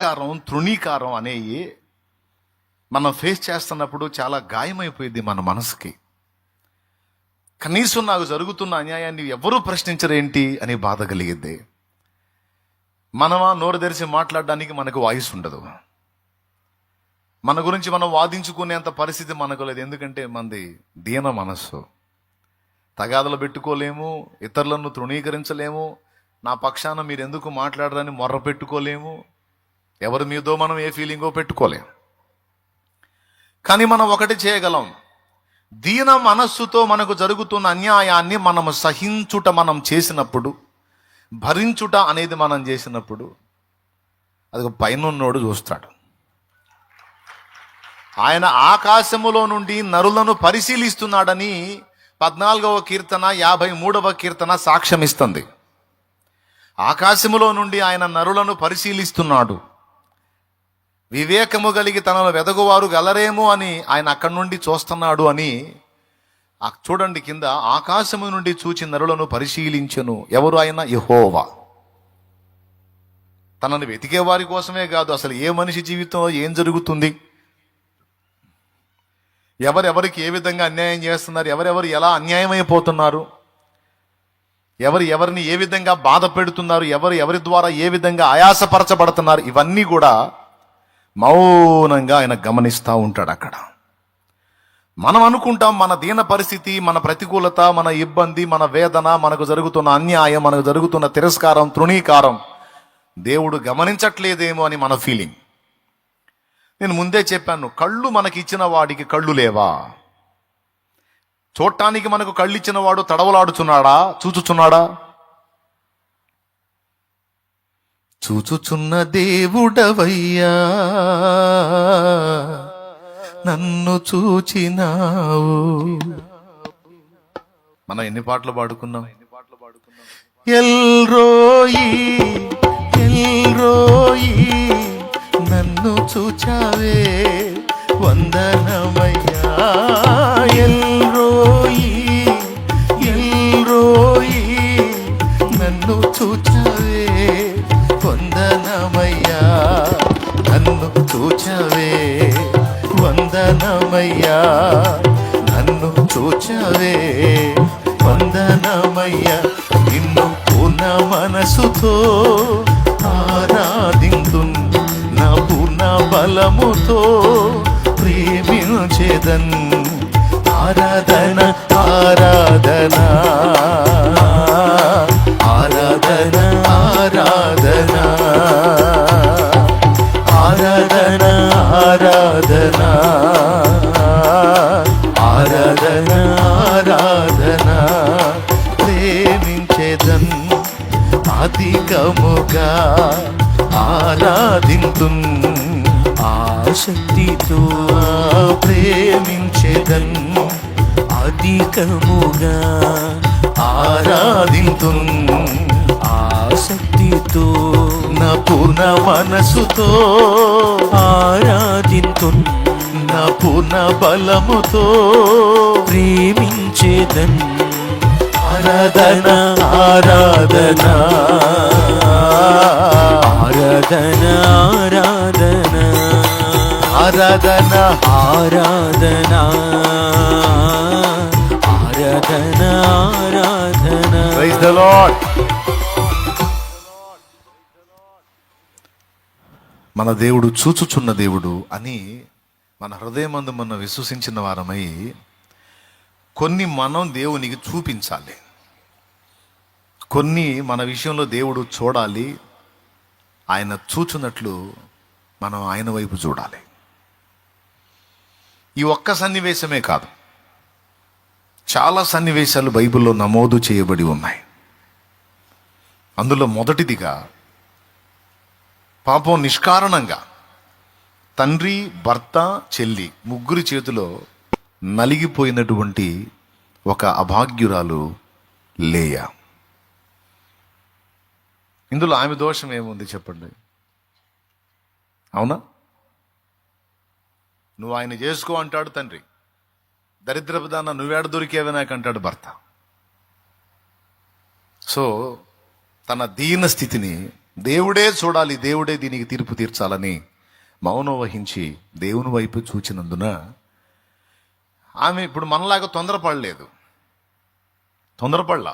తృణీకారం అనేవి మనం ఫేస్ చేస్తున్నప్పుడు చాలా గాయమైపోయింది మన మనసుకి. కనీసం నాకు జరుగుతున్న అన్యాయాన్ని ఎవరూ ప్రశ్నించరేంటి అని బాధ కలిగిద్ది. మనమా నోరు తెరిచి మాట్లాడడానికి మనకు వాయిస్ ఉండదు. మన గురించి మనం వాదించుకునేంత పరిస్థితి మనకు లేదు. ఎందుకంటే మనది దీన మనస్సు. తగాదలు పెట్టుకోలేము, ఇతరులను తృణీకరించలేము, నా పక్షాన మీరు ఎందుకు మాట్లాడరని మొర్ర పెట్టుకోలేము, ఎవరి మీదో మనం ఏ ఫీలింగో పెట్టుకోలేం. కానీ మనం ఒకటి చేయగలం, దీన మనస్సుతో మనకు జరుగుతున్న అన్యాయాన్ని మనము సహించుట మనం చేసినప్పుడు, భరించుట అనేది మనం చేసినప్పుడు, అది పైనున్నోడు చూస్తాడు. ఆయన ఆకాశములో నుండి నరులను పరిశీలిస్తున్నాడని 14వ కీర్తన 53వ కీర్తన సాక్ష్యం ఇస్తుంది. ఆకాశములో నుండి ఆయన నరులను పరిశీలిస్తున్నాడు. వివేకము కలిగి తనను వెదగువారు గలరేమో అని ఆయన అక్కడి నుండి చూస్తున్నాడు అని చూడండి. కింద ఆకాశము నుండి చూచి నరులను పరిశీలించెను. ఎవరు ఆయన? యెహోవా. తనను వెతికే వారి కోసమే కాదు, అసలు ఏ మనిషి జీవితంలో ఏం జరుగుతుంది, ఎవరెవరికి ఏ విధంగా అన్యాయం చేస్తున్నారు, ఎవరెవరు ఎలా అన్యాయమైపోతున్నారు, ఎవరిని ఏ విధంగా బాధ పెడుతున్నారు, ఎవరి ద్వారా ఏ విధంగా ఆయాసపరచబడుతున్నారు, ఇవన్నీ కూడా మౌనంగా ఆయన గమనిస్తూ ఉంటాడు. అక్కడ మనం అనుకుంటాం మన దీన పరిస్థితి, మన ప్రతికూలత, మన ఇబ్బంది, మన వేదన, మనకు జరుగుతున్న అన్యాయం, మనకు జరుగుతున్న తిరస్కారం, తృణీకారం దేవుడు గమనించట్లేదేమో అని మన ఫీలింగ్. నేను ముందే చెప్పాను, కళ్ళు మనకి ఇచ్చిన వాడికి కళ్ళు లేవా? చూడటానికి మనకు కళ్ళు ఇచ్చిన వాడు తడవలాడుచున్నాడా, చూచుచున్నాడా? చూచుచున్న దేవుడవయ్యా, నన్ను చూచినావు. మనం ఎన్ని పాటలు పాడుకున్నాం? ఎల్రోయి ఎల్రోయి నన్ను చూచావే వందనమయ్యా. ఎల్రోయి ఎల్రోయి నన్ను చూచావే వందనమయ్యా. నన్ను చూచవే వందనమయ్యా. నన్ను చూచవే వందనమయ్యా. నిన్ను పూర్ణ మనసుతో ఆరాధింతున్, నా పూర్ణ బలముతో ప్రేమించేదన్. ఆరాధన ఆరాధన ఆరాధన ఆరాధన ఆరాధన ఆరాధన ఆరాధన ఆరాధన ప్రేమించేదన్. అధికముగా ఆరాధింతున్, ఆసక్తితో ప్రేమించేదన్. అధికముగా ఆరాధింతున్, ఆసక్తితో నా పూర్ణ మనసుతో ఆరాధింతున్. నా పూర్ణ బలముతో ప్రేమించేదన్. ఆరాధన ఆరాధన ఆరాధన ఆరాధన ఆరాధన ఆరాధన ఆరాధన ఆరాధన. Praise the lord. మన దేవుడు చూచుచున్న దేవుడు అని మన హృదయమందు మనం విశ్వసించిన వారమై కొన్ని మనం దేవునికి చూపించాలి, కొన్ని మన విషయంలో దేవుడు చూడాలి. ఆయన చూచున్నట్లు మనం ఆయన వైపు చూడాలి. ఈ ఒక్క సన్నివేశమే కాదు, చాలా సన్నివేశాలు బైబిల్లో నమోదు చేయబడి ఉన్నాయి. అందులో మొదటిదిగా పాపం నిష్కారణంగా తండ్రి, భర్త, చెల్లి ముగ్గురి చేతిలో నలిగిపోయినటువంటి ఒక అభాగ్యురాలు లేయా. ఇందులో ఆమె దోషం ఏముంది చెప్పండి? అవునా? నువ్వు ఆయన చేసుకో అంటాడు తండ్రి, దరిద్రపు దాన్న నువ్వేడ దొరికేవే నాకు అంటాడు భర్త. సో తన దీన స్థితిని దేవుడే చూడాలి, దేవుడే దీనికి తీర్పు తీర్చాలని మౌనం వహించి దేవుని వైపు చూచినందున ఆమె ఇప్పుడు మనలాగా తొందరపడలా.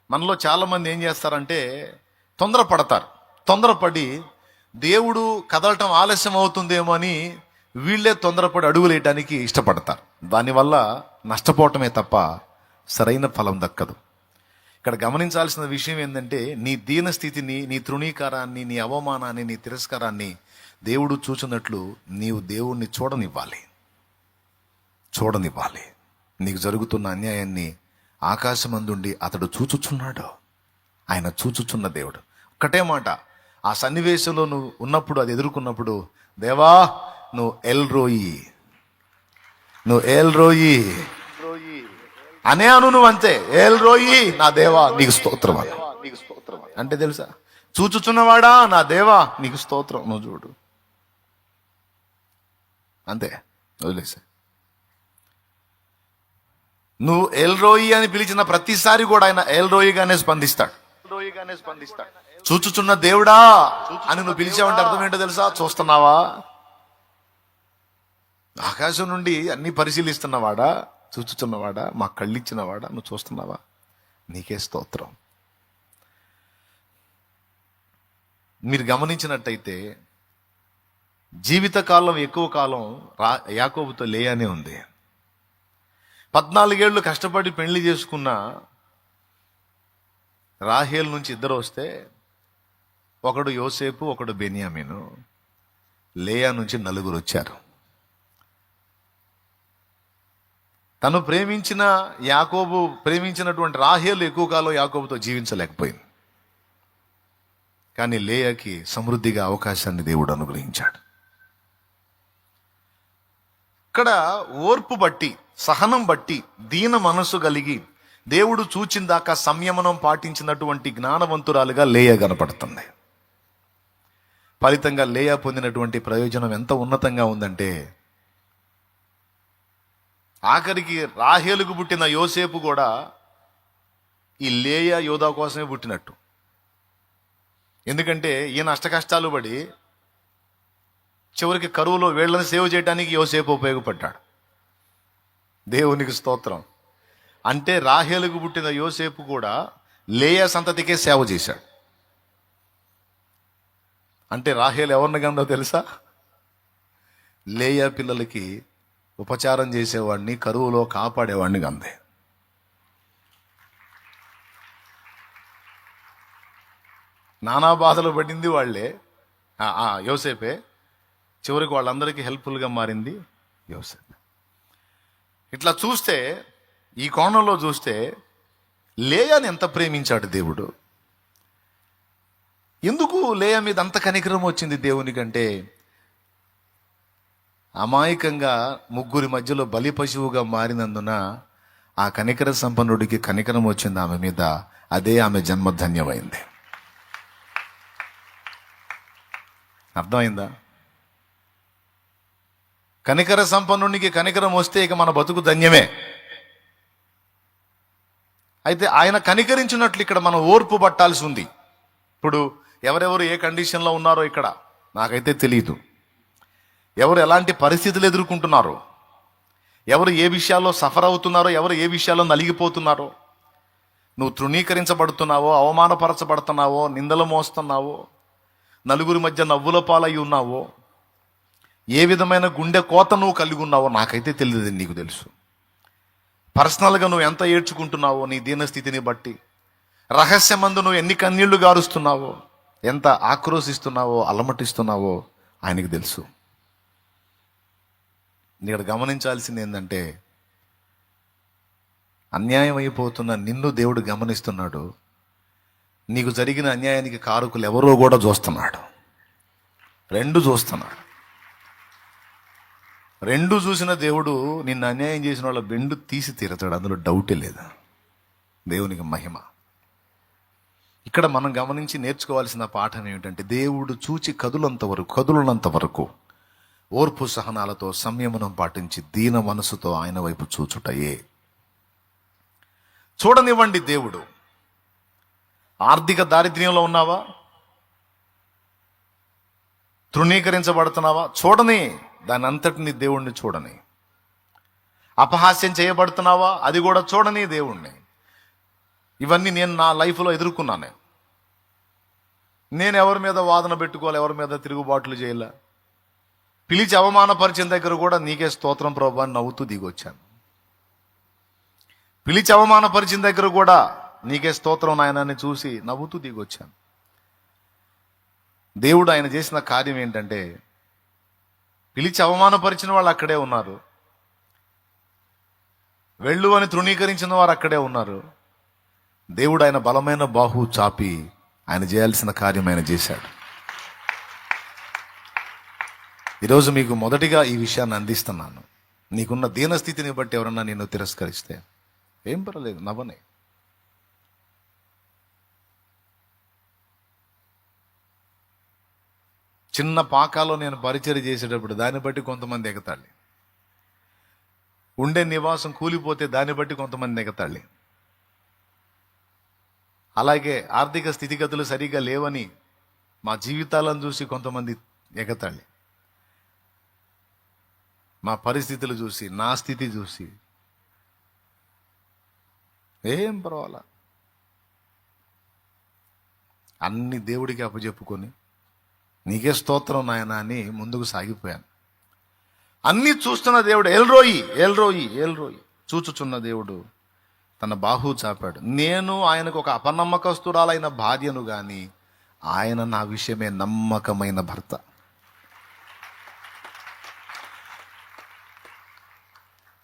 మనలో చాలామంది ఏం చేస్తారంటే తొందరపడి దేవుడు కదలటం ఆలస్యం అవుతుందేమో అని వీళ్ళే తొందరపడి అడుగులేయటానికి ఇష్టపడతారు. దానివల్ల నష్టపోవటమే తప్ప సరైన ఫలం దక్కదు. ఇక్కడ గమనించాల్సిన విషయం ఏంటంటే, నీ దీన స్థితిని, నీ తృణీకారాన్ని, నీ అవమానాన్ని, నీ తిరస్కారాన్ని దేవుడు చూచినట్లు నీవు దేవుణ్ణి చూడనివ్వాలి. నీకు జరుగుతున్న అన్యాయాన్ని ఆకాశమందుండి అతడు చూచుచున్నాడు. ఆయన చూచుచున్న దేవుడు. ఒక్కటే మాట, ఆ సన్నివేశంలో నువ్వు ఉన్నప్పుడు, అది ఎదుర్కొన్నప్పుడు, దేవా నువ్వు ఎల్ రోయి అనే నువ్వు అంతే. ఎల్ రోయి, నా దేవా నీకు స్తోత్రం అంటే తెలుసా, చూచుచున్నవాడా నా దేవా నీకు స్తోత్రం. నువ్వు చూడు, అంతే, వదిలేసా. నువ్వు ఎల్ రోయి అని పిలిచిన ప్రతిసారి కూడా ఆయన ఎల్ రోయిగానే స్పందిస్తాడు. చూచుచున్న దేవుడా అని నువ్వు పిలిచావంటే అర్థం ఏంటో తెలుసా? చూస్తున్నావా, ఆకాశం నుండి అన్ని పరిశీలిస్తున్నవాడా, చూచుచున్నవాడా, మా కళ్ళిచ్చినవాడా, నువ్వు చూస్తున్నావా, నీకే స్తోత్రం. మీరు గమనించినట్టయితే జీవితకాలం ఎక్కువ కాలం యాకోబుతో లేయానే ఉంది. 14 ఏళ్ళు కష్టపడి పెళ్లి చేసుకున్న రాహేల్ నుంచి ఇద్దరు వస్తే, ఒకడు యోసేపు, ఒకడు బెన్యామీను. లేయా నుంచి 4 వచ్చారు. తను ప్రేమించినటువంటి రాహేలు ఎక్కువ కాలం యాకోబుతో జీవించలేకపోయింది. కానీ లేయాకి సమృద్ధిగా అవకాశాన్ని దేవుడు అనుగ్రహించాడు. ఇక్కడ ఓర్పు బట్టి, సహనం బట్టి, దీన మనస్సు కలిగి దేవుడు చూచిందాకా సంయమనం పాటించినటువంటి జ్ఞానవంతురాలుగా లేయా కనపడుతుంది. ఫలితంగా లేయా పొందినటువంటి ప్రయోజనం ఎంత ఉన్నతంగా ఉందంటే, ఆఖరికి రాహేలుకు పుట్టిన యోసేపు కూడా ఈ లేయా యోధా కోసమే పుట్టినట్టు. ఎందుకంటే ఈయన అష్టకష్టాలు పడి చివరికి కరువులో వీళ్ళని సేవ చేయడానికి యోసేపు ఉపయోగపడ్డాడు. దేవునికి స్తోత్రం. అంటే రాహేలుకు పుట్టిన యోసేపు కూడా లేయా సంతతికే సేవ చేశాడు. అంటే రాహేలు ఎవరిని గందో తెలుసా? లేయా పిల్లలకి ఉపచారం చేసేవాడిని, కరువులో కాపాడేవాడిని గందే. నానా బాధలు పడింది వాళ్ళే, యోసేపే. చివరికి వాళ్ళందరికీ హెల్ప్ఫుల్గా మారింది యోసేపు. ఇట్లా చూస్తే, ఈ కోణంలో చూస్తే లేయాని ఎంత ప్రేమించాడు దేవుడు. ఎందుకు లేయా మీద అంత కనికరం వచ్చింది దేవునికంటే, అమాయకంగా 3 మధ్యలో బలి పశువుగా మారినందున ఆ కనికర సంపన్నుడికి కనికరం వచ్చింది ఆమె మీద. అదే ఆమె జన్మధన్యమైంది. అర్థమైందా? కనికర సంపన్నుడికి కనికరం వస్తే ఇక మన బతుకు ధన్యమే. అయితే ఆయన కనికరించినట్లు ఇక్కడ మనం ఓర్పు పట్టాల్సి ఉంది. ఇప్పుడు ఎవరెవరు ఏ కండిషన్లో ఉన్నారో ఇక్కడ నాకైతే తెలియదు. ఎవరు ఎలాంటి పరిస్థితులు ఎదుర్కొంటున్నారో, ఎవరు ఏ విషయాల్లో సఫర్ అవుతున్నారో, ఎవరు ఏ విషయాల్లో నలిగిపోతున్నారో, నువ్వు తృణీకరించబడుతున్నావో, అవమానపరచబడుతున్నావో, నిందలు మోస్తున్నావో, నలుగురి మధ్య నవ్వుల పాలయ్యి ఉన్నావో, ఏ విధమైన గుండె కోత నువ్వు కలిగి ఉన్నావో నాకైతే తెలియదు. నీకు తెలుసు. పర్సనల్గా నువ్వు ఎంత ఏడ్చుకుంటున్నావో నీ దీనస్థితిని బట్టి, రహస్యమందు నువ్వు ఎన్ని కన్నీళ్లు గారుస్తున్నావో, ఎంత ఆక్రోశిస్తున్నావో, అలమటిస్తున్నావో ఆయనకు తెలుసు. ఇక్కడ గమనించాల్సింది ఏంటంటే, అన్యాయం అయిపోతున్న నిన్ను దేవుడు గమనిస్తున్నాడు. నీకు జరిగిన అన్యాయానికి కారకులు ఎవరో కూడా చూస్తున్నాడు. 2 చూస్తున్నాడు. 2 చూసిన దేవుడు నిన్ను అన్యాయం చేసిన వాళ్ళ బెండు తీసి తీరతాడు. అందులో డౌటే లేదు. దేవునికి మహిమ. ఇక్కడ మనం గమనించి నేర్చుకోవాల్సిన పాఠం ఏమిటంటే, దేవుడు చూచి కదులునంత వరకు ఓర్పు సహనాలతో సంయమనం పాటించి దీన మనసుతో ఆయన వైపు చూచుటయే. చూడనివ్వండి. దేవుడు ఆర్థిక దారిద్ర్యంలో ఉన్నావా? తృణీకరించబడుతున్నావా? చూడని, దాని అంతటిని దేవుణ్ణి చూడని. అపహాస్యం చేయబడుతున్నావా? అది కూడా చూడని దేవుణ్ణి. ఇవన్నీ నేను నా లైఫ్లో ఎదుర్కొన్నాను. నేను ఎవరి మీద వాదన పెట్టుకోవాలి, ఎవరి మీద తిరుగుబాట్లు చేయాల. పిలిచి అవమానపరిచిన దగ్గర కూడా నీకే స్తోత్రం ప్రభువా అని నవ్వుతూ దిగొచ్చాను. పిలిచి అవమానపరిచిన దగ్గర కూడా నీకే స్తోత్రం నాయనాన్ని చూసి నవ్వుతూ దిగొచ్చాను. దేవుడు ఆయన చేసిన కార్యం ఏంటంటే, పిలిచి అవమానపరిచిన వాళ్ళు అక్కడే ఉన్నారు, వెళ్ళు అని తృణీకరించిన వారు అక్కడే ఉన్నారు. దేవుడు ఆయన బలమైన బాహు చాపి ఆయన చేయాల్సిన కార్యం ఆయన చేశాడు. ఈరోజు మీకు మొదటిగా ఈ విషయాన్ని అందిస్తున్నాను. నీకున్న దీనస్థితిని బట్టి ఎవరన్నా నిన్ను తిరస్కరిస్తే ఏం పర్వాలేదు, నవ్వనే. చిన్న పాకాలో నేను పరిచర్య చేసేటప్పుడు దాన్ని బట్టి కొంతమంది ఎగతాళి, ఉండే నివాసం కూలిపోతే దాన్ని బట్టి కొంతమంది ఎగతాళి, అలాగే ఆర్థిక స్థితిగతులు సరిగా లేవని మా జీవితాలను చూసి కొంతమంది ఎగతాళి, మా పరిస్థితులు చూసి, నా స్థితి చూసి ఏం పర్వాలా, అన్ని దేవుడికి అప్పచెప్పుకొని నీకే స్తోత్రం నాయనా అని ముందుకు సాగిపోయాను. అన్నీ చూస్తున్న దేవుడు ఎల్రోయి ఎల్రోయి ఎల్రోయి చూచుచున్న దేవుడు తన బాహు చాపాడు. నేను ఆయనకు ఒక అపనమ్మకస్తురాలైన భార్యను గాని, ఆయన నా విషయమే నమ్మకమైన భర్త.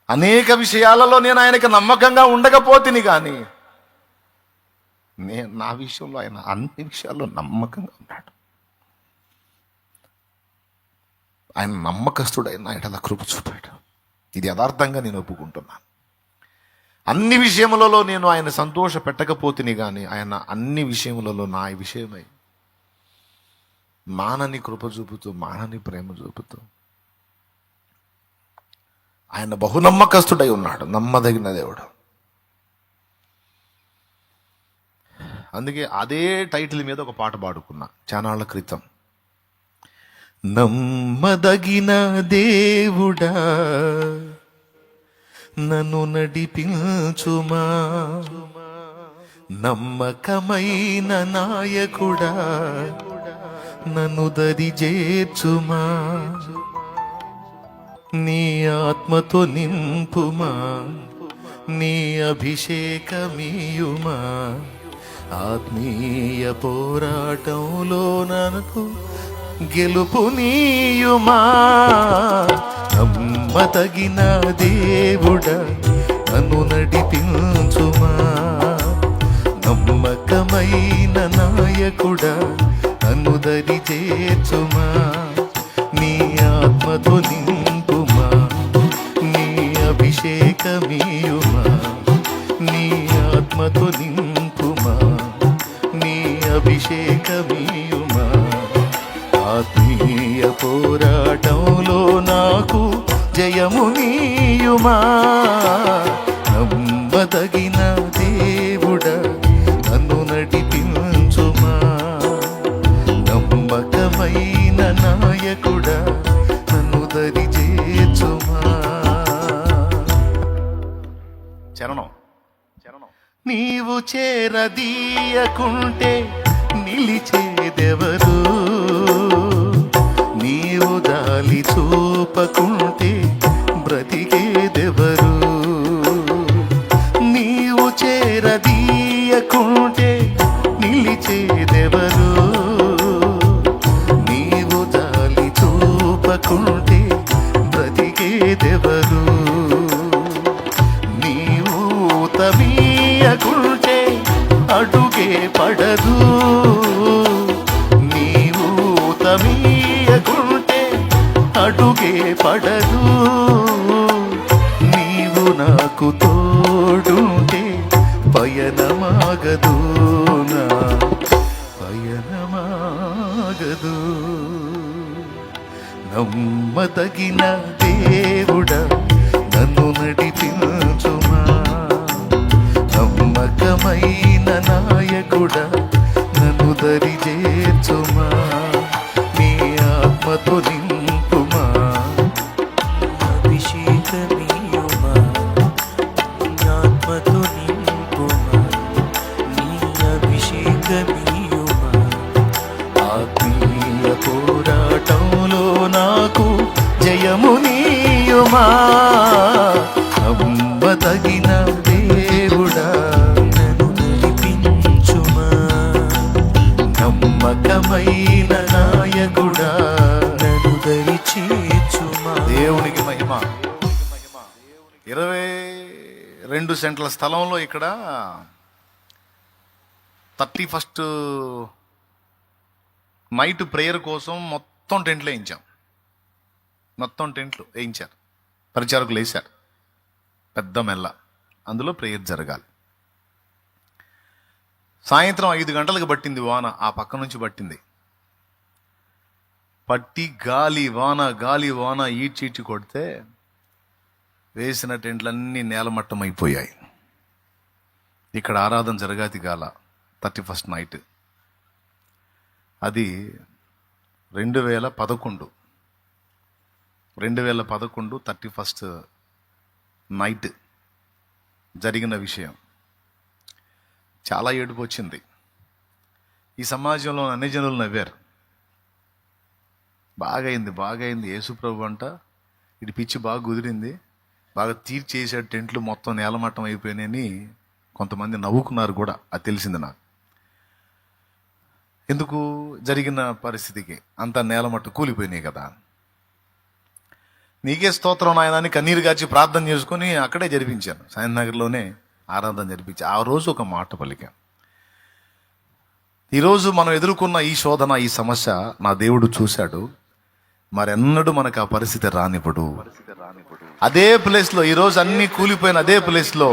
అనేక విషయాలలో నేను ఆయనకి నమ్మకంగా ఉండకపోతిని కానీ నా విషయంలో ఆయన అన్ని విషయాల్లో నమ్మకంగా ఉన్నాడు. ఆయన నమ్మకస్తుడైన ఆయన కృప చూపాడు. ఇది యథార్థంగా నేను ఒప్పుకుంటున్నాను. అన్ని విషయములలో నేను ఆయన సంతోష పెట్టకపోతిని కానీ ఆయన అన్ని విషయములలో నా విషయమై మానని కృప చూపుతూ, మానని ప్రేమ చూపుతూ ఆయన బహునమ్మకస్తుడై ఉన్నాడు, నమ్మదగిన దేవుడు. అందుకే అదే టైటిల్ మీద ఒక పాట పాడుకున్నా చానాళ్ల క్రితం. నమ్మదగిన దేవుడా నన్ను నడిపించుమా, నమ్మకమైన నాయకుడా నన్ను దరి చేర్చుమా, నీ ఆత్మతో నింపుమా, నీ అభిషేకమీయుమా, ఆత్మీయ పోరాటంలో నాకు గెలుపునీయుమా. నమ్మదగిన దేవుడా నన్ను నడిపించుమా, నమ్మకమైన నాయకుడా నన్ను దరి చేర్చుమా, నీ ఆత్మతో నింపుమా, నీ అభిషేకమీయుమా, నీ ఆత్మతో నింపుమా, నీ అభిషేకమీయుమా, ఆత్మీయ పోరాటంలో నాకు జయము నీయుమా. నమ్మదగిన దేవుడా నన్ను నడిపించుమా, నమ్మకమైన నాయకుడా నన్ను దరి చేర్చుమా. చరణం చరణం. నీవు చేరదీయకుంటే నిలిచేదెవరు, నీవు దాలి చూపకుంటే బ్రతికేదెవరు, నీవు చేరదీయకుంటే నిలిచేదెవరు, నీవు దాలి చూపకుంటే బ్రతికేదెవరు, నీవు తమీయకుంటే అడుగే పడదు, నీవు తమీయకుంటే అడుగే పడదు, నీవు నాకు తోడుంటే పయనమాగదు, నా పయనమాగదు. నమ్మదగిన దేవుడా నన్ను నడిపించుమా, నమ్మకమైన నాయకుడా నన్ను దరి చేర్చుమా, నీ ఆత్మ పోరాటంలో నాకు జయము నీయుమా. నమ్మదగిన దేవుడా నన్ను నడిపించుమా, నమ్మకమైన నాయకుడా నన్ను దరిచేర్చుమా. దేవునికి మహిమ. 22 సెంట్ల స్థలంలో ఇక్కడ 31st నైట్ ప్రేయర్ కోసం మొత్తం టెంట్లు వేయించాం. మొత్తం టెంట్లు వేయించారు, పరిచారకులు వేశారు, పెద్ద మెల్ల. అందులో ప్రేయర్ జరగాలి. సాయంత్రం 5 గంటలకు పట్టింది వాన, ఆ పక్క నుంచి పట్టింది. పట్టి గాలి వాన ఈడ్చీడ్చి కొడితే వేసిన టెంట్లన్నీ నేలమట్టం అయిపోయాయి. ఇక్కడ ఆరాధన జరగాది గాల 31st నైట్. అది 2011 31st నైట్ జరిగిన విషయం. చాలా ఏడుపు వచ్చింది. ఈ సమాజంలో అన్ని జనులు నవ్వారు. బాగైంది యేసుప్రభు అంట, ఇటు పిచ్చి బాగా కుదిరింది, బాగా తీర్చేసాడు, టెంట్లు మొత్తం నేలమట్టం అయిపోయినాయని కొంతమంది నవ్వుకున్నారు కూడా. అది తెలిసింది నాకు. ఎందుకు జరిగిన పరిస్థితికి అంత నేలమట్టు కూలిపోయినాయి కదా. నీకే స్తోత్రం నాయన అని కన్నీరు గాచి ప్రార్థన చేసుకుని అక్కడే జరిపించాను. సాయంనగర్లోనే ఆరాధన జరిపించి ఆ రోజు ఒక మాట పలికాను. ఈరోజు మనం ఎదుర్కొన్న ఈ శోధన, ఈ సమస్య నా దేవుడు చూశాడు, మరెన్నడూ మనకు ఆ పరిస్థితి రానివ్వడు. అదే ప్లేస్లో ఈరోజు అన్ని కూలిపోయిన అదే ప్లేస్లో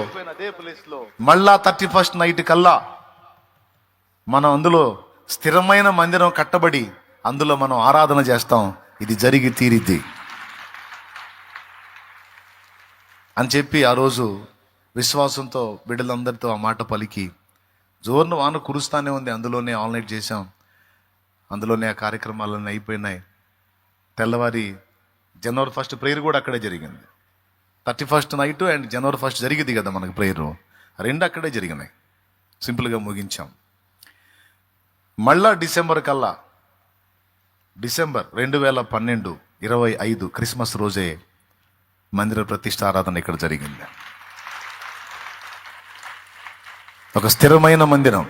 మళ్ళా 31st నైట్ కల్లా మనం అందులో స్థిరమైన మందిరం కట్టబడి అందులో మనం ఆరాధన చేస్తాం. ఇది జరిగి తీరిద్ది అని చెప్పి ఆ రోజు విశ్వాసంతో బిడ్డలందరితో ఆ మాట పలికి, జోరును వాన కురుస్తానే ఉంది. అందులోనే ఆన్లైన్ చేశాం, అందులోనే ఆ కార్యక్రమాలన్నీ అయిపోయినాయి. తెల్లవారి జనవరి 1st ప్రేయర్ కూడా అక్కడే జరిగింది. 31st night and January 1st జరిగింది కదా మనకి ప్రేయర్, 2 అక్కడే జరిగినాయి. సింపుల్గా ముగించాం. మళ్ళా డిసెంబర్ 2012 25 క్రిస్మస్ రోజే మందిర ప్రతిష్ఠ ఆరాధన ఇక్కడ జరిగింది. ఒక స్థిరమైన మందిరం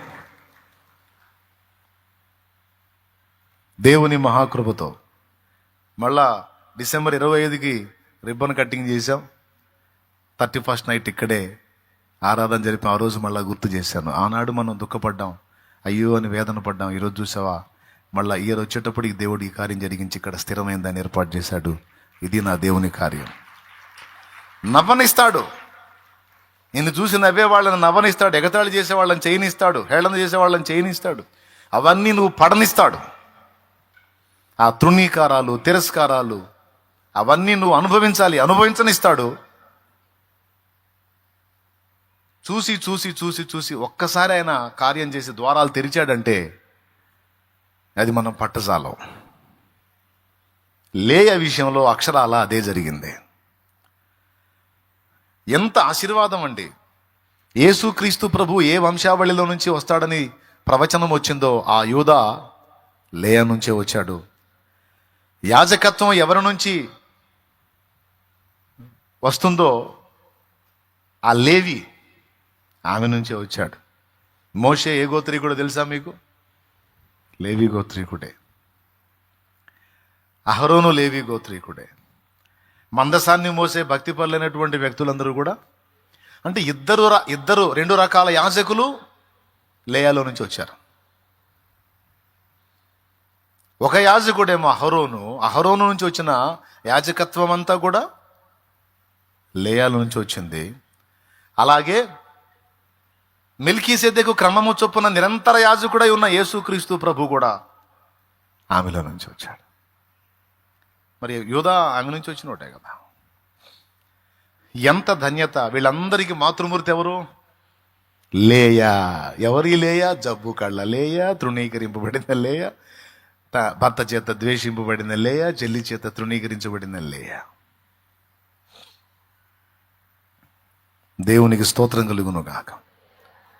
దేవుని మహాకృపతో. మళ్ళా డిసెంబర్ 25కి రిబ్బన్ కటింగ్ చేశాం. 31st నైట్ ఇక్కడే ఆరాధన జరిపి ఆ రోజు మళ్ళీ గుర్తు చేశాను. ఆనాడు మనం దుఃఖపడ్డాం, అయ్యో అని వేదన పడ్డాం. ఈరోజు చూసావా, మళ్ళీ ఇయర్ వచ్చేటప్పటికి దేవుడు ఈ కార్యం జరిగించి ఇక్కడ స్థిరమైన దాన్ని ఏర్పాటు చేశాడు. ఇది నా దేవుని కార్యం. నవ్వనిస్తాడు, నిన్ను చూసి నవ్వే వాళ్ళని నవ్వనిస్తాడు, ఎగతాళి చేసే వాళ్ళని చేయనిస్తాడు, హేళన చేసే వాళ్ళని చేయనిస్తాడు. అవన్నీ నువ్వు పడనిస్తాడు. ఆ తృణీకారాలు, తిరస్కారాలు అవన్నీ నువ్వు అనుభవించనిస్తాడు. చూసి ఒక్కసారి ఆయన కార్యం చేసి ద్వారాలు తెరిచాడంటే అది మనం పట్టజాలం. లేయ విషయంలో అక్షరాల అదే జరిగింది. ఎంత ఆశీర్వాదం అండి. యేసుక్రీస్తు ప్రభు ఏ వంశావళిలో నుంచి వస్తాడని ప్రవచనం వచ్చిందో ఆ యూదా లేయ నుంచే వచ్చాడు. యాజకత్వం ఎవరి నుంచి వస్తుందో ఆ లేవి ఆమె నుంచే వచ్చాడు. మోషే ఏ గోత్రీకుడో తెలుసా మీకు? లేవి గోత్రీకుడే. అహరోను లేవి గోత్రీకుడే. మందసాన్ని మోసే భక్తి పరులైనటువంటి వ్యక్తులందరూ కూడా, అంటే ఇద్దరు 2 రకాల యాజకులు లేయాలో నుంచి వచ్చారు. ఒక యాజకుడేమో అహరోను నుంచి వచ్చిన యాజకత్వం అంతా కూడా లేయాలో నుంచి వచ్చింది. అలాగే మెల్కీసెదెకు క్రమము చొప్పున నిరంతర యాజకుడై ఉన్న యేసుక్రీస్తు ప్రభు కూడా ఆమెలో నుంచి వచ్చాడు. మరి యూదా ఆమె నుంచి వచ్చినోటే కదా. ఎంత ధన్యత. వీళ్ళందరికీ మాతృమూర్తి ఎవరు? లేయా. ఎవరి లేయా? జబ్బు కళ్ళ లేయా, తృణీకరింపబడిన లేయా, భర్త చేత ద్వేషింపబడిన లేయా, చెల్లి చేత తృణీకరించబడిన లేయా. దేవునికి స్తోత్రం కలుగును గాక.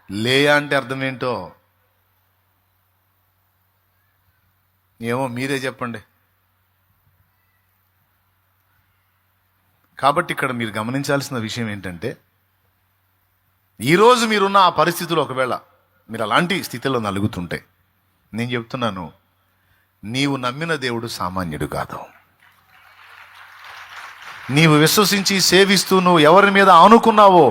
లేయా అంటే అర్థం ఏంటో ఏమో మీరే చెప్పండి. కాబట్టి ఇక్కడ మీరు గమనించాల్సిన విషయం ఏంటంటే, ఈరోజు మీరున్న ఆ పరిస్థితులు ఒకవేళ మీరు అలాంటి స్థితిలో నలుగుతుంటే నేను చెప్తున్నాను, నీవు నమ్మిన దేవుడు సామాన్యుడు కాదు. నీవు విశ్వసించి సేవిస్తూ నువ్వు ఎవరి మీద ఆనుకున్నావో,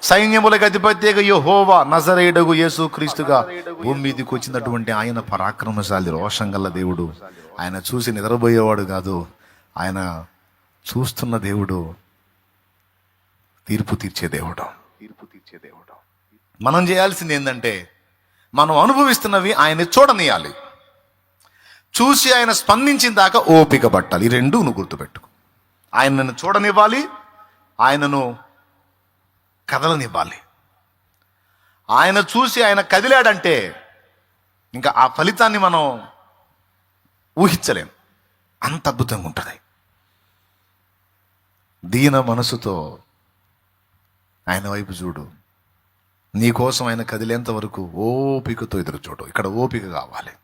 సైన్యములకు అధిపత్యగా యెహోవా నజరేయుడగు యేసు క్రీస్తుగా భూమి మీదకి వచ్చినటువంటి ఆయన పరాక్రమశాలి, రోషం గల దేవుడు. ఆయన చూసి నిద్రపోయేవాడు కాదు, ఆయన చూస్తున్న దేవుడు, తీర్పు తీర్చే దేవుడు. మనం చేయాల్సింది ఏంటంటే, మనం అనుభవిస్తున్నవి ఆయన చూడనియాలి. చూసి ఆయన స్పందించిన దాకా ఓపిక పట్టాలి. ఈ రెండు నువ్వు గుర్తుపెట్టుకో. ఆయనను చూడనివ్వాలి, ఆయనను కదలనివ్వాలి. ఆయన చూసి ఆయన కదిలాడంటే ఇంకా ఆ ఫలితాన్ని మనం ఊహించలేం. అంత అద్భుతంగా ఉంటుంది. దీన మనసుతో ఆయన వైపు చూడు. నీకోసం ఆయన కదిలేంత వరకు ఓపికతో ఎదురు చూడు. ఇక్కడ ఓపిక కావాలి.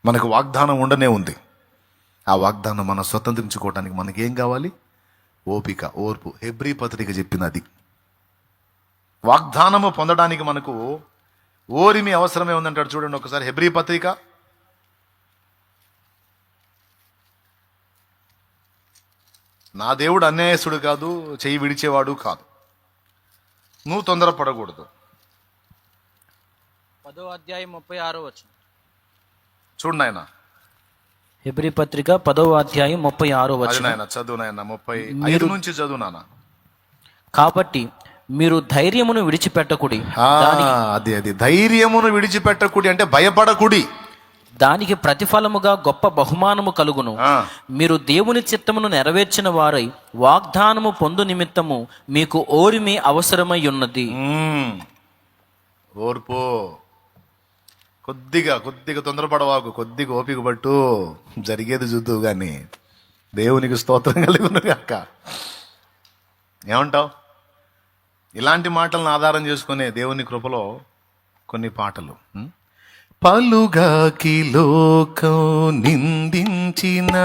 మనకు వాగ్దానం ఉండనే ఉంది. ఆ వాగ్దానం మనం స్వతంత్రించుకోవడానికి మనకేం కావాలి? ఓపిక, ఓర్పు. హెబ్రీ పత్రిక చెప్పినది. వాగ్దానము పొందడానికి మనకు ఓరిమి అవసరమే ఉందంటాడు. చూడండి ఒకసారి హెబ్రీ పత్రిక 'నా దేవుడు అన్యాయస్తుడు కాదు, చెయ్యి విడిచేవాడు కాదు, నువ్వు తొందరపడకూడదు.' 10వ అధ్యాయం 36వ వచనం. చూడు నాయన, హెబ్రీ పత్రిక 10వ అధ్యాయం 36వ వచనం. నాయన చదువు నాయన, 35 నుంచి చదువు నాన్న. కాబట్టి మీరు ధైర్యమును విడిచిపెట్టకుడి. అది ధైర్యమును విడిచిపెట్టకుడి అంటే భయపడకుడి. దానికి ప్రతిఫలముగా గొప్ప బహుమానము కలుగును. మీరు దేవుని చిత్తమును నెరవేర్చిన వారై వాగ్దానము పొందు నిమిత్తము మీకు ఓరిమి అవసరమై ఉన్నది. ఓర్పు. కొద్దిగా తొందరపడవాకు, కొద్దిగా ఓపిక పట్టు, జరిగేది చూద్దు గాని. దేవునికి స్తోత్రం కలుగును గాక. ఏమంటావు? ఇలాంటి మాటలను ఆధారం చేసుకునే దేవుని కృపలో కొన్ని పాటలు. పలుగాకి లోకం నిందించిన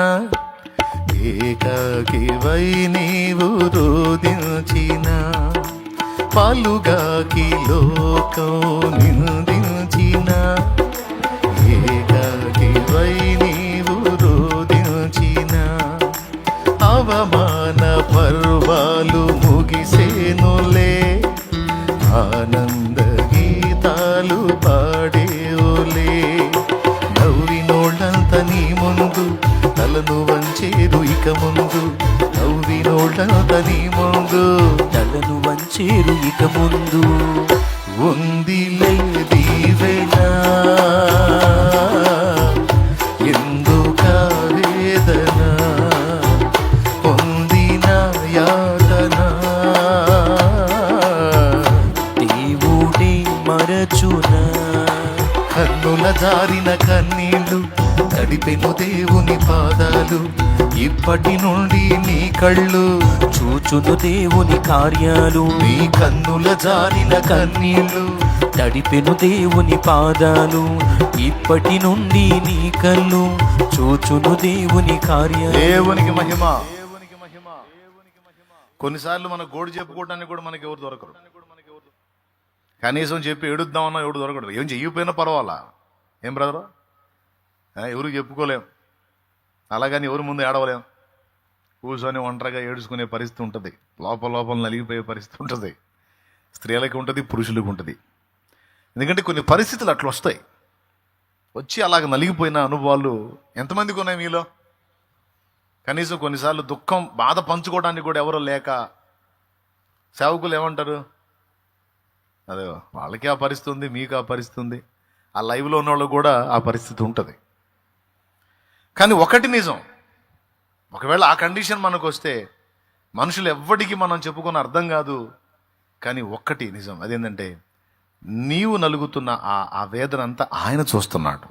ఏకాకివై నీవు రోదించిన, పలుగాకి లోకం నిందించిన ఏకాకివై నీవు రోదించిన, అవమాన పర్వాలు ముగిసేనులే, ఆనంద గీతాలు పాడేవులే. నవ్వినోళ్ళంత నీ ముందు తలను వంచేరు ఇక ముందు, నవ్వినోళ్ళంత నీ ముందు తలను వంచేరు ఇక ముందు. ఉందిలే దీవెనా, ఎందుక వేదన, పొందిన యాతన దేవుడే మరచునా. కన్నుల జారిన కన్నీళ్లు తడిపెను దేవుని పాదాలు, ఇప్పటి నుండి నీ కళ్ళు చూచును దేవుని కార్యాలు. నీ కన్నుల జారిన కన్నీళ్లు తడిపెను దేవుని పాదాలు, ఇప్పటి నుండి నీ కళ్ళు చూచును దేవుని కార్యాలు. దేవునికి మహిమ. కొన్నిసార్లు మన గోడు చెప్పుకోవడానికి కూడా మనకి ఎవరు దొరకరు. కనీసం చెప్పి ఏడుద్దామన్నా ఎవడు దొరకడు. ఏం చెయ్యిపోయినా పర్వాలా, ఏం బ్రదరు, ఎవరికి చెప్పుకోలేం. అలాగని ఎవరి ముందు ఏడవలేం. కూర్చొని ఒంటరిగా ఏడుచుకునే పరిస్థితి ఉంటుంది. లోపల నలిగిపోయే పరిస్థితి ఉంటుంది. స్త్రీలకు ఉంటుంది, పురుషులకు ఉంటుంది. ఎందుకంటే కొన్ని పరిస్థితులు అట్లా వస్తాయి. వచ్చి అలాగ నలిగిపోయిన అనుభవాలు ఎంతమందికి ఉన్నాయి మీలో? కనీసం కొన్నిసార్లు దుఃఖం, బాధ పంచుకోవడానికి కూడా ఎవరో లేక సేవకులు ఏమంటారు, అదే వాళ్ళకి ఆ పరిస్థితి ఉంది, మీకు ఆ పరిస్థితి ఉంది, ఆ లైవ్లో ఉన్న వాళ్ళకు కూడా ఆ పరిస్థితి ఉంటుంది. కానీ ఒకటి నిజం, ఒకవేళ ఆ కండిషన్ మనకు వస్తే మనుషులు ఎవ్వడికి మనం చెప్పుకున్న అర్థం కాదు. కానీ ఒక్కటి నిజం, అదేంటంటే నీవు నలుగుతున్న ఆ వేదన అంతా ఆయన చూస్తున్నాడు.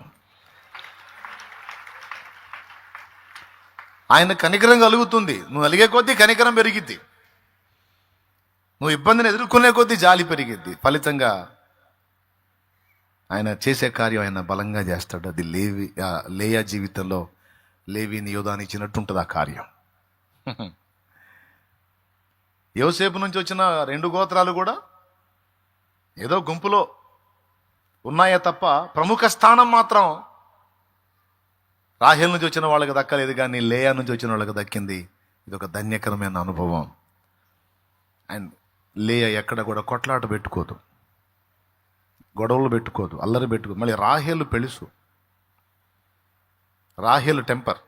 ఆయన కనికరం కలుగుతుంది. నువ్వు అలిగే కొద్దీ కనికరం పెరిగిద్ది. నువ్వు ఇబ్బందిని ఎదుర్కొనే కొద్దీ జాలి పెరిగిద్ది. ఫలితంగా ఆయన చేసే కార్యం ఆయన బలంగా చేస్తాడు. అది లేయా జీవితంలో లేవిని యోధాని ఇచ్చినట్టు ఉంటుంది ఆ కార్యం. యోసేపు నుంచి వచ్చిన 2 గోత్రాలు కూడా ఏదో గుంపులో ఉన్నాయే తప్ప ప్రముఖ స్థానం మాత్రం రాహేల్ నుంచి వచ్చిన వాళ్ళకి దక్కలేదు, కానీ లేయా నుంచి వచ్చిన వాళ్ళకి దక్కింది. ఇది ఒక ధన్యకరమైన అనుభవం. అండ్ లేయా ఎక్కడ కూడా కొట్లాట పెట్టుకోదు, గొడవలు పెట్టుకోదు, అల్లరి పెట్టుకోదు. మళ్ళీ రాహేలు పెళుసు, రాహేలు టెంపర్.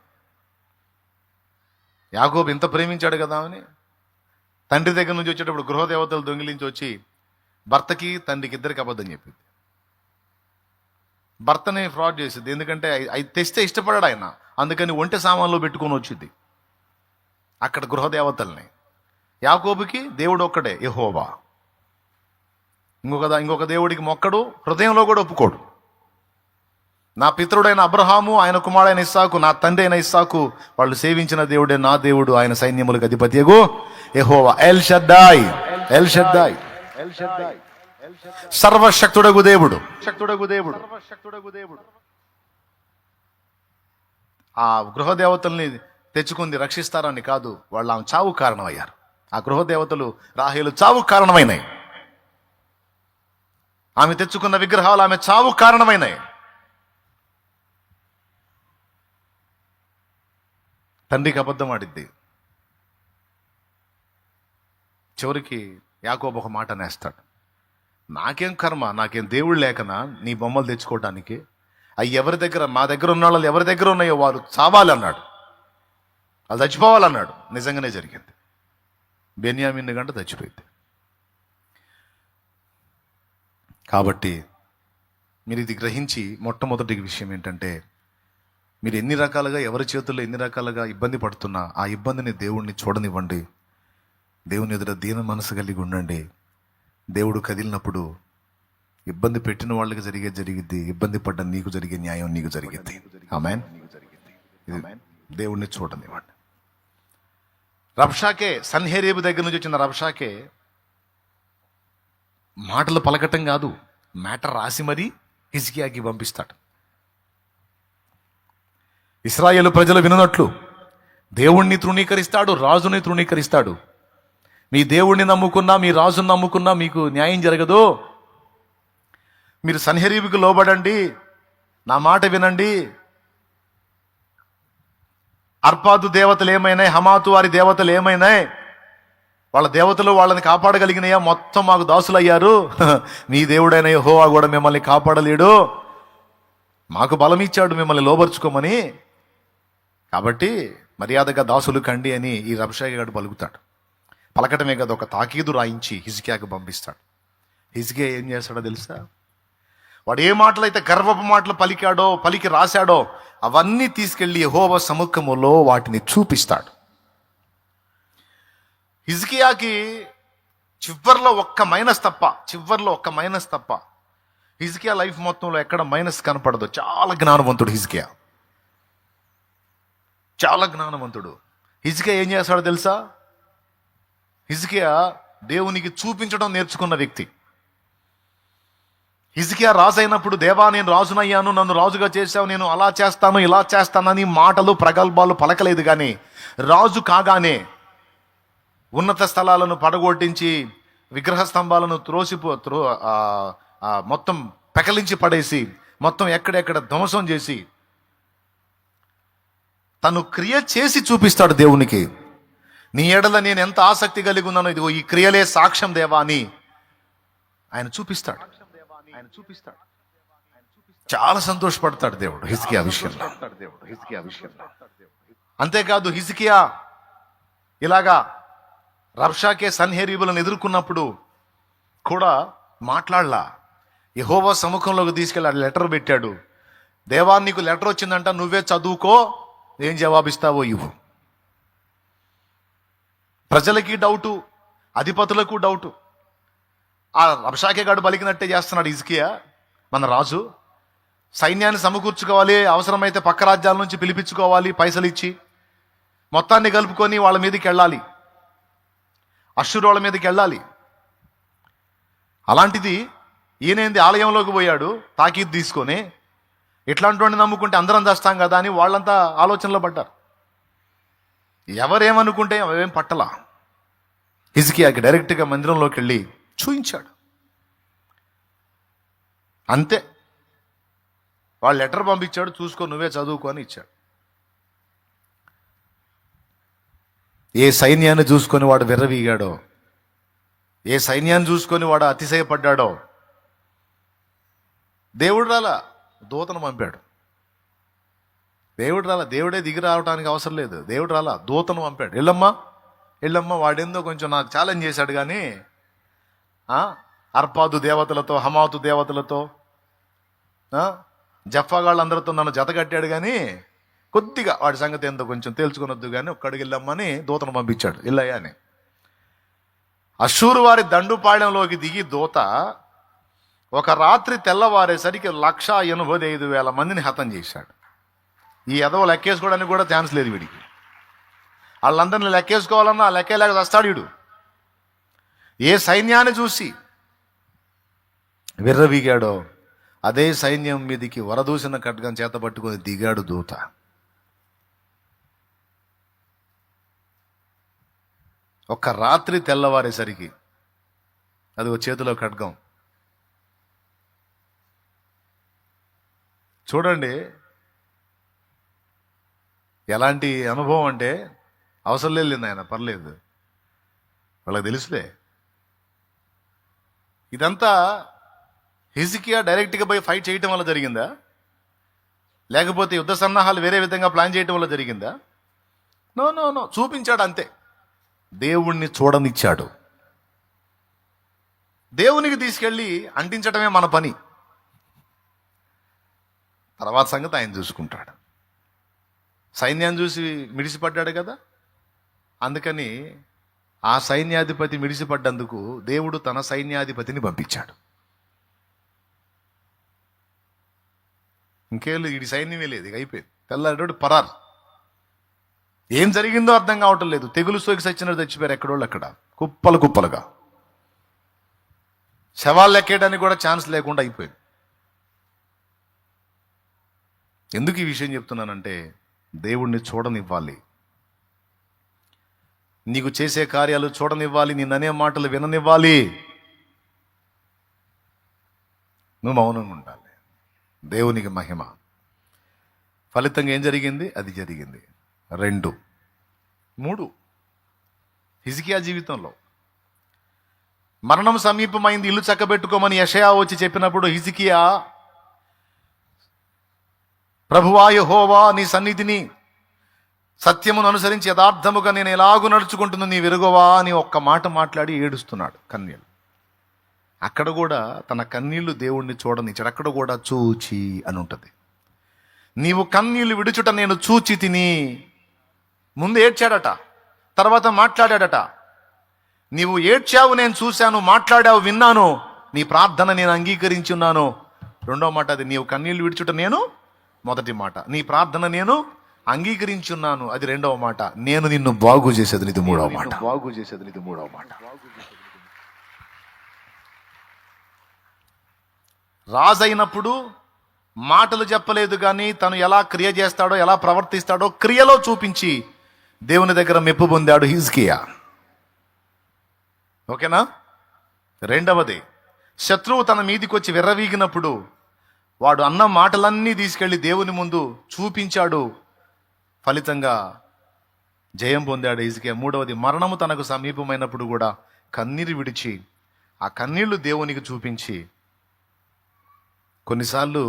యాకోబు ఇంత ప్రేమించాడు కదా అని తండ్రి దగ్గర నుంచి వచ్చేటప్పుడు గృహదేవతలు దొంగిలించి వచ్చి భర్తకి తండ్రికి ఇద్దరికి అబద్ధం చెప్పింది. భర్తని ఫ్రాడ్ చేసింది. ఎందుకంటే అవి తెస్తే ఇష్టపడాడు ఆయన, అందుకని ఒంటె సామాన్లో పెట్టుకొని వచ్చింది అక్కడ గృహదేవతల్ని. యాకోబుకి దేవుడు ఒక్కడే, యెహోవా. ఇంకొక దేవుడికి మొక్కడు, హృదయంలో కూడా ఒప్పుకోడు. నా పితరుడైన అబ్రహాము, ఆయన కుమారుడైన ఇస్సాకు, నా తండ్రి అయిన ఇస్సాకు వాళ్ళు సేవించిన దేవుడే నా దేవుడు, ఆయన సైన్యములకు అధిపతియగు యెహోవా. El Shaddai, El Shaddai, El Shaddai, సర్వశక్తుడగు దేవుడు, శక్తుడగు దేవుడు, సర్వశక్తుడగు దేవుడు. ఆ గృహదేవతల్ని తెచ్చుకుంది రక్షిస్తారని కాదు, వాళ్ళు ఆమె చావు కారణమయ్యారు. ఆ గృహదేవతలు రాహేలు చావు కారణమైనాయి. ఆమె తెచ్చుకున్న విగ్రహాలు ఆమె చావు కారణమైనాయి. తండ్రికి అబద్ధం ఆడిద్ది. చివరికి యాకోబు ఒక మాట నేస్తాడు, నాకేం కర్మ, నాకేం దేవుడు లేకనా నీ బొమ్మలు తెచ్చుకోవడానికి? అవి ఎవరి దగ్గర, మా దగ్గర ఉన్న వాళ్ళు ఎవరి దగ్గర ఉన్నాయో వారు చావాలన్నాడు, వాళ్ళు చచ్చిపోవాలన్నాడు. నిజంగానే జరిగింది. బెన్యామీన్ గంట చచ్చిపోయింది. కాబట్టి మీరు ఇది గ్రహించి మొట్టమొదటి విషయం ఏంటంటే, మీరు ఎన్ని రకాలుగా ఎవరి చేతుల్లో ఎన్ని రకాలుగా ఇబ్బంది పడుతున్నా ఆ ఇబ్బందిని దేవుణ్ణి చూడనివ్వండి. దేవుని ఎదుట దీన మనసు కలిగి ఉండండి. దేవుడు కదిలినప్పుడు ఇబ్బంది పెట్టిన వాళ్ళకి జరిగిద్ది, ఇబ్బంది పడ్డ నీకు జరిగే న్యాయం నీకు జరిగిద్ది. ఆమేన్. దేవుణ్ణి చూడనివ్వండి. రబ్షాకే, సన్హెరీబు దగ్గర నుంచి వచ్చిన రబ్షాకే మాటలు పలకటం కాదు, మ్యాటర్ రాసి మరీ హిజ్కియాకి పంపిస్తాడు. ఇశ్రాయేలు ప్రజలు విననట్లు దేవుణ్ణి తృణీకరిస్తాడు, రాజుని తృణీకరిస్తాడు. మీ దేవుణ్ణి నమ్ముకున్నా, మీ రాజుని నమ్ముకున్నా మీకు న్యాయం జరగదు. మీరు సన్హెరీబుకి లోబడండి, నా మాట వినండి. అర్పాదు దేవతలు ఏమైనాయి, హమాతు వారి దేవతలు ఏమైనాయి, వాళ్ళ దేవతలు వాళ్ళని కాపాడగలిగినాయా? మొత్తం మాకు దాసులయ్యారు. మీ దేవుడైన యెహోవా కూడా మిమ్మల్ని కాపాడలేడు, మాకు బలం ఇచ్చాడు మిమ్మల్ని లోబర్చుకోమని. కాబట్టి మర్యాదగా దాసులు కండి అని ఈ రబ్షాకే గాడు పలుకుతాడు. పలకటమే కదా, ఒక తాకీదు రాయించి హిజ్కియాకు పంపిస్తాడు. హిజ్కియా ఏం చేస్తాడో తెలుసా? వాడు ఏ మాటలైతే గర్వపు మాటలు పలికి రాశాడో అవన్నీ తీసుకెళ్లి యెహోవా సముఖములో వాటిని చూపిస్తాడు. హిజ్కియాకి చివర్లో ఒక్క మైనస్ తప్ప హిజ్కియా లైఫ్ మొత్తంలో ఎక్కడ మైనస్ కనపడదు. చాలా జ్ఞానవంతుడు హిజ్కియా, చాలా జ్ఞానవంతుడు. హిజ్కియా ఏం చేస్తాడో తెలుసా? హిజ్కియా దేవునికి చూపించడం నేర్చుకున్న వ్యక్తి. హిజ్కియా రాజు అయినప్పుడు, దేవా నేను రాజునయ్యాను, నన్ను రాజుగా చేశావు, నేను అలా చేస్తాను ఇలా చేస్తానని మాటలు ప్రగల్భాలు పలకలేదు. కానీ రాజు కాగానే ఉన్నత స్థలాలను పడగొట్టించి విగ్రహ స్తంభాలను మొత్తం పెకలించి పడేసి మొత్తం ఎక్కడెక్కడ ధ్వంసం చేసి తను క్రియ చేసి చూపిస్తాడు దేవునికి. నీ ఎడల నేను ఎంత ఆసక్తి కలిగి ఉన్నానో ఇదిగో ఈ క్రియలే సాక్ష్యం దేవా అని ఆయన చూపిస్తాడు. చాలా సంతోషపడతాడు దేవుడు హిజ్కియా విషయంలో. అంతేకాదు హిజ్కియా ఇలాగా రబ్షాకే సన్హెరీబులను ఎదుర్కొన్నప్పుడు కూడా మాట్లాడలా. యెహోవా సముఖంలోకి తీసుకెళ్ళి లెటర్ పెట్టాడు. దేవా నీకు లెటర్ వచ్చిందంట, నువ్వే చదువుకో, ఏం జవాబిస్తావో ఇవ్వు. ప్రజలకి డౌటు, అధిపతులకు డౌటు. ఆ రబ్షాకే గాడు పలికినట్టే చేస్తున్నాడు హిజ్కియా. మన రాజు సైన్యాన్ని సమకూర్చుకోవాలి, అవసరమైతే పక్క రాజ్యాల నుంచి పిలిపించుకోవాలి, పైసలు ఇచ్చి మొత్తాన్ని కలుపుకొని వాళ్ళ మీదకి వెళ్ళాలి, అశ్షూరు వాళ్ళ మీదకి వెళ్ళాలి. అలాంటిది ఈయనేంది ఆలయంలోకి పోయాడు తాకీదు తీసుకొని, ఇట్లాంటి వాడిని నమ్ముకుంటే అందరం చేస్తాం కదా అని వాళ్ళంతా ఆలోచనలో పడ్డారు. ఎవరేమనుకుంటే అవేం పట్టలా. హిజ్కియాకి డైరెక్ట్గా మందిరంలోకి వెళ్ళి చూయించాడు. అంతే. వాళ్ళు లెటర్ పంపించాడు, చూసుకో నువ్వే చదువుకో అని ఇచ్చాడు. ఏ సైన్యాన్ని చూసుకొని వాడు విర్రవీగాడో, ఏ సైన్యాన్ని చూసుకొని వాడు అతిశయపడ్డాడో, దేవుడు రాలా, దూతను పంపాడు. దేవుడే దిగి రావడానికి అవసరం లేదు. దేవుడు రాలా, దూతను పంపాడు. వెళ్ళమ్మా వాడేందో కొంచెం నాకు ఛాలెంజ్ చేశాడు కానీ అర్పాదు దేవతలతో, హమాతు దేవతలతో, జఫాగాళ్ళందరితో నన్ను జతకట్టాడు కానీ కొద్దిగా వాడి సంగతి ఏందో కొంచెం తేల్చుకునొద్దు కానీ ఒక్కడికి వెళ్ళమ్మని దూతను పంపించాడు. ఇల్లయ్యా అని. అశ్షూరు వారి దండుపాళ్యంలోకి దిగి దూత ఒక రాత్రి తెల్లవారేసరికి 185,000 మందిని హతం చేశాడు. ఈ ఎదవ లెక్కేసుకోవడానికి కూడా ఛాన్స్ లేదు వీడికి. వాళ్ళందరినీ లెక్కేసుకోవాలన్నా లెక్కేలాగా వస్తాడు వీడు. ఏ సైన్యాన్ని చూసి విర్రవీగాడో అదే సైన్యం మీదికి వరదూసిన ఖడ్గం చేత పట్టుకొని దిగాడు దూత. ఒక్క రాత్రి తెల్లవారేసరికి అది ఒక చేతిలో ఖడ్గం. చూడండి ఎలాంటి అనుభవం అంటే, అవసరం లేదు ఆయన, పర్లేదు, వాళ్ళకి తెలుసులే. ఇదంతా హిజ్కియా డైరెక్ట్గా పోయి ఫైట్ చేయటం వల్ల జరిగిందా, లేకపోతే యుద్ధ సన్నాహాలు వేరే విధంగా ప్లాన్ చేయటం వల్ల జరిగిందా? నో, చూపించాడు అంతే. దేవుణ్ణి చూడనిచ్చాడు. దేవునికి తీసుకెళ్ళి అంటించడమే మన పని. తర్వాత సంగతి ఆయన చూసుకుంటాడు. సైన్యాన్ని చూసి మిడిసిపడ్డాడు కదా, అందుకని ఆ సైన్యాధిపతి మిడిసిపడ్డందుకు దేవుడు తన సైన్యాధిపతిని పంపించాడు. ఇంకేళ్ళు వీడి సైన్యమే లేదు, ఇక అయిపోయింది. తెల్లారి పరార్. ఏం జరిగిందో అర్థం కావటం లేదు. తెగులు సోకి సచ్చినట్టు తెచ్చిపోయారు ఎక్కడోళ్ళు అక్కడ, కుప్పలుగా. శవాలు లెక్కేయడానికి కూడా ఛాన్స్ లేకుండా అయిపోయింది. ఎందుకు ఈ విషయం చెప్తున్నానంటే, దేవుణ్ణి చూడనివ్వాలి, నీకు చేసే కార్యాలు చూడనివ్వాలి, నిన్ననే మాటలు విననివ్వాలి. నువ్వు మౌనంగా ఉండాలి. దేవునికి మహిమ. ఫలితంగా ఏం జరిగింది? అది జరిగింది. 2, 3 హిజ్కియా జీవితంలో మరణం సమీపమైంది, ఇల్లు చక్కబెట్టుకోమని యెషయా వచ్చి చెప్పినప్పుడు హిజ్కియా, ప్రభువా యెహోవా, నీ సన్నిధిని సత్యమును అనుసరించి యథార్థముగా నేను ఎలాగూ నడుచుకుంటున్నా, నీ వెరుగవా అని ఒక్క మాట మాట్లాడి ఏడుస్తున్నాడు కన్నీళ్ళు. అక్కడ కూడా తన కన్నీళ్లు దేవుణ్ణి చూడనిచ్చాడు. అక్కడ కూడా చూచి అని ఉంటుంది. నీవు కన్నీళ్లు విడుచుట నేను చూచి తిని. ముందు ఏడ్చాడట, తర్వాత మాట్లాడాడట. నీవు ఏడ్చావు, నేను చూశాను, మాట్లాడావు, విన్నాను, నీ ప్రార్థన నేను అంగీకరించి ఉన్నాను. రెండో మాట అది. నీవు కన్నీళ్లు విడుచుట నేను, మొదటి మాట. నీ ప్రార్థన నేను అంగీకరించి ఉన్నాను, అది రెండవ మాట. నేను నిన్ను బాగు చేసేది ఇది మూడవ మాట. రాజైనప్పుడు మాటలు చెప్పలేదు కానీ తను ఎలా క్రియ చేస్తాడో, ఎలా ప్రవర్తిస్తాడో క్రియలో చూపించి దేవుని దగ్గర మెప్పు పొందాడు హిజ్కియా. ఓకేనా? రెండవది, శత్రువు తన మీదికి వచ్చి విర్రవీగినప్పుడు వాడు అన్న మాటలన్నీ తీసుకెళ్లి దేవుని ముందు చూపించాడు. ఫలితంగా జయం పొందాడు హిజ్కియా. మూడవది, మరణము తనకు సమీపమైనప్పుడు కూడా కన్నీరు విడిచి ఆ కన్నీళ్లు దేవునికి చూపించి. కొన్నిసార్లు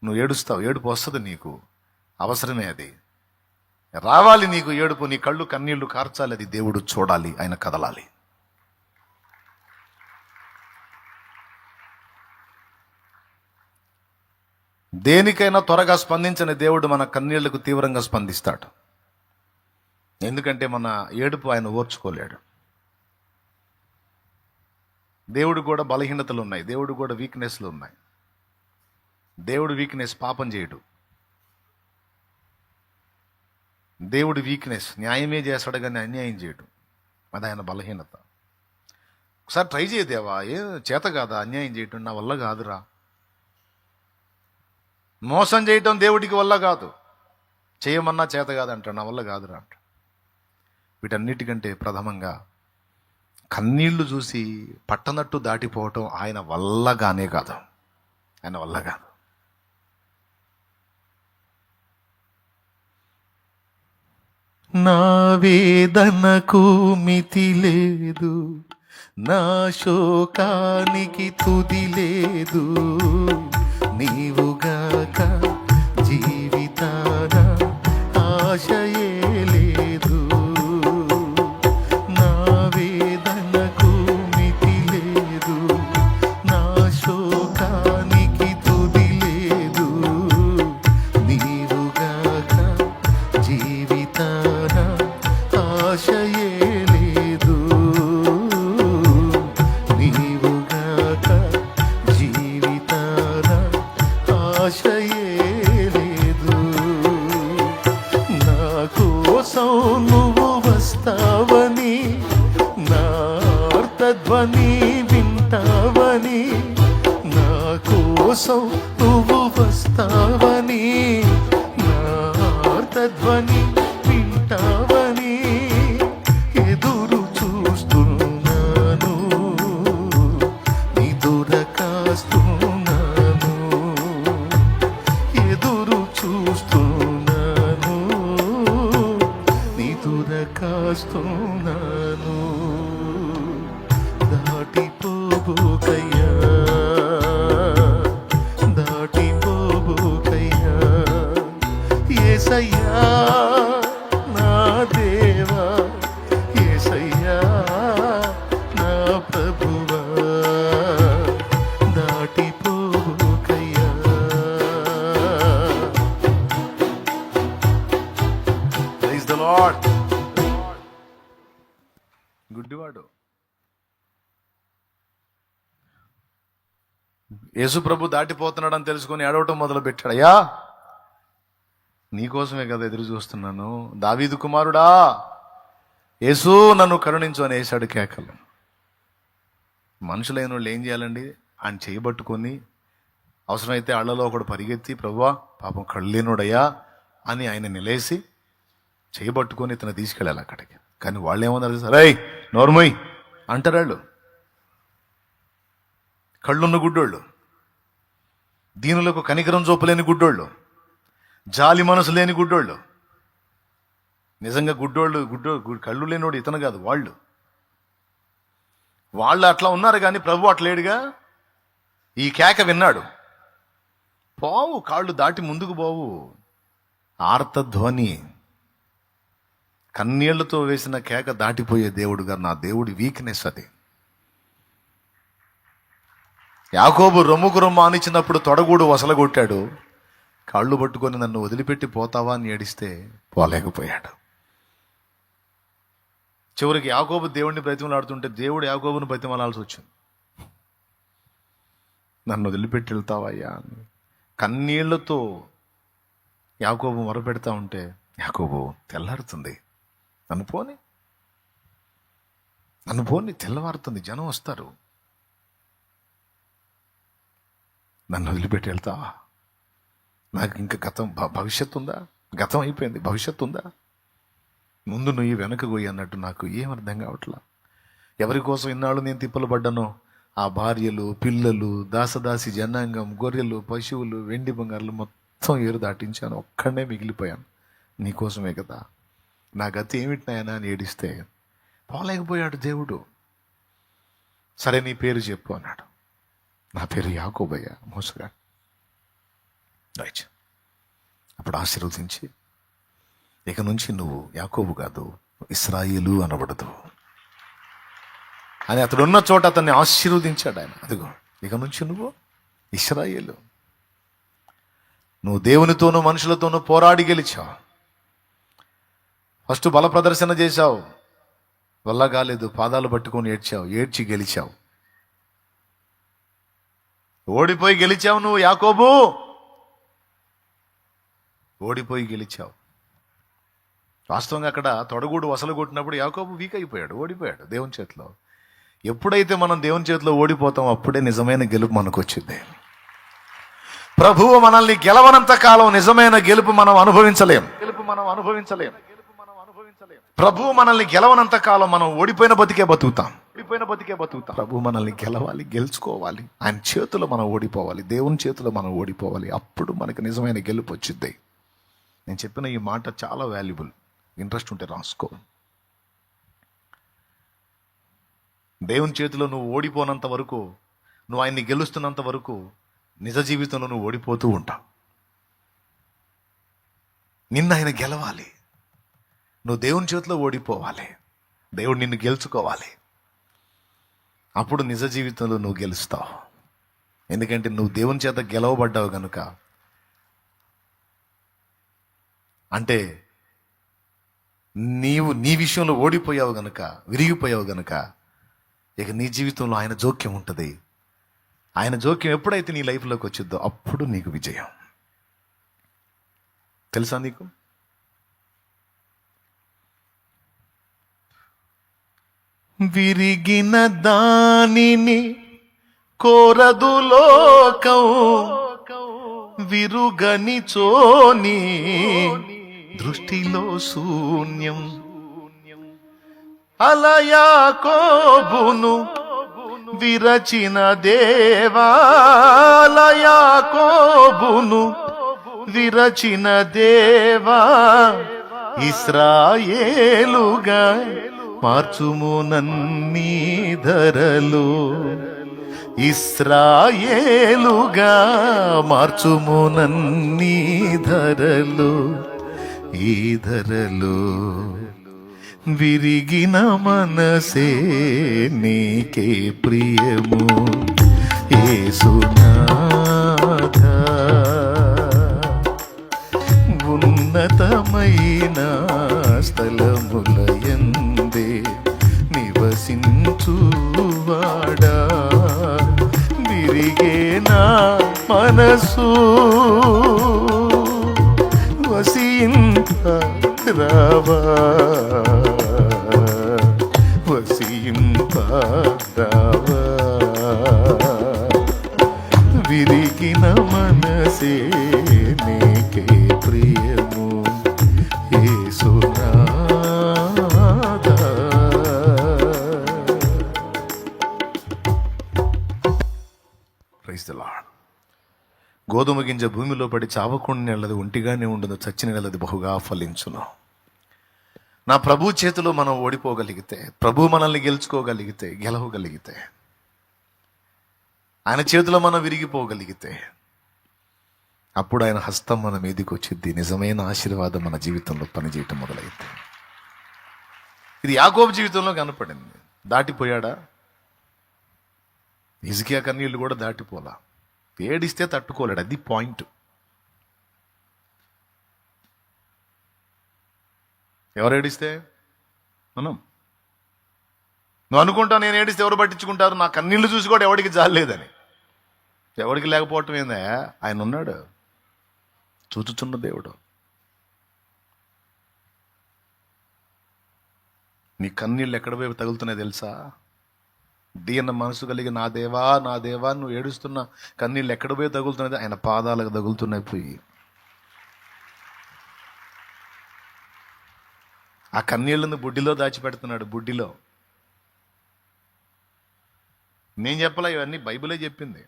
నువ్వు ఏడుస్తావు, ఏడుపు వస్తుంది, నీకు అవసరమే, అది రావాలి నీకు ఏడుపు. నీ కళ్ళు కన్నీళ్లు కార్చాలి, అది దేవుడు చూడాలి, ఆయన కదలాలి. దేనికైనా త్వరగా స్పందించని దేవుడు మన కన్నీళ్లకు తీవ్రంగా స్పందిస్తాడు. ఎందుకంటే మన ఏడుపు ఆయన ఓర్చుకోలేడు. దేవుడు కూడా బలహీనతలు ఉన్నాయి, దేవుడు కూడా వీక్నెస్లు ఉన్నాయి. దేవుడు వీక్నెస్ పాపం చేయడు. దేవుడు వీక్నెస్ న్యాయమే చేస్తాడు కానీ అన్యాయం చేయడు. అది ఆయన బలహీనత. ఒకసారి ట్రై చేయదేవా, ఏ చేత కాదా అన్యాయం చేయటం? నా వల్ల కాదురా. మోసం చేయటం దేవుడికి వల్ల కాదు, చేయమన్నా చేత కాదంట, నా వల్ల కాదురా అంట. వీటన్నిటికంటే ప్రథమంగా కన్నీళ్లు చూసి పట్టనట్టు దాటిపోవటం ఆయన వల్లగానే కాదు, ఆయన వల్ల కాదు. నా వేదనకు మితి లేదు, నా శోకానికి తుది లేదు, నీవుగాక జీవితాన ఆశయే లేదు. నా వేదనకు మితి లేదు, నా శోకానికి తుది లేదు, నీవుగాక జీవితాన ఆశయే లేదు, నీవుగాక జీవితాన ఆశయే లేదు. నా కోసం నువ్వు వస్తావని, నా అర్థధ్వని వింటావని, నా కోసం నువ్వు వస్తావని, నా అర్థధ్వని వింటావని ఎదురు చూస్తున్నాను, నిదుర కాస్తున్నాను, ఎదురు చూస్తున్నాను, నిదుర కాస్తున్నాను. దాటిపోబోకయ్యా, దాటిపోబోకయ్యా, యేసయ్యా నా దేవా, యేసయ్యా నా ప్రభువా, దాటిపోబోకయ్యా. Praise the lord. గుడ్డివాడు యేసు ప్రభు దాటిపోతున్నాడని తెలుసుకొని ఏడవటం మొదలు పెట్టాడు. అయ్యా నీకోసమే కదా ఎదురు చూస్తున్నాను, దావీదు కుమారుడా యేసు నన్ను కరుణించు అని వేశాడు కేకలు. మనుషులైన వాళ్ళు ఏం చేయాలండి? ఆయన చేయబట్టుకొని అవసరమైతే అళ్లలో ఒకడు పరిగెత్తి ప్రభువా పాపం కళ్ళేనుడయ్యా అని ఆయన నిలేసి చేయబట్టుకొని ఇతను తీసుకెళ్ళాలి అక్కడికి. కానీ వాళ్ళు ఏమన్నారు? సరే నోర్మోయ్ అంటారు వాళ్ళు. కళ్ళున్న గుడ్డోళ్ళు, దీనులకు కనికరం చూపలేని గుడ్డోళ్ళు, జాలి మనసు లేని గుడ్డోళ్ళు. నిజంగా కళ్ళు లేనివాడు ఇతను కాదు, వాళ్ళు అట్లా ఉన్నారు. కానీ ప్రభు అట్లేడుగా. ఈ కేక విన్నాడు. పోవు, కాళ్ళు దాటి ముందుకు పోవు. ఆర్తధ్వని, కన్నీళ్లతో వేసిన కేక దాటిపోయే దేవుడు గారు. నా దేవుడి వీక్నెస్ అది. యాకోబు రొమ్ముకు రొమ్ము ఆనిచ్చినప్పుడు తొడగూడు వసలగొట్టాడు. కాళ్ళు పట్టుకొని నన్ను వదిలిపెట్టి పోతావా అని ఏడిస్తే పోలేకపోయాడు. చివరికి యాకోబు దేవుడిని బ్రతిమలాడుతుంటే దేవుడు యాకోబుని బ్రతిమలాల్సి వచ్చింది. నన్ను వదిలిపెట్టి వెళ్తావయ్యా అని కన్నీళ్లతో యాకోబు మొరపెడతా ఉంటే, యాకోబు తెల్లారుతుంది, నన్ను పోని తెల్లవారుతుంది, జనం వస్తారు, నన్ను వదిలిపెట్టి వెళ్తావా? నాకు ఇంకా భవిష్యత్తు ఉందా? గతం అయిపోయింది, భవిష్యత్తు ఉందా? ముందు నువ్వు వెనక పోయి అన్నట్టు నాకు ఏం అర్థం కావట్లా. ఎవరి కోసం ఇన్నాళ్ళు నేను తిప్పలు పడ్డానో ఆ భార్యలు, పిల్లలు, దాసదాసి జనాంగం, గొర్రెలు, పశువులు, వెండి బంగారులు మొత్తం ఏరు దాటించాను, ఒక్కడనే మిగిలిపోయాను. నీకోసమే కదా. నా గతి ఏమిటినాయనా అని ఏడిస్తే పోలేకపోయాడు దేవుడు. సరే నీ పేరు చెప్పు అన్నాడు. నా పేరు యాకోబయ్య, మోసగా. రైట్. అప్పుడు ఆశీర్వదించి, ఇక నుంచి నువ్వు యాకోబు కాదు, ఇశ్రాయేలు అనబడదు అని అతడు ఉన్న చోట అతన్ని ఆశీర్వదించాడు ఆయన. అదిగో ఇక నుంచి నువ్వు ఇశ్రాయేలు. నువ్వు దేవునితోనూ మనుషులతోనూ పోరాడి గెలిచావు. ఫస్ట్ బల ప్రదర్శన చేశావు, వల్ల కాలేదు, పాదాలు పట్టుకొని ఏడ్చి గెలిచావు. ఓడిపోయి గెలిచావు నువ్వు యాకోబు, ఓడిపోయి గెలిచావు. వాస్తవంగా అక్కడ తొడగూడు వసలు కొట్టినప్పుడు యాకోబు వీక్ అయిపోయాడు, ఓడిపోయాడు దేవుని చేతిలో. ఎప్పుడైతే మనం దేవుని చేతిలో ఓడిపోతాం అప్పుడే నిజమైన గెలుపు మనకు వచ్చింది. ప్రభువు మనల్ని గెలవనంత కాలం నిజమైన గెలుపు మనం అనుభవించలేం. ప్రభువు మనల్ని గెలవనంత కాలం మనం ఓడిపోయిన బతికే బతుకుతాం. ఓడిపోయిన బతికే బతుకుతాం. ప్రభు మనల్ని గెలవాలి, గెలుచుకోవాలి. ఆయన చేతిలో మనం ఓడిపోవాలి, దేవుని చేతిలో మనం ఓడిపోవాలి. అప్పుడు మనకు నిజమైన గెలుపు వచ్చిద్ది. నేను చెప్పిన ఈ మాట చాలా వాల్యుబుల్. ఇంట్రెస్ట్ ఉంటే రాసుకో. దేవుని చేతిలో నువ్వు ఓడిపోనంత వరకు, నువ్వు ఆయన్ని గెలుస్తున్నంత వరకు నిజ జీవితంలో నువ్వు ఓడిపోతూ ఉంటావు. నిన్న ఆయన గెలవాలి, నువ్వు దేవుని చేతిలో ఓడిపోవాలి, దేవుడు నిన్ను గెలుచుకోవాలి. అప్పుడు నిజ జీవితంలో నువ్వు గెలుస్తావు. ఎందుకంటే నువ్వు దేవుని చేత గెలవబడ్డావు గనుక. అంటే నీ విషయంలో ఓడిపోయావు గనుక, విరిగిపోయావు గనుక ఇక నీ జీవితంలో ఆయన జోక్యం ఉంటుంది. ఆయన జోక్యం ఎప్పుడైతే నీ లైఫ్లోకి వచ్చిద్దో అప్పుడు నీకు విజయం. తెలుసా నీకు? విరిగిన దానిని కోరదు లోకం, విరుగని చోని దృష్టిలో శూన్యం. అలయాకోబును విరచిన దేవాలయాకోబును విరచిన దేవా, ఇశ్రాయేలుగా మార్చుము నన్నీ ధరలు, ఇశ్రాయేలుగా మార్చుము నన్నీ ధరలు. ఈ ధరలు విరిగిన మనసే నీకే ప్రియము. యేసునాథా, ఉన్నతమైన స్థలములయందే నివసించువాడా, విరిగేనా మనసు వసింపరావా, వసింపరావా. విరిగిన మనసే నీకే ప్రియము. యేసునాథా. Praise the lord. గోధుమ గింజ భూమిలో పడి చావకుండా నెలది ఒంటిగానే ఉండదు, చచ్చిన నెలది బహుగా ఫలించును. నా ప్రభు చేతిలో మనం ఓడిపోగలిగితే, ప్రభు మనల్ని గెలుచుకోగలిగితే, గెలవగలిగితే, ఆయన చేతిలో మనం విరిగిపోగలిగితే, అప్పుడు ఆయన హస్తం మన మీదకి వచ్చింది. నిజమైన ఆశీర్వాదం మన జీవితంలో పనిచేయటం మొదలైంది. ఇది యాకోబు జీవితంలో కనపడింది. దాటిపోయాడా? హిజ్కియా కన్నీళ్లు కూడా దాటిపోలా. ఏడిస్తే తట్టుకోలేడు. అది పాయింట్. ఎవరు ఏడిస్తే? మనం. నువ్వు అనుకుంటావు నేను ఏడిస్తే ఎవరు పట్టించుకుంటారు, నా కన్నీళ్లు చూసి కూడా ఎవరికి జాలేదని. ఎవరికి లేకపోవటం ఏందా? ఆయన ఉన్నాడు, చూచుచున్న దేవుడు. నీ కన్నీళ్ళు ఎక్కడ వైపు తగులుతున్నాయి తెలుసా? దీన మనసు కలిగి నా దేవా నా దేవా నువ్వు ఏడుస్తున్న కన్నీళ్ళు ఎక్కడ పోయి తగులుతున్నది? ఆయన పాదాలకు తగులుతున్నాయి. పోయి ఆ కన్నీళ్ళను బుడ్డిలో దాచిపెడుతున్నాడు. బుడ్డిలో. నేను చెప్పలా, ఇవన్నీ బైబిలే చెప్పింది.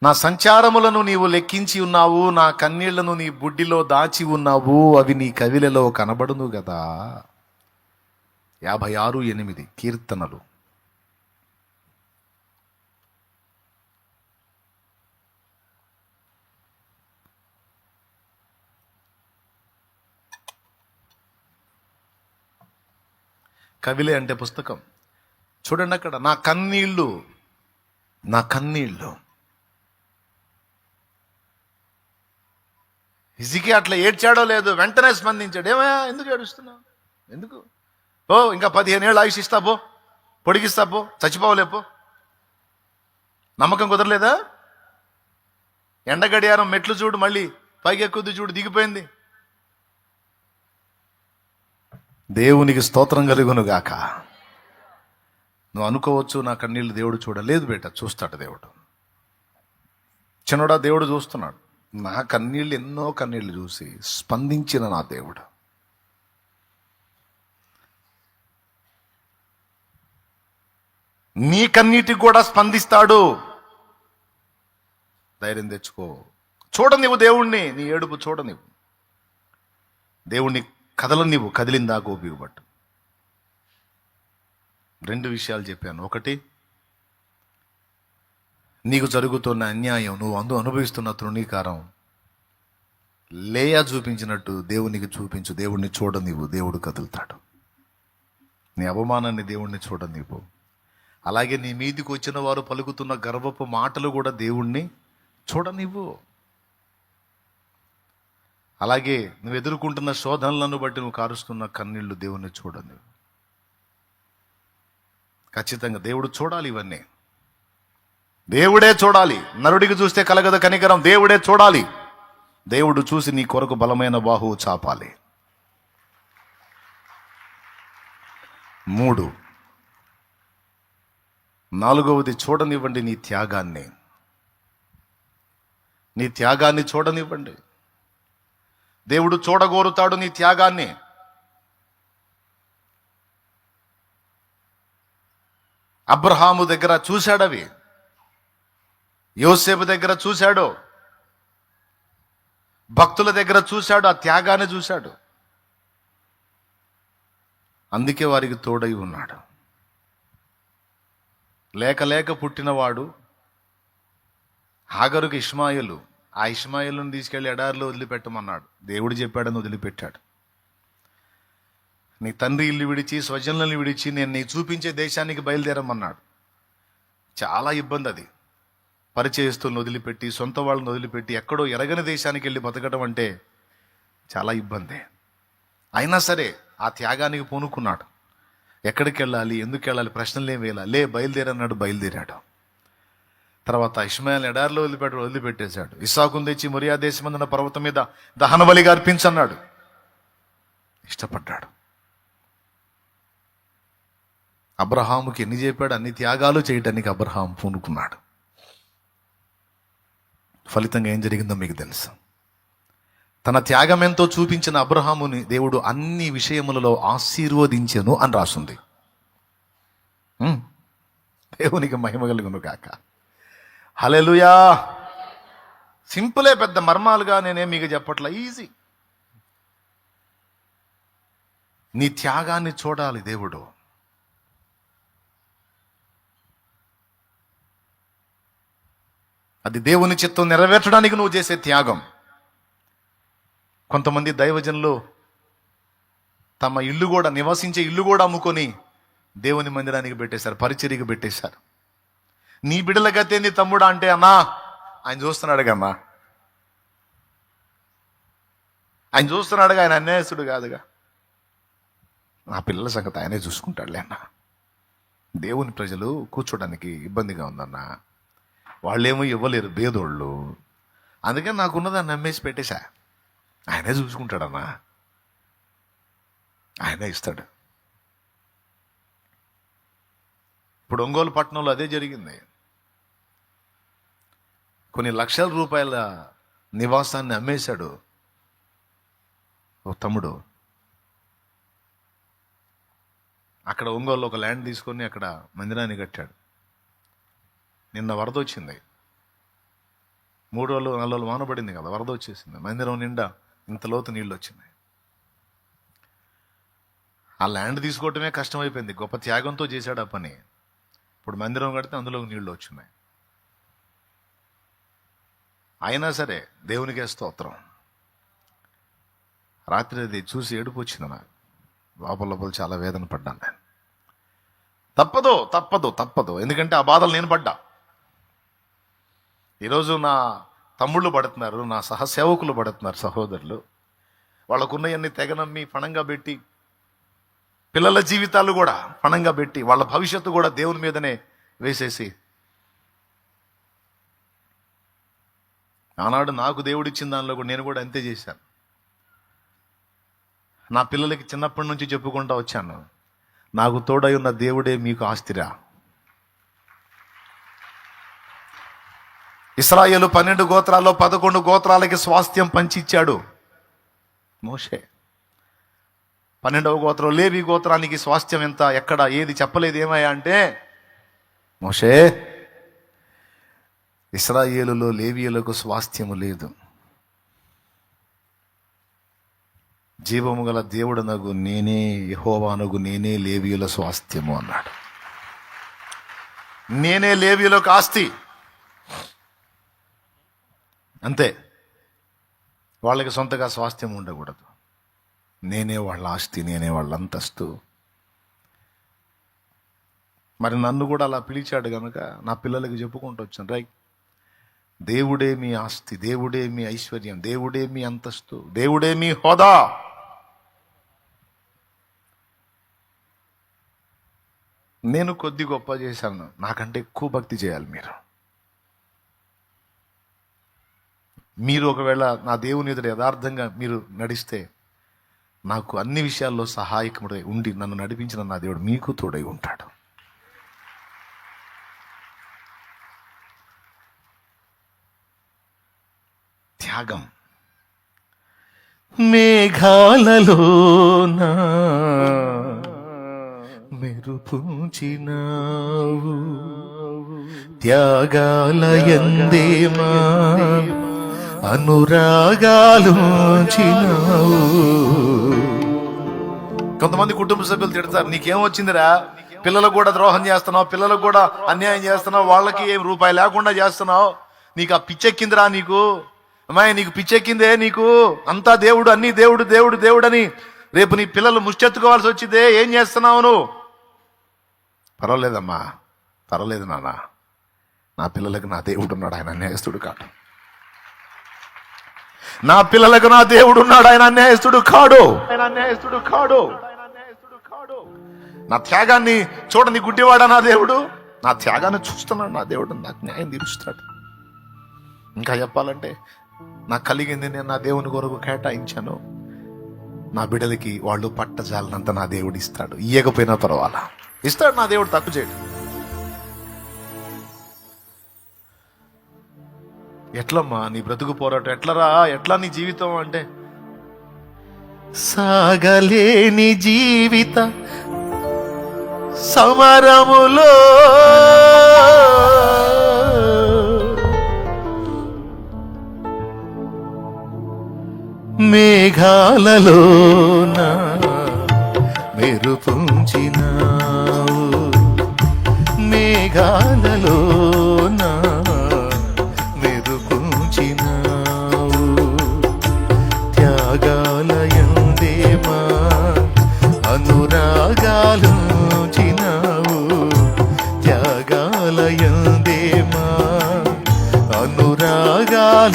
నా సంచారములను నీవు లెక్కించి ఉన్నావు, నా కన్నీళ్లను నీ బుడ్డిలో దాచి ఉన్నావు, అవి నీ కవిలలో కనబడును కదా. 56:8 కీర్తనలు. కవిలే అంటే పుస్తకం. చూడండి అక్కడ, నా కన్నీళ్ళు, నా కన్నీళ్ళు. హిజ్కియా అట్లా ఏడ్చాడో లేదు, వెంటనే స్పందించాడు. ఏమయ్యా ఎందుకు ఏడుస్తున్నావు? ఎందుకు? ఓ ఇంకా 15 ఏళ్ళు ఆయుష్ ఇస్తా పో, పొడిగిస్తా పో, చచ్చిపోవలేపో. నమ్మకం కుదరలేదా? ఎండ గడియారం మెట్లు చూడు, మళ్ళీ పైకి ఎక్కుద్ది చూడు, దిగిపోయింది. దేవునికి స్తోత్రం కలుగును గాక. నువ్వు అనుకోవచ్చు నా కన్నీళ్ళు దేవుడు చూడలేదు. బేట, చూస్తాడు దేవుడు. చిన్నోడా, దేవుడు చూస్తున్నాడు. నా కన్నీళ్ళు, ఎన్నో కన్నీళ్లు చూసి స్పందించిన నా దేవుడు. నీ కన్నీటికి కూడా స్పందిస్తాడు. ధైర్యం తెచ్చుకో. చూడనివ్వు దేవుణ్ణి, నీ ఏడుపు చూడనివ్వు. దేవుణ్ణి కదలనివ్వు, కదిలిందా గోపిపట్టు. 2 విషయాలు చెప్పాను. ఒకటి, నీకు జరుగుతున్న అన్యాయం, నువ్వు అనుభవిస్తున్న తృణీకారం లేయా చూపించినట్టు దేవునికి చూపించు. దేవుణ్ణి చూడనివ్వు, దేవుడు కదులుతాడు. నీ అవమానాన్ని దేవుణ్ణి చూడనివ్వు. అలాగే నీ మీదికి వచ్చిన వారు పలుకుతున్న గర్వపు మాటలు కూడా దేవుణ్ణి చూడనివ్వు. అలాగే నువ్వు ఎదుర్కొంటున్న శోధనలను బట్టి నువ్వు కారుస్తున్న కన్నీళ్లు దేవుణ్ణి చూడనివ్వు. ఖచ్చితంగా దేవుడు చూడాలి. ఇవన్నీ దేవుడే చూడాలి. నరుడికి చూస్తే కలగద కనికరం, దేవుడే చూడాలి. దేవుడు చూసి నీ కొరకు బలమైన బాహువు చాపాలి. 3, 4వది, చూడనివ్వండి నీ త్యాగాన్ని. నీ త్యాగాన్ని చూడనివ్వండి. దేవుడు చూడగోరుతాడు నీ త్యాగాన్ని. అబ్రహాము దగ్గర చూశాడవి, యోసేపు దగ్గర చూశాడు, భక్తుల దగ్గర చూశాడు, ఆ త్యాగాన్ని చూశాడు. అందుకే వారికి తోడై ఉన్నాడు. లేక లేక పుట్టినవాడు హాగరుకి ఇష్మాయేలు. ఆ ఇష్మాయేలును తీసుకెళ్లి ఎడారిలో వదిలిపెట్టమన్నాడు. దేవుడు చెప్పాడని వదిలిపెట్టాడు. నీ తండ్రి ఇల్లు విడిచి, స్వజనులను విడిచి నేను నీకు చూపించే దేశానికి బయలుదేరమన్నాడు. చాలా ఇబ్బంది అది. పరిచయస్తులను వదిలిపెట్టి, సొంత వాళ్ళని వదిలిపెట్టి ఎక్కడో ఎరగని దేశానికి వెళ్ళి బతకడం అంటే చాలా ఇబ్బంది. అయినా సరే ఆ త్యాగానికి పూనుకున్నాడు. ఎక్కడికి వెళ్ళాలి, ఎందుకు వెళ్ళాలి, ప్రశ్నలు ఏం వేయాలి, బయలుదేరన్నాడు. బయలుదేరాడు. తర్వాత ఇష్మాయేల్ ఎడారిలో వదిలిపెట్టేశాడు. ఇస్సాకును తెచ్చి మొరియా దేశమందున పర్వతం మీద దహన బలిగా అర్పించన్నాడు. ఇష్టపడ్డాడు. అబ్రహాముకి ఎన్ని చెప్పాడు, అన్ని త్యాగాలు చేయడానికి అబ్రహాం పూనుకున్నాడు. ఫలితంగా ఏం జరిగిందో మీకు తెలుసు. తన త్యాగం ఎంతో చూపించిన అబ్రహాముని దేవుడు అన్ని విషయములలో ఆశీర్వదించెను అని రాసుంది. దేవునికి మహిమ కలుగును గాక. హల్లెలూయా. సింపులే, పెద్ద మర్మాలుగా నేనేం మీకు చెప్పట్లా. ఈజీ. నీ త్యాగాన్ని చూడాలి దేవుడు. అది దేవుని చిత్తం నెరవేర్చడానికి నువ్వు చేసే త్యాగం. కొంతమంది దైవజనులు తమ ఇల్లు కూడా, నివసించే ఇల్లు కూడా అమ్ముకొని దేవుని మందిరానికి పెట్టేశారు, పరిచర్యకి పెట్టేశారు. నీ బిడ్డల గతేంది తమ్ముడా అంటే, అన్నా ఆయన చూస్తున్నాడుగా, ఆయన చూస్తున్నాడుగా, ఆయన అన్యాయస్తుడు కాదుగా, నా పిల్లల సంగతి ఆయనే చూసుకుంటాడులే అన్న. దేవుని ప్రజలు కూర్చోడానికి ఇబ్బందిగా ఉందన్న, వాళ్ళేమో ఇవ్వలేరు, బేదోళ్ళు. అందుకని నాకున్నదాన్ని నమ్మేసి పెట్టేశా. ఆయనే చూసుకుంటాడన్నా, ఆయనే ఇస్తాడు. ఇప్పుడు ఒంగోలు పట్టణంలో అదే జరిగింది. కొన్ని లక్షల రూపాయల నివాసాన్ని అమ్మేశాడు ఓ తమ్ముడు. అక్కడ ఒంగోలు ఒక ల్యాండ్ తీసుకొని అక్కడ మందిరాన్ని కట్టాడు. నిన్న వరద వచ్చింది. 3 రోజులు 4 రోజులు వానబడింది కదా, వరద వచ్చేసింది. మందిరం నిండా ఇంత లోతు నీళ్ళు వచ్చినాయి. ఆ ల్యాండ్ తీసుకోవటమే కష్టమైపోయింది. గొప్ప త్యాగంతో చేశాడు ఆ పని. ఇప్పుడు మందిరం కడితే అందులో నీళ్లు వచ్చినాయి. అయినా సరే దేవునికే స్తోత్రం. రాత్రి అది చూసి ఏడుపు వచ్చింది నాకు. లోపల చాలా వేదన పడ్డాను నేను. తప్పదు. ఎందుకంటే ఆ బాధలు నేను పడ్డా. ఈరోజు నా తమ్ముళ్ళు పడుతున్నారు, నా సహసేవకులు పడుతున్నారు, సహోదరులు. వాళ్ళకున్నవన్నీ తెగనమ్మి పణంగా పెట్టి, పిల్లల జీవితాలు కూడా పణంగా పెట్టి, వాళ్ళ భవిష్యత్తు కూడా దేవుని మీదనే వేసేసి, ఆనాడు నాకు దేవుడిచ్చిన దానిలో కూడా నేను కూడా అంతే చేశాను. నా పిల్లలకి చిన్నప్పటి నుంచి చెప్పుకుంటూ వచ్చాను, నాకు తోడై ఉన్న దేవుడే మీకు ఆస్తిరా. ఇశ్రాయేలు 12 గోత్రాల్లో 11 గోత్రాలకి స్వాస్థ్యం పంచిచ్చాడు మోషే. 12వ గోత్రం లేవి గోత్రానికి స్వాస్థ్యం ఎంత, ఎక్కడ, ఏది చెప్పలేదు. ఏమయ్యా అంటే మోషే, ఇశ్రాయేలులో లేవీయులకు స్వాస్థ్యము లేదు, జీవము గల దేవుడనగు నేనే, యెహోవానగు నేనే లేవీయుల స్వాస్థ్యము అన్నాడు. నేనే లేవీయులకు ఆస్తి, అంతే. వాళ్ళకి సొంతగా స్వాస్థ్యం ఉండకూడదు. నేనే వాళ్ళ ఆస్తి, నేనే వాళ్ళ అంతస్తు. మరి నన్ను కూడా అలా పిలిచాడు కనుక నా పిల్లలకి చెప్పుకుంటూ వచ్చాను, రైట్, దేవుడే మీ ఆస్తి, దేవుడే మీ ఐశ్వర్యం, దేవుడే మీ అంతస్తు, దేవుడే మీ హోదా. నేను కొద్ది గొప్ప చేశాను, నాకంటే ఎక్కువ భక్తి చేయాలి మీరు ఒకవేళ నా దేవుని ఎదుట యథార్థంగా మీరు నడిస్తే నాకు అన్ని విషయాల్లో సహాయకుడై ఉండి నన్ను నడిపించిన నా దేవుడు మీకు తోడై ఉంటాడు. త్యాగం. మేఘాలలోన మెరుపుంచినావు, త్యాగాలయందేమా అనురాగాలుంచినావు. కొంతమంది కుటుంబ సభ్యులు తిడతారు, నీకేం వచ్చిందిరా, పిల్లలకు కూడా ద్రోహం చేస్తున్నావు, పిల్లలకు కూడా అన్యాయం చేస్తున్నావు, వాళ్ళకి ఏం రూపాయి లేకుండా చేస్తున్నావు, నీకు ఆ పిచ్చెక్కిందిరా, నీకు అమ్మాయి నీకు పిచ్చెక్కిందే, నీకు అంతా దేవుడు, అన్ని దేవుడు దేవుడు దేవుడు అని రేపు నీ పిల్లలు ముష్టెత్తుకోవాల్సి వచ్చిందే, ఏం చేస్తున్నావు నువ్వు? పర్వాలేదమ్మా, పర్వాలేదు నాన్న, నా పిల్లలకు నా దేవుడు ఉన్నాడు, ఆయన అన్యాయస్తుడు కాడు. నా పిల్లలకు నా దేవుడు ఉన్నాడు, ఆయన అన్యాయస్తుడు కాడు. నా త్యాగాన్ని చూడని గుడ్డివాడా నా దేవుడు? నా త్యాగాన్ని చూస్తున్నాడు నా దేవుడు, నాకు న్యాయం తీరుస్తాడు. ఇంకా చెప్పాలంటే నాకు కలిగింది నేను నా దేవుని కొరకు కేటాయించాను, నా బిడ్డలకి వాళ్ళు పట్టజాలనంత నా దేవుడు ఇస్తాడు. ఇయ్యకపోయినా పర్వాలా, ఇస్తాడు నా దేవుడు, తప్పు చేయడు. ఎట్లమ్మా నీ బ్రతుకు పోరాటం, ఎట్లరా, ఎట్లా నీ జీవితం అంటే, సాగలేని జీవిత సమరములో మేఘాలలోన మెరుపుంచినావు, మేఘాలలోన మెరుపుంచినావు, త్యాగాలయందేమా అనురాగాలుంచినావు, త్యాగాలయందేమా అనురాగాలుంచినావు,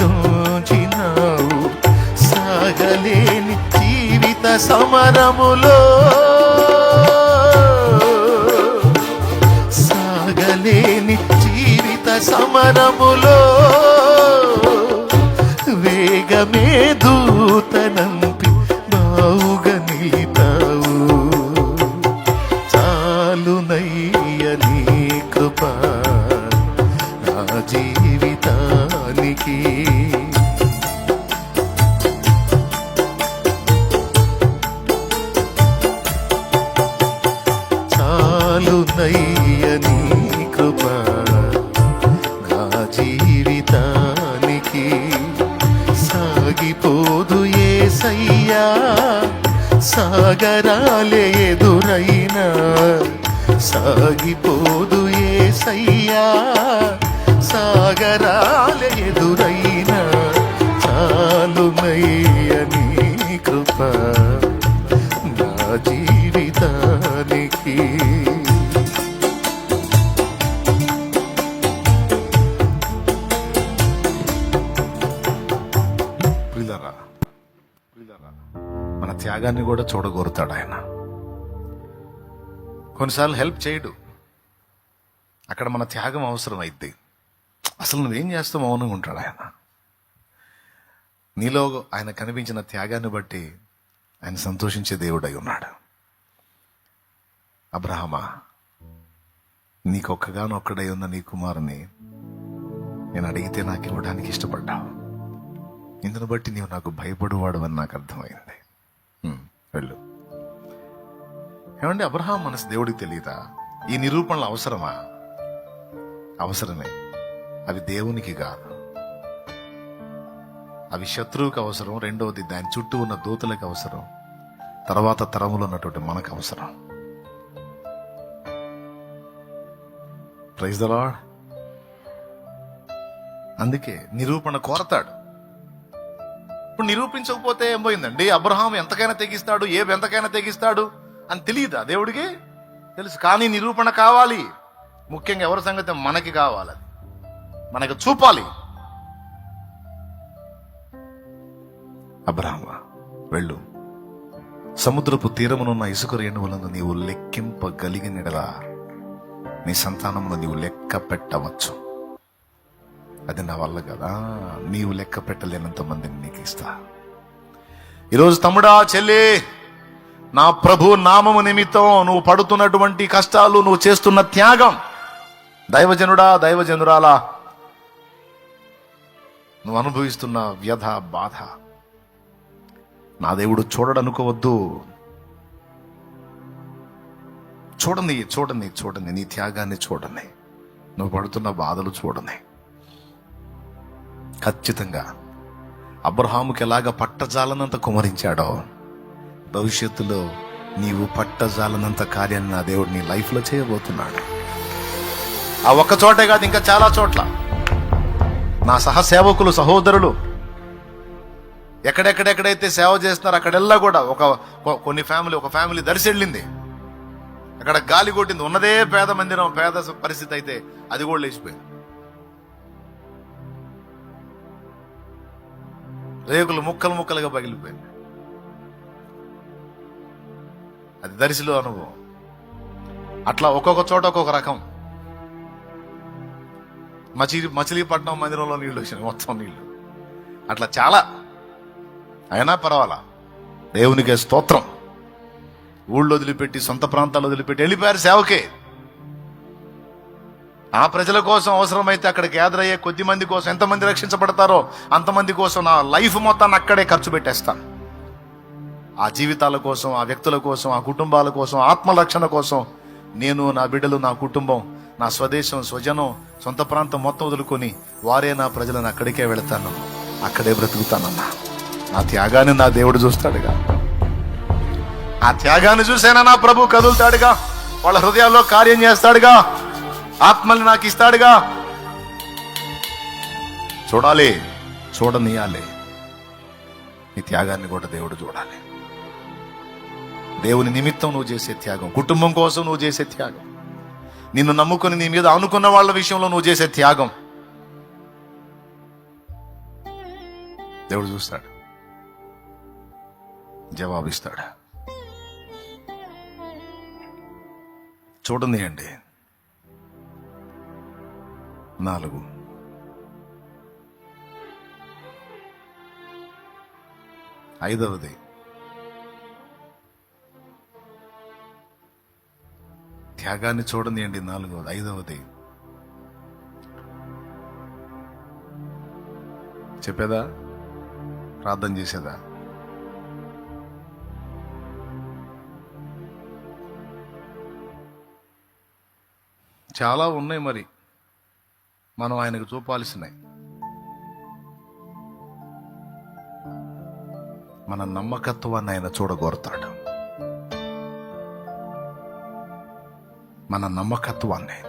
సాగలేని జీవిత సమరములో, సాగలేని జీవిత సమరములో వేగమే దూతనంపి బావుగా నిలిపావు, చాలునయ్య నీ కృప నా జీవితానికి. చాలునయ్య నీ కృప నా జీవితానికి. సాగిపోదు యేసయ్యా సాగరాలే ఎదురైనా, సాగిపోదు యేసయ్యా సాగరాలే ఎదురైనా, చాలునయ్య నీ కృప నా జీవితానికి. మన త్యాగాన్ని కూడా చూడగోరుతాడు ఆయన. కొన్నిసార్లు హెల్ప్ చేయడు, అక్కడ మన త్యాగం అవసరం అయితే అసలు నువ్వేం చేస్తావు మౌనంగా ఉంటాడు ఆయన. నీలో ఆయన కనిపించిన త్యాగాన్ని బట్టి ఆయన సంతోషించే దేవుడై ఉన్నాడు. అబ్రహమా, నీకొక్కగానొక్కడై ఉన్న నీ కుమారుని నేను అడిగితే నాకు ఇవ్వడానికి ఇష్టపడ్డావు, ఇందును బట్టి నీవు నాకు భయపడువాడు అని నాకు అర్థమైంది. వెళ్ళు. ఏమండి, అబ్రహాం మనసు దేవుడికి తెలియదా? ఈ నిరూపణలు అవసరమా? అవసరమే. అవి దేవునికి కాదు, అవి శత్రువుకి అవసరం. రెండవది దాని చుట్టూ ఉన్న దూతలకు అవసరం. తర్వాత తరములో ఉన్నటువంటి మనకు అవసరం. Praise the lord. అందుకే నిరూపణ కోరతాడు. ఇప్పుడు నిరూపించకపోతే ఏం పోయిందండి? అబ్రహాం ఎంతకైనా తెగిస్తాడు, ఏబు ఎంతకైనా తెగిస్తాడు అని తెలియదా దేవుడికి? తెలుసు. కానీ నిరూపణ కావాలి. ముఖ్యంగా ఎవరి సంగతి? మనకి కావాలి, మనకు చూపాలి. అబ్రహామా, వెళ్ళు, సముద్రపు తీరమునున్న ఇసుక రేణువులను నీవు లెక్కింపగలిగినడలా నీ సంతానమును నీవు లెక్క పెట్టవచ్చు. అది నా వల్ల కదా, నీవు లెక్క పెట్టలేనంత మందిని నీకు ఇస్తా. ఈరోజు తమ్ముడా, చెల్లి, నా ప్రభు నామము నిమిత్తం నువ్వు పడుతున్నటువంటి కష్టాలు, నువ్వు చేస్తున్న త్యాగం, దైవజనుడా, దైవజనురాలా, నువ్వు అనుభవిస్తున్న వ్యధ, బాధ నా దేవుడు చూడడనుకోవద్దు. చూడండి, చూడండి, చూడండి, నీ త్యాగాన్ని చూడండి, నువ్వు పడుతున్న బాధలు చూడండి. ఖచ్చితంగా అబ్రహాముకి ఎలాగ పట్టజాలనంత కుమరించాడో, భవిష్యత్తులో నీవు పట్టజాలనంత కార్యాన్ని నా దేవుడు నీ లైఫ్లో చేయబోతున్నాడు. ఆ ఒక్క చోటే కాదు, ఇంకా చాలా చోట్ల నా సహసేవకులు, సహోదరులు ఎక్కడెక్కడెక్కడైతే సేవ చేస్తున్నారో అక్కడెల్లా కూడా ఒక ఫ్యామిలీ దర్శెళ్ళింది. అక్కడ గాలి కొట్టింది. ఉన్నదే పేద మందిరం, పేద పరిస్థితి అయితే అది కూడా లేచిపోయింది. రేకులు ముక్కలు ముక్కలుగా పగిలిపోయింది. అది దర్శిలో అనుభవం. అట్లా ఒక్కొక్క చోట ఒక్కొక్క రకం. మచిలీపట్నం మందిరంలో నీళ్లు వచ్చినాయి, మొత్తం నీళ్లు. అట్లా చాలా. అయినా పర్వాలా, దేవునికే స్తోత్రం. ఊళ్ళో వదిలిపెట్టి, సొంత ప్రాంతాలు వదిలిపెట్టి వెళ్ళిపోయారు సేవకే. ఆ ప్రజల కోసం అవసరమైతే అక్కడికి గ్యాదర్ అయ్యే కొద్ది మంది కోసం, ఎంతమంది రక్షించబడతారో అంతమంది కోసం నా లైఫ్ మొత్తాన్ని అక్కడే ఖర్చు పెట్టేస్తాను. ఆ జీవితాల కోసం, ఆ వ్యక్తుల కోసం, ఆ కుటుంబాల కోసం, ఆత్మరక్షణ కోసం నేను, నా బిడ్డలు, నా కుటుంబం, నా స్వదేశం, స్వజనం, సొంత ప్రాంతం మొత్తం వదులుకొని వారే నా ప్రజలను అక్కడికే వెళతాను, అక్కడే బ్రతుకుతానన్నా. నా త్యాగాన్ని నా దేవుడు చూస్తాడుగా. ఆ త్యాగాన్ని చూసైనా నా ప్రభు కదులుతాడుగా. వాళ్ళ హృదయాల్లో కార్యం చేస్తాడుగా. ఆత్మల్ని నాకు ఇస్తాడుగా. చూడాలి, చూడనియాలి. నీ త్యాగాన్ని కూడా దేవుడు చూడాలి. దేవుని నిమిత్తం నువ్వు చేసే త్యాగం, కుటుంబం కోసం నువ్వు చేసే త్యాగం, నిన్ను నమ్ముకొని నీ మీద అనుకున్న వాళ్ళ విషయంలో నువ్వు చేసే త్యాగం దేవుడు చూస్తాడు, జవాబిస్తాడు. చూడండి అండి. 4 5వది త్యాగాన్ని చూడండి అండి. 4వది 5వది చెప్పేదా, ప్రార్థన చేసేదా? చాలా ఉన్నాయి, మరి మనం ఆయనకు చూపాల్సినవి. మన నమ్మకత్వాన్ని ఆయన చూడగోరుతాడు. మన నమ్మకత్వాన్ని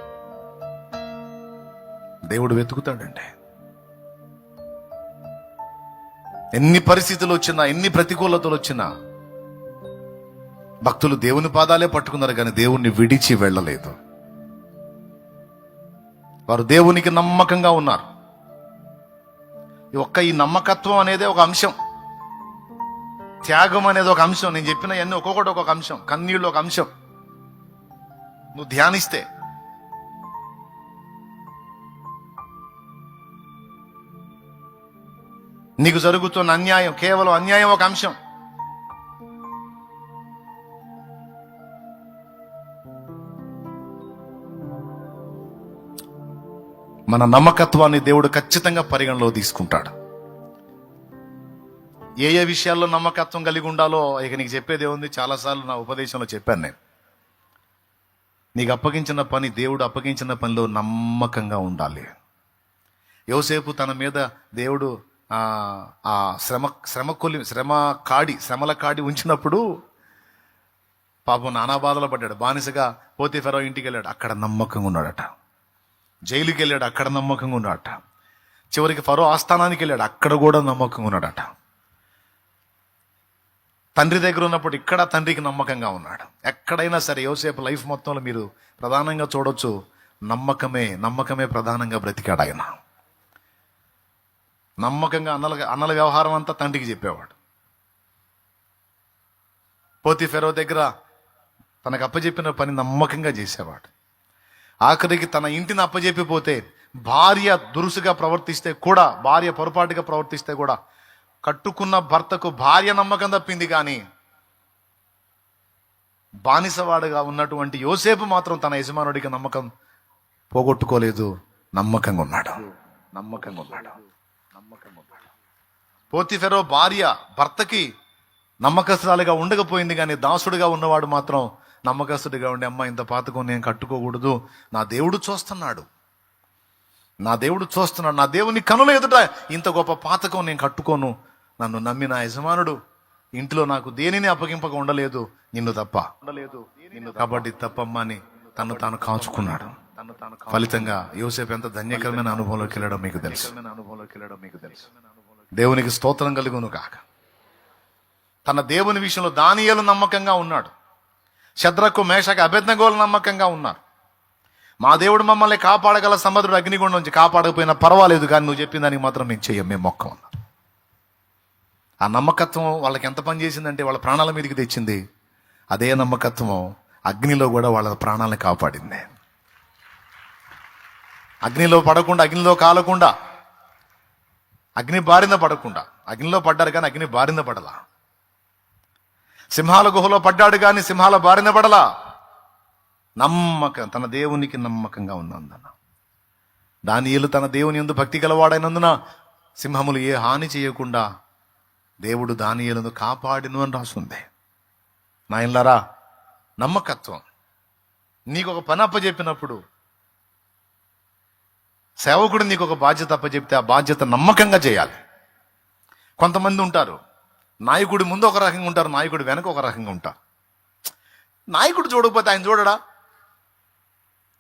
దేవుడు వెతుకుతాడండి. ఎన్ని పరిస్థితులు వచ్చినా, ఎన్ని ప్రతికూలతలు వచ్చినా భక్తులు దేవుని పాదాలే పట్టుకున్నారు, కానీ దేవుణ్ణి విడిచి వెళ్ళలేదు. వారు దేవునికి నమ్మకంగా ఉన్నారు. ఈ నమ్మకత్వం అనేది ఒక అంశం, త్యాగం అనేది ఒక అంశం. నేను చెప్పిన అన్ని ఒక్కొక్కటి ఒక్కొక్క అంశం. కన్నీళ్ళు ఒక అంశం. నువ్వు ధ్యానిస్తే నీకు జరుగుతున్న అన్యాయం, కేవలం అన్యాయం ఒక అంశం. మన నమ్మకత్వాన్ని దేవుడు ఖచ్చితంగా పరిగణలో తీసుకుంటాడు. ఏ ఏ విషయాల్లో నమ్మకత్వం కలిగి ఉండాలో ఇక నీకు చెప్పేది ఏముంది, చాలాసార్లు నా ఉపదేశంలో చెప్పాను. నీకు అప్పగించిన పని, దేవుడు అప్పగించిన పనిలో నమ్మకంగా ఉండాలి. యోసేపు తన మీద దేవుడు ఆ శ్రమల కాడి ఉంచినప్పుడు పాపం నానా బాధలు పడ్డాడు. బానిసగా పోతీఫెరో ఇంటికి వెళ్ళాడు, అక్కడ నమ్మకంగా ఉన్నాడట. జైలుకి వెళ్ళాడు, అక్కడ నమ్మకంగా ఉన్నాడట. చివరికి ఫరో ఆస్థానానికి వెళ్ళాడు, అక్కడ కూడా నమ్మకంగా ఉన్నాడట. తండ్రి దగ్గర ఉన్నప్పుడు ఇక్కడ తండ్రికి నమ్మకంగా ఉన్నాడు. ఎక్కడైనా సరే యోసేపు లైఫ్ మొత్తంలో మీరు ప్రధానంగా చూడొచ్చు, నమ్మకమే ప్రధానంగా బ్రతికాడు ఆయన. నమ్మకంగా అన్నల వ్యవహారం అంతా తండ్రికి చెప్పేవాడు. పోతీఫెరో దగ్గర తనకు అప్పచెప్పిన పని నమ్మకంగా చేసేవాడు. ఆఖరికి తన ఇంటిని అప్పచెప్పిపోతే భార్య దురుసుగా ప్రవర్తిస్తే కూడా, భార్య పొరపాటుగా ప్రవర్తిస్తే కూడా కట్టుకున్న భర్తకు భార్య నమ్మకం తప్పింది, కానీ బానిసవాడుగా ఉన్నటువంటి యోసేపు మాత్రం తన యజమానుడికి నమ్మకం పోగొట్టుకోలేదు. నమ్మకంగా ఉన్నాడు. పోతీఫెరో భార్య భర్తకి నమ్మకస్తురాలుగా ఉండకపోయింది, కానీ దాసుడిగా ఉన్నవాడు మాత్రం నమ్మకస్తుడిగా ఉండి, అమ్మ ఇంత పాతకం నేను కట్టుకోకూడదు, నా దేవుడు చూస్తున్నాడు, నా దేవుని కనుల ఎదుట ఇంత గొప్ప పాతకం నేను కట్టుకోను, నన్ను నమ్మి నా యజమానుడు ఇంట్లో నాకు దేనిని అప్పగింపక ఉండలేదు, నిన్ను తప్ప. కాబట్టి తప్పమ్మా అని తను తాను కాచుకున్నాడు. ఫలితంగా యోసేపు ఎంత ధన్యకరమైన అనుభవంలోకి వెళ్ళడం మీకు తెలుసు. దేవునికి స్తోత్రం కలుగును కాక. తన దేవుని విషయంలో దానియేలు నమ్మకంగా ఉన్నాడు. శద్రకు, మేషకు, అబేద్నెగోలు నమ్మకంగా ఉన్నారు. మా దేవుడు మమ్మల్ని కాపాడగల సముద్రుడు అగ్నిగుండం నుంచి కాపాడకపోయినా పర్వాలేదు, కానీ నువ్వు చెప్పిన దానికి మాత్రం మేము చెయ్యం, మేము మొక్కం అన్నారు. ఆ నమ్మకత్వం వాళ్ళకి ఎంత పని చేసిందంటే వాళ్ళ ప్రాణాల మీదకి తెచ్చింది. అదే నమ్మకత్వం అగ్నిలో కూడా వాళ్ళ ప్రాణాలను కాపాడింది. అగ్నిలో పడకుండా, అగ్నిలో కాలకుండా, అగ్ని బారిన పడకుండా. అగ్నిలో పడ్డారు కానీ అగ్ని బారిన పడలా. సింహాల గుహలో పడ్డాడు కానీ సింహాల బారిన పడలా. తన దేవునికి నమ్మకంగా ఉన్నందున, దానియేలు తన దేవుని యందు భక్తి గలవాడైనందున సింహములు ఏ హాని చేయకుండా దేవుడు దానియేలును కాపాడిను అని రాస్తుంది. నాయనలారా, నమ్మకత్వం. నీకు ఒక పని అప్పచెప్పినప్పుడు, సేవకుడు నీకు ఒక బాధ్యత అప్పచెప్తే ఆ బాధ్యత నమ్మకంగా చేయాలి. కొంతమంది ఉంటారు, నాయకుడి ముందు ఒక రకంగా ఉంటారు, నాయకుడి వెనక ఒక రకంగా ఉంటారు. నాయకుడు చూడకపోతే ఆయన చూడడా?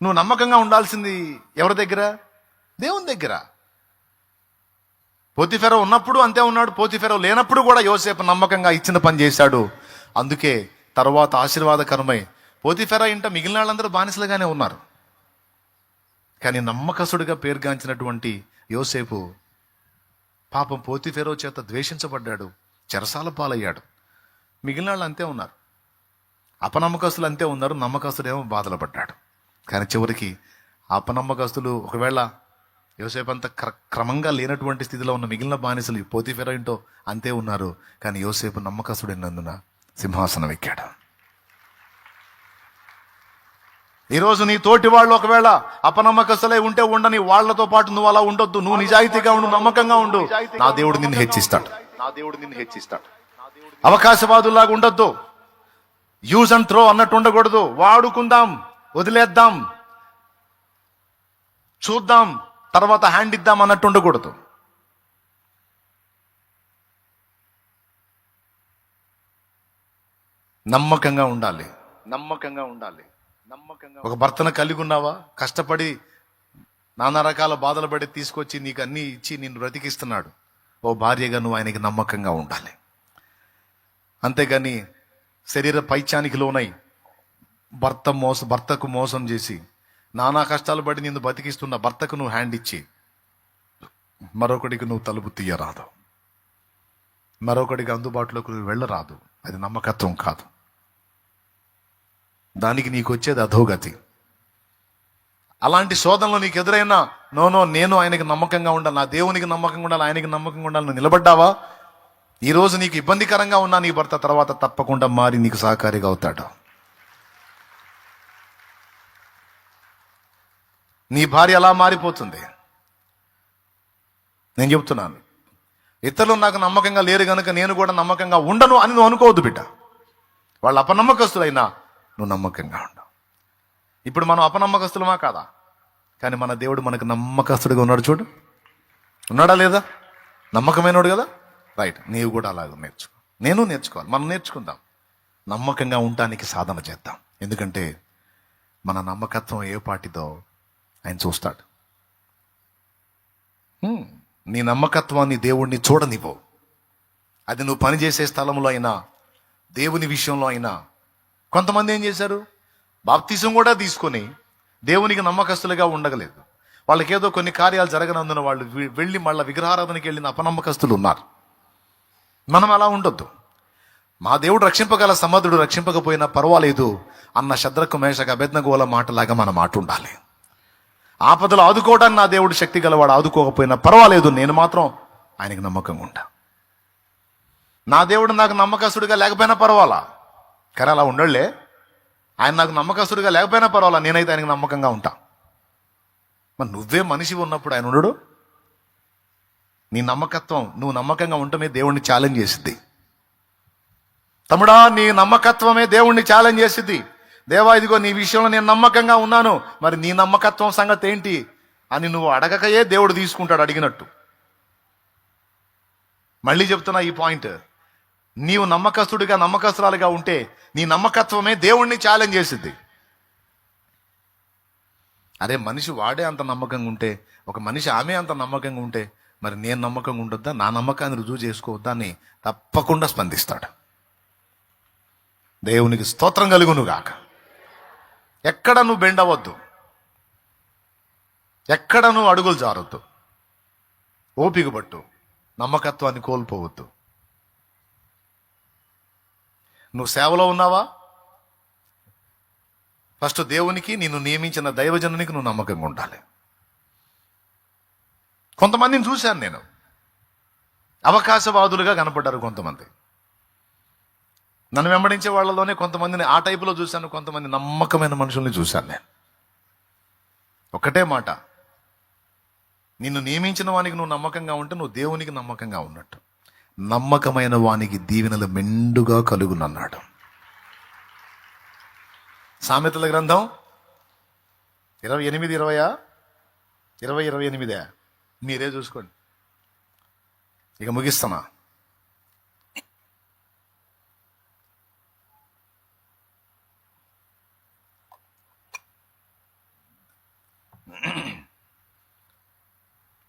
నువ్వు నమ్మకంగా ఉండాల్సింది ఎవరి దగ్గర? దేవుని దగ్గర. పోతీఫెరో ఉన్నప్పుడు అంతే ఉన్నాడు, పోతీఫెరో లేనప్పుడు కూడా యోసేపు నమ్మకంగా ఇచ్చిన పని చేశాడు. అందుకే తర్వాత ఆశీర్వాదకరమై పోతీఫెరో ఇంట మిగిలిన వాళ్ళందరూ బానిసలుగానే ఉన్నారు, కానీ నమ్మకస్తుడిగా పేరుగాంచినటువంటి యోసేపు పాపం పోతీఫెరో చేత ద్వేషించబడ్డాడు, చెరసాల పాలయ్యాడు. మిగిలిన వాళ్ళు అంతే ఉన్నారు, అపనమ్మకస్తులు అంతే ఉన్నారు, నమ్మకస్తుడేమో బాధలు పడ్డాడు. కానీ చివరికి అపనమ్మకస్తులు ఒకవేళ యోసేపు అంత క్రమంగా లేనటువంటి స్థితిలో ఉన్న మిగిలిన బానిసలు పోతీఫెరో ఇంటో అంతే ఉన్నారు, కానీ యోసేపు నమ్మకస్తుడైనందున సింహాసనం ఎక్కాడు. ఈరోజు నీ తోటి వాళ్ళు ఒకవేళ అపనమ్మకస్తులై ఉంటే ఉండని, వాళ్లతో పాటు నువ్వు అలా ఉండొద్దు. నువ్వు నిజాయితీగా ఉండు, నమ్మకంగా ఉండు. నా దేవుడు నిన్ను హెచ్చిస్తాడు. అవకాశవాదుల్లాగా ఉండొద్దు. యూజ్ అండ్ త్రో అన్నట్టు ఉండకూడదు. వాడుకుందాం, వదిలేద్దాం, చూద్దాం, తర్వాత హ్యాండ్ ఇద్దాం అన్నట్టు ఉండకూడదు. నమ్మకంగా ఉండాలి. ఒక భర్తను కలిగి ఉన్నావా, కష్టపడి నానా రకాల బాధలు పడి తీసుకొచ్చి నీకు అన్నీ ఇచ్చి నిన్ను బ్రతికిస్తున్నాడు. ఓ భార్యగా నువ్వు ఆయనకి నమ్మకంగా ఉండాలి. అంతేగాని శరీర పైత్యానికి లోనై భర్తకు మోసం చేసి నానా కష్టాలు పడి నిన్ను బతికిస్తున్న భర్తకు నువ్వు హ్యాండ్ ఇచ్చి మరొకడికి నువ్వు తలుపు తీయరాదు, మరొకడికి అందుబాటులోకి నువ్వు వెళ్ళరాదు. అది నమ్మకత్వం కాదు. దానికి నీకు వచ్చేది అధోగతి. అలాంటి శోధనలో నీకు ఎదురైనా నో నేను ఆయనకి నమ్మకంగా ఉండాలి, నా దేవునికి నమ్మకంగా ఉండాలి, ఆయనకి నమ్మకంగా ఉండాలి, నువ్వు నిలబడ్డావా? ఈరోజు నీకు ఇబ్బందికరంగా ఉన్నా నీ భర్త తర్వాత తప్పకుండా మారి నీకు సహకారిగా అవుతాడు. నీ భార్య అలా మారిపోతుంది. నేను చెప్తున్నాను, ఇతరులు నాకు నమ్మకంగా లేరు కనుక నేను కూడా నమ్మకంగా ఉండను అని నువ్వు అనుకోవద్దు బిడ్డ. వాళ్ళు అపనమ్మకస్తులైనా నువ్వు నమ్మకంగా ఉండు. ఇప్పుడు మనం అపనమ్మకస్తులమా కాదా? కానీ మన దేవుడు మనకు నమ్మకస్తుడిగా ఉన్నాడు. చూడు, ఉన్నాడా లేదా? నమ్మకమైనడు కదా. రైట్, నీవు కూడా అలాగ నేర్చుకో, నేను నేర్చుకోవాలి, మనం నేర్చుకుందాం. నమ్మకంగా ఉండటానికి సాధన చేద్దాం. ఎందుకంటే మన నమ్మకత్వం ఏ పాటిదో ఆయన చూస్తాడు. నీ నమ్మకత్వాన్ని దేవుణ్ణి చూడనివ్వు. అది నువ్వు పనిచేసే స్థలంలో అయినా, దేవుని విషయంలో అయినా. కొంతమంది ఏం చేశారు, బాప్తిసం కూడా తీసుకొని దేవునికి నమ్మకస్తులుగా ఉండగలేదు. వాళ్ళకేదో కొన్ని కార్యాలు జరగనందున వాళ్ళు వెళ్ళి మళ్ళీ విగ్రహారాధనకి వెళ్ళిన అపనమ్మకస్తులు ఉన్నారు. మనం అలా ఉండొద్దు. మా దేవుడు రక్షింపగల సమర్థుడు, రక్షింపకపోయినా పర్వాలేదు అన్న శద్రకు మేషకు అబేద్నెగోల మాటలాగా మన మాట ఉండాలి. ఆపదలు ఆదుకోవడానికి నా దేవుడు శక్తి గలవాడు, ఆదుకోకపోయినా పర్వాలేదు, నేను మాత్రం ఆయనకి నమ్మకంగా ఉంటా. నా దేవుడు నాకు నమ్మకస్తుడిగా లేకపోయినా పర్వాలా, కానీ అలా ఉండలే. ఆయన నాకు నమ్మకస్తుడిగా లేకపోయినా పర్వాలా, నేనైతే ఆయనకి నమ్మకంగా ఉంటా. మరి నువ్వే మనిషి ఉన్నప్పుడు ఆయన ఉండడు. నీ నమ్మకత్వం, నువ్వు నమ్మకంగా ఉండటమే దేవుణ్ణి ఛాలెంజ్ చేసిద్ది. తమ్ముడా, నీ నమ్మకత్వమే దేవుణ్ణి ఛాలెంజ్ చేసిద్ది. దేవా, ఇదిగో నీ విషయంలో నేను నమ్మకంగా ఉన్నాను, మరి నీ నమ్మకత్వం సంగతి ఏంటి అని నువ్వు అడగకయే దేవుడు తీసుకుంటాడు అడిగినట్టు. మళ్ళీ చెప్తున్నా ఈ పాయింట్, నీవు నమ్మకస్తుడిగా నమ్మకస్తురాలుగా ఉంటే నీ నమ్మకత్వమే దేవుణ్ణి ఛాలెంజ్ చేసిద్ది. అరే, మనిషి వాడే అంత నమ్మకంగా ఉంటే, ఒక మనిషి ఆమె అంత నమ్మకంగా ఉంటే, మరి నేను నమ్మకంగా ఉండొద్దా, నా నమ్మకాన్ని రుజువు చేసుకోవద్దా అని తప్పకుండా స్పందిస్తాడు. దేవునికి స్తోత్రం కలుగునుగాక. ఎక్కడ నువ్వు బెండవద్దు, ఎక్కడ నువ్వు అడుగులు జారొద్దు, ఓపిక పట్టు, నమ్మకత్వాన్ని కోల్పోవద్దు. నువ్వు సేవలో ఉన్నావా, ఫస్ట్ దేవునికి, నిన్ను నియమించిన దైవజనునికి నువ్వు నమ్మకంగా ఉండాలి. కొంతమందిని చూశాను నేను, అవకాశవాదులుగా కనపడ్డారు కొంతమంది. నన్ను వెంబడించే వాళ్ళలోనే కొంతమందిని ఆ టైపులో చూశాను, కొంతమంది నమ్మకమైన మనుషుల్ని చూశాను నేను. ఒకటే మాట, నిన్ను నియమించిన వానికి నువ్వు నమ్మకంగా ఉంటే నువ్వు దేవునికి నమ్మకంగా ఉన్నట్టు. నమ్మకమైన వానికి దీవెనలు మెండుగా కలుగునన్నాడు. సామెతల గ్రంథం 28:20 మీరే చూసుకోండి. ఇక ముగిస్తున్నా.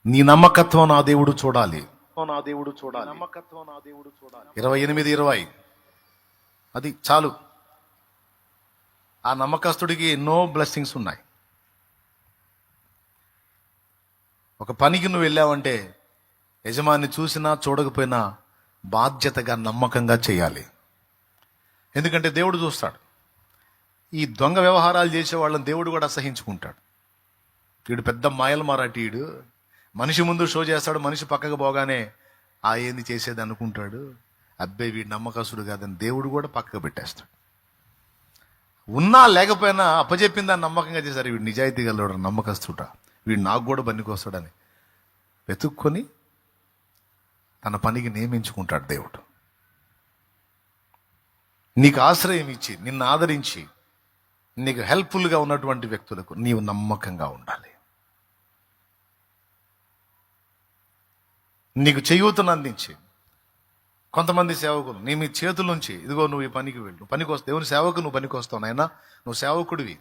నీ నమ్మకత్వం నా దేవుడు చూడాలి. 28:20 అది చాలు. ఆ నమ్మకస్తుడికి ఎన్నో బ్లెస్సింగ్స్ ఉన్నాయి. ఒక పనికి నువ్వు వెళ్ళావంటే యజమాని చూసినా చూడకపోయినా బాధ్యతగా నమ్మకంగా చేయాలి. ఎందుకంటే దేవుడు చూస్తాడు. ఈ దొంగ వ్యవహారాలు చేసే వాళ్ళని దేవుడు కూడా అసహించుకుంటాడు. వీడు పెద్ద మాయల మారాటీయుడు, మనిషి ముందు షో చేస్తాడు, మనిషి పక్కకు పోగానే ఏంది చేసేది అనుకుంటాడు. అబ్బాయి వీడు నమ్మకస్తుడు కాదని దేవుడు కూడా పక్కకు పెట్టేస్తాడు. ఉన్నా లేకపోయినా అప్పచెప్పిన దాన్ని నమ్మకంగా చేశారు. వీడు నిజాయితీ గలవాడు, నమ్మకస్తుడా, వీడు నాకు కూడా బనికొస్తాడని వెతుక్కొని తన పనికి నియమించుకుంటాడు దేవుడు. నీకు ఆశ్రయం ఇచ్చి, నిన్ను ఆదరించి, నీకు హెల్ప్ఫుల్గా ఉన్నటువంటి వ్యక్తులకు నీవు నమ్మకంగా ఉండాలి. నీకు చేయూతను అందించి, కొంతమంది సేవకులు నీ మీ చేతుల నుంచి, ఇదిగో నువ్వు ఈ పనికి వెళ్ళు, పనికి వస్తావు, దేవుని సేవకు నువ్వు పనికి వస్తావు నాయనా, నువ్వు సేవకుడివి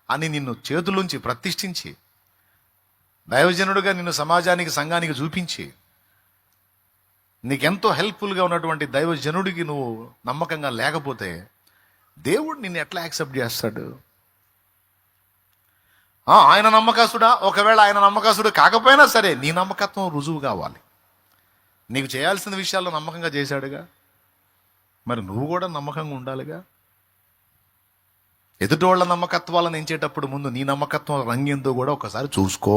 అని నిన్ను చేతుల్లోంచి ప్రతిష్ఠించి, దైవజనుడిగా నిన్ను సమాజానికి, సంఘానికి చూపించి, నీకెంతో హెల్ప్ఫుల్గా ఉన్నటువంటి దైవజనుడికి నువ్వు నమ్మకంగా లేకపోతే దేవుడు నిన్ను ఎట్లా యాక్సెప్ట్ చేస్తాడు? ఆయన నమ్మకస్తుడా? ఒకవేళ ఆయన నమ్మకస్తుడు కాకపోయినా సరే నీ నమ్మకత్వం రుజువు కావాలి. నీకు చేయాల్సిన విషయాల్లో నమ్మకంగా చేశాడుగా, మరి నువ్వు కూడా నమ్మకంగా ఉండాలిగా. ఎదుటి వాళ్ళ నమ్మకత్వాలను ఎంచేటప్పుడు ముందు నీ నమ్మకత్వం రంగేందో కూడా ఒకసారి చూసుకో.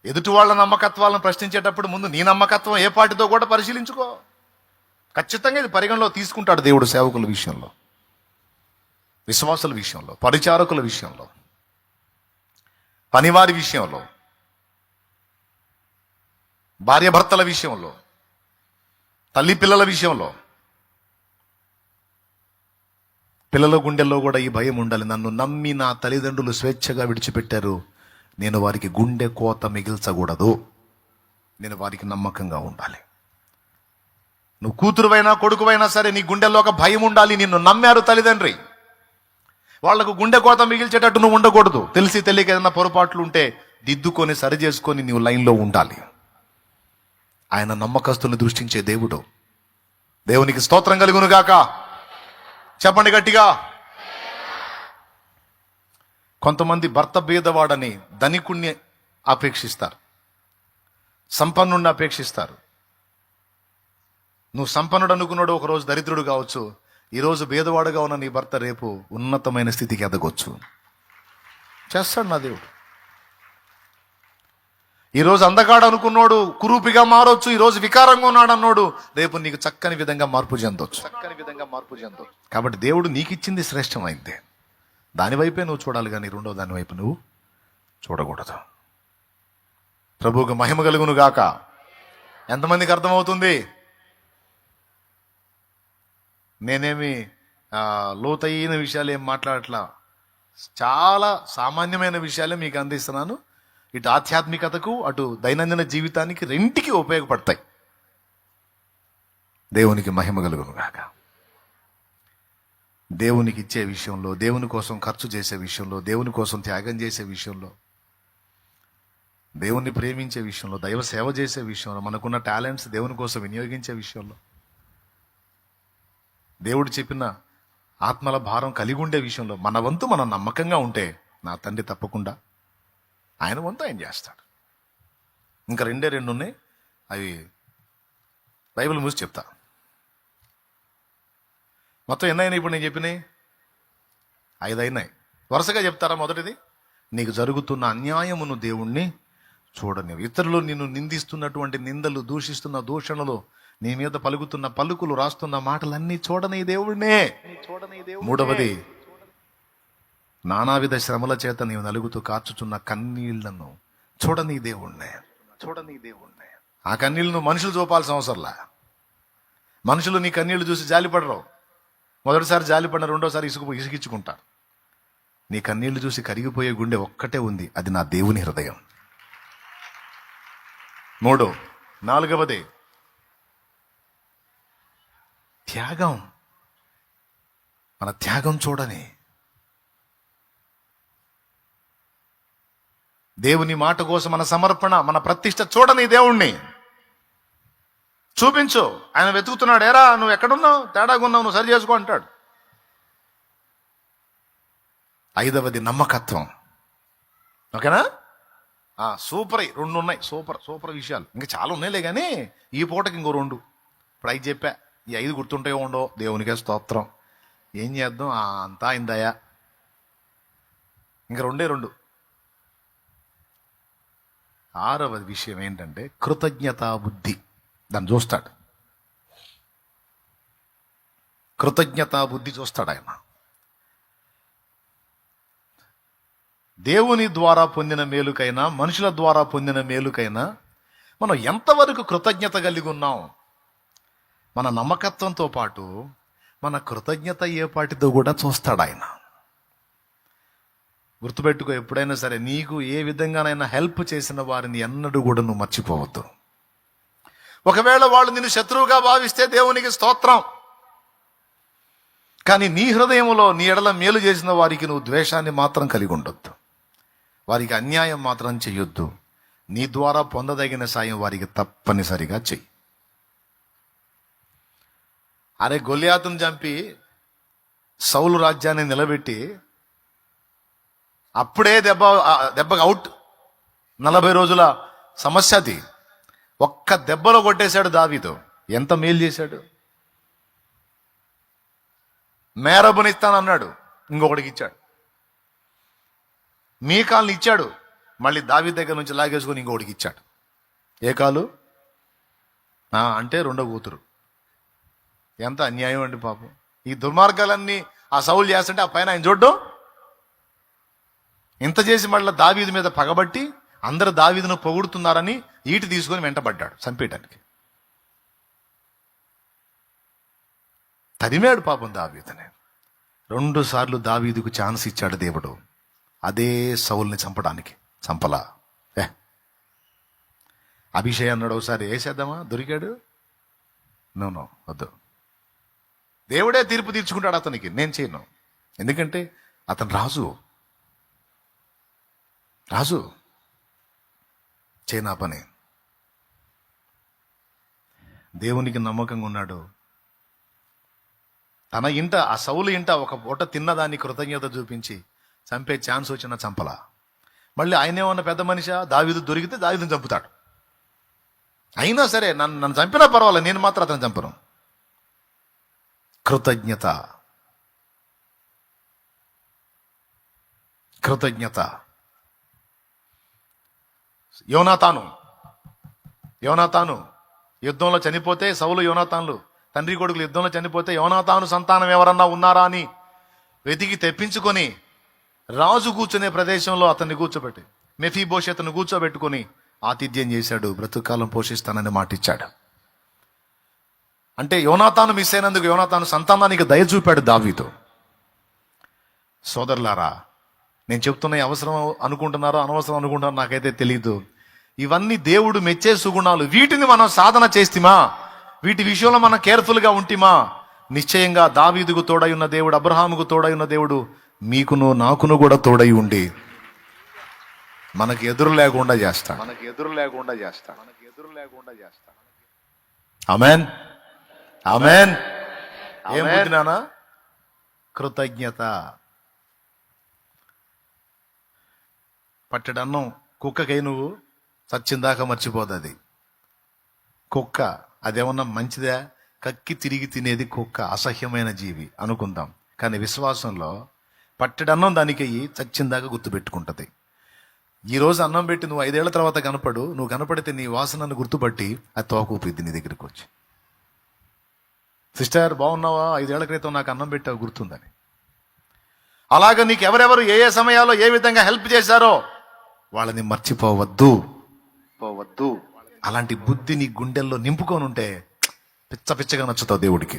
ఎదుటి వాళ్ళ నమ్మకత్వాలను ప్రశ్నించేటప్పుడు ముందు నీ నమ్మకత్వం ఏ పాటితో కూడా పరిశీలించుకో. ఖచ్చితంగా ఇది పరిగణలో తీసుకుంటాడు దేవుడు సేవకుల విషయంలో, విశ్వాసుల విషయంలో, పరిచారకుల విషయంలో, పనివారి విషయంలో, భార్యాభర్తల విషయంలో, తల్లి పిల్లల విషయంలో, పిల్లల గుండెల్లో కూడా ఈ భయం ఉండాలి. నన్ను నమ్మి నా తల్లిదండ్రులు స్వేచ్ఛగా విడిచిపెట్టారు, నేను వారికి గుండె కోత మిగిల్చకూడదు, నేను వారికి నమ్మకంగా ఉండాలి. నువ్వు కూతురువైనా కొడుకువైనా సరే నీ గుండెల్లో ఒక భయం ఉండాలి. నిన్ను నమ్మారు తల్లిదండ్రి, వాళ్లకు గుండె కోత మిగిల్చేటట్టు నువ్వు ఉండకూడదు. తెలిసి తెలియక ఏదైనా పొరపాట్లు ఉంటే దిద్దుకొని సరి చేసుకొని నీవు లైన్లో ఉండాలి. ఆయన నమ్మకస్తుల్ని దృష్టించే దేవుడు. దేవునికి స్తోత్రం కలుగును గాక. చెప్పండి గట్టిగా. కొంతమంది భర్త భేదవాడని ధనికుణ్ణి అపేక్షిస్తారు, సంపన్నుడిని అపేక్షిస్తారు. నువ్వు సంపన్నుడు అనుకున్నాడు ఒకరోజు దరిద్రుడు కావచ్చు. ఈరోజు భేదవాడుగా ఉన్న నీ భర్త రేపు ఉన్నతమైన స్థితికి ఎదగొచ్చు. చేస్తాడు నా దేవుడు. ఈరోజు అందగాడు అనుకున్నాడు కురూపిగా మారొచ్చు. ఈరోజు వికారంగా ఉన్నాడు అన్నాడు రేపు నీకు చక్కని విధంగా మార్పు చెందొచ్చు. కాబట్టి దేవుడు నీకు ఇచ్చింది శ్రేష్టమైంది. దాని వైపే నువ్వు చూడాలి, కానీ రెండో దాని వైపు నువ్వు చూడకూడదు. ప్రభువుకు మహిమ కలుగును గాక. ఎంతమందికి అర్థమవుతుంది? నేనేమి లోతైన విషయాలు ఏం మాట్లాడట్లా, చాలా సామాన్యమైన విషయాలే మీకు అందిస్తున్నాను. ఇటు ఆధ్యాత్మికతకు అటు దైనందిన జీవితానికి రెంటికి ఉపయోగపడతాయి. దేవునికి మహిమ కలుగును గాక. దేవునికి ఇచ్చే విషయంలో, దేవుని కోసం ఖర్చు చేసే విషయంలో, దేవుని కోసం త్యాగం చేసే విషయంలో, దేవుణ్ణి ప్రేమించే విషయంలో, దైవ సేవ చేసే విషయంలో, మనకున్న టాలెంట్స్ దేవుని కోసం వినియోగించే విషయంలో, దేవుడు చెప్పిన ఆత్మల భారం కలిగి ఉండే విషయంలో మన వంతు మనం నమ్మకంగా ఉంటే నా తండ్రి తప్పకుండా ఆయన వంతు ఆయన చేస్తాడు. ఇంకా రెండు ఉన్నాయి, అవి బైబిల్ మూసి చెప్తా. మొత్తం ఎన్నైనా ఇప్పుడు నేను చెప్పినాయి 5 అయినాయి. వరుసగా చెప్తారా? మొదటిది, నీకు జరుగుతున్న అన్యాయమును దేవుణ్ణి చూడని. ఇతరులు నిన్ను నిందిస్తున్నటువంటి నిందలు, దూషిస్తున్న దూషణలు, నీ మీద పలుకుతున్న పలుకులు, రాస్తున్న మాటలన్నీ చూడని దేవుణ్ణే. మూడవది, నానావిధ శ్రమల చేత నీవు నలుగుతూ కార్చుచున్న కన్నీళ్లను చూడని దేవుణ్ణే. ఆ కన్నీళ్లను మనుషులు చూపాల్సిన అవసరంలా. మనుషులు నీ కన్నీళ్లు చూసి జాలిపడరు. మొదటిసారి జాలిపడిన, రెండోసారి ఇసుకిచ్చుకుంటారు. నీ కన్నీళ్లు చూసి కరిగిపోయే గుండె ఒక్కటే ఉంది, అది నా దేవుని హృదయం. 3, 4వది త్యాగం. మన త్యాగం చూడని. దేవుని మాట కోసం మన సమర్పణ, మన ప్రతిష్ట చూడని దేవుణ్ణి చూపించు. ఆయన వెతుకుతున్నాడు. ఏరా నువ్వు ఎక్కడున్నావు, తేడాగా ఉన్నావు, నువ్వు సరి చేసుకో అంటాడు. 5వది నమ్మకత్వం. ఓకేనా? సూపర్. 2 ఉన్నాయి, సూపర్ విషయాలు. ఇంకా చాలా ఉన్నాయిలే, కానీ ఈ పూటకి ఇంకో 2. ఇప్పుడు 5 చెప్పా. ఈ 5 గుర్తుంటాయో ఉండో, దేవునికే స్తోత్రం. ఏం చేద్దాం, అంతా అయిందయా. ఇంకా 2. 6వది విషయం ఏంటంటే కృతజ్ఞతా బుద్ధి. దాన్ని చూస్తాడు. కృతజ్ఞతా బుద్ధి చూస్తాడు ఆయన. దేవుని ద్వారా పొందిన మేలుకైనా, మనుషుల ద్వారా పొందిన మేలుకైనా మనం ఎంతవరకు కృతజ్ఞత కలిగి ఉన్నాం. మన నమ్మకత్వంతో పాటు మన కృతజ్ఞత ఏ పాటితో కూడా చూస్తాడు ఆయన. గుర్తుపెట్టుకో, ఎప్పుడైనా సరే నీకు ఏ విధంగానైనా హెల్ప్ చేసిన వారిని ఎన్నడూ కూడా నువ్వు మర్చిపోవద్దు. ఒకవేళ వాళ్ళు నిన్ను శత్రువుగా భావిస్తే దేవునికి స్తోత్రం, కానీ నీ హృదయంలో నీ ఎడల మేలు చేసిన వారికి నువ్వు ద్వేషాన్ని మాత్రం కలిగి ఉండొద్దు. వారికి అన్యాయం మాత్రం చెయ్యొద్దు. నీ ద్వారా పొందదగిన సాయం వారికి తప్పనిసరిగా చెయ్యి. అరే, గొల్లియాతును చంపి సౌలు రాజ్యాన్ని నిలబెట్టి అప్పుడే దెబ్బకి అవుట్. 40 రోజుల సమస్య అది. ఒక్క దెబ్బలో కొట్టేశాడు దావీదు. ఎంత మేలు చేశాడు. మేరబునిస్తానన్నాడు, ఇంకొకటికి ఇచ్చాడు. మీకాల్ని ఇచ్చాడు, మళ్ళీ దావీదు దగ్గర నుంచి లాగేసుకుని ఇంకొకటికి ఇచ్చాడు. ఏ కాలు అంటే 2వ కూతురు. ఎంత అన్యాయం అండి పాపం. ఈ దుర్మార్గాలన్నీ ఆ సౌలు చేస్తుంటే ఆ పైన ఆయన చూడ్డం. ఇంత చేసి మళ్ళీ దావీదు మీద పగబట్టి అందరు దావీదును పొగుడుతున్నారని ఈటి తీసుకొని వెంటబడ్డాడు చంపేయటానికి. తరిమాడు పాపం దావీదుని. 2 సార్లు దావీదుకు ఛాన్స్ ఇచ్చాడు దేవుడు. అదే సౌల్ని చంపడానికి. చంపలా. అభిషేక్ అన్నాడు ఒకసారి, వేసేద్దామా, దొరికాడు. నో వద్దు, దేవుడే తీర్పు తీర్చుకుంటాడు అతనికి, నేను చేయను. ఎందుకంటే అతను రాజు చేయనా పని. దేవునికి నమ్మకంగా ఉన్నాడు. తన ఇంట, ఆ సౌలు ఇంట ఒక పూట తిన్నదాన్ని కృతజ్ఞత చూపించి చంపే ఛాన్స్ వచ్చినా చంపలా. మళ్ళీ ఆయనేమన్నా పెద్ద మనిషి, దావీదు దొరికితే దావీదుని చంపుతాడు. అయినా సరే నన్ను చంపినా పర్వాలేదు, నేను మాత్రం అతను చంపను. కృతజ్ఞత. యోనాతాను యుద్ధంలో చనిపోతే, సౌలు యోనాతానులు తండ్రి కొడుకులు యుద్ధంలో చనిపోతే, యోనాతాను సంతానం ఎవరన్నా ఉన్నారా అని వెతికి తెప్పించుకొని రాజు కూర్చునే ప్రదేశంలో అతన్ని కూర్చోబెట్టి, మెఫీబోషెతును కూర్చోబెట్టుకొని ఆతిథ్యం చేశాడు. బ్రతుకాలం పోషిస్తానని మాటిచ్చాడు. అంటే యోనాతాను మిస్ అయినందుకు యోనాతాను సంతానానికి దయ చూపాడు దావీదు. సోదరులారా, నేను చెప్తున్న అవసరం అనుకుంటున్నారో అనవసరం అనుకుంటున్నారో నాకైతే తెలియదు. ఇవన్నీ దేవుడు మెచ్చే సుగుణాలు. వీటిని మనం సాధన చేస్తామా, వీటి విషయంలో మనం కేర్ఫుల్గా ఉంటిమా, నిశ్చయంగా దావీదుకు తోడై ఉన్న దేవుడు, అబ్రహాముకు తోడై ఉన్న దేవుడు మీకును నాకును కూడా తోడై ఉండి మనకు ఎదురు లేకుండా చేస్తాడు. ఆమేన్. ఏం బుద్ధినానా? కృతజ్ఞత. పట్టెడన్నం కుక్కకై నువ్వు చచ్చిందాక మర్చిపోదు. అది కుక్క, అదేమన్నా మంచిదా? కక్కి తిరిగి తినేది కుక్క, అసహ్యమైన జీవి అనుకుందాం. కానీ విశ్వాసంలో పట్టెడన్నం దానికి చచ్చిందాక గుర్తుపెట్టుకుంటుంది. ఈరోజు అన్నం పెట్టి నువ్వు 5 ఏళ్ల తర్వాత నువ్వు కనపడితే నీ వాసనను గుర్తుపట్టి అది తోకూపిద్ది నీ దగ్గరికి వచ్చి, సిస్టర్ బాగున్నావా, 5 ఏళ్ల క్రితం నాకు అన్నం పెట్టావు గుర్తుందని. అలాగే నీకు ఎవరెవరు ఏ సమయాల్లో ఏ విధంగా హెల్ప్ చేశారో వాళ్ళని మర్చిపోవద్దు. అలాంటి బుద్ధి నీ గుండెల్లో నింపుకొని ఉంటే పిచ్చగా నచ్చుతావు దేవుడికి.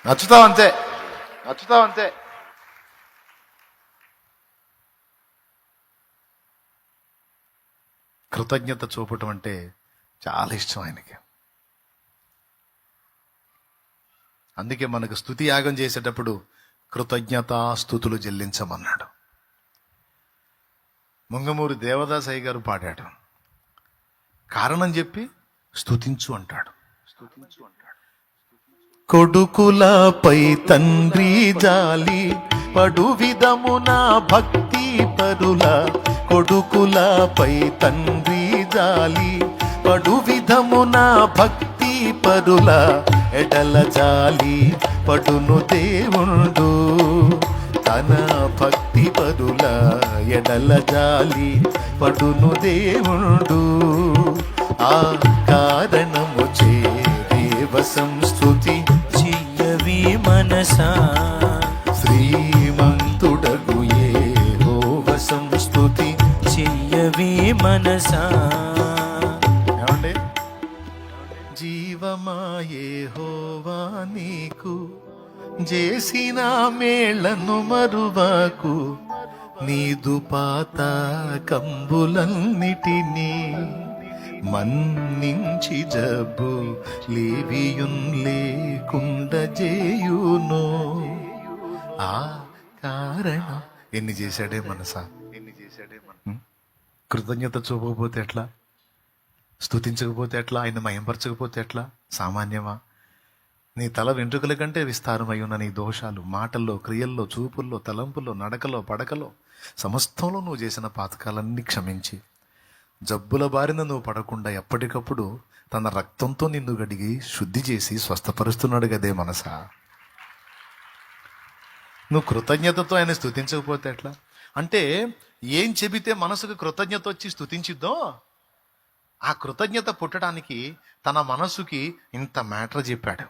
నచ్చుతావు అంతే. కృతజ్ఞత చూపటం అంటే చాలా ఇష్టం ఆయనకి. అందుకే మనకు స్తుతి యాగం చేసేటప్పుడు కృతజ్ఞత స్తుతులు చెల్లించమన్నాడు. ముంగమూరి దేవదాసయ్య గారు పాడాడు, కారణం చెప్పి స్తుతించు అంటాడు. కొడుకులపై తండ్రి జాలి పడు విధమున భక్తి పరుల, కొడుకులపై తండ్రి జాలి పడు విధమున భక్తి పరుల, ఎడల జాలి పడును దేవుండు తన భక్తి పరుల, ఎడల జాలి పడును దేవుండు. ఆ కారణము చే దేవ సంస్తుతి చెయ్యవి మనసా, శ్రీమంతుడగు యెహోవ సంస్తుతి చెయ్యవి మనసా. ఏమండి? జీవమా యెహోవా నీకు చేసిన మేళ్లను మరువకు, నీదు పాత కంబులన్నిటినీ మన్నించి జబ్బు లేవియున్ లేకుండా చేయును. ఆ కారణం ఎన్ని చేశాడే మనసా. కృతజ్ఞత చూపకపోతే ఎట్లా? స్తుతించకపోతే ఎట్లా? ఆయన మయంపరచకపోతే ఎట్లా? సామాన్యమా? నీ తల వెంట్రుకల కంటే విస్తారమై ఉన్న నీ దోషాలు మాటల్లో, క్రియల్లో, చూపుల్లో, తలంపుల్లో, నడకలో, పడకలో, సమస్తంలో నువ్వు చేసిన పాతకాలన్నీ క్షమించి జబ్బుల బారిన నువ్వు పడకుండా ఎప్పటికప్పుడు తన రక్తంతో నిన్ను గడిగి శుద్ధి చేసి స్వస్థపరుస్తున్నాడు కదే మనసా. నువ్వు కృతజ్ఞతతో ఆయన స్తుతించకపోతే ఎట్లా? అంటే ఏం చెబితే మనసుకు కృతజ్ఞత వచ్చి స్తుతించిద్దో, ఆ కృతజ్ఞత పుట్టడానికి తన మనసుకి ఇంత మ్యాటర్ చెప్పాడు.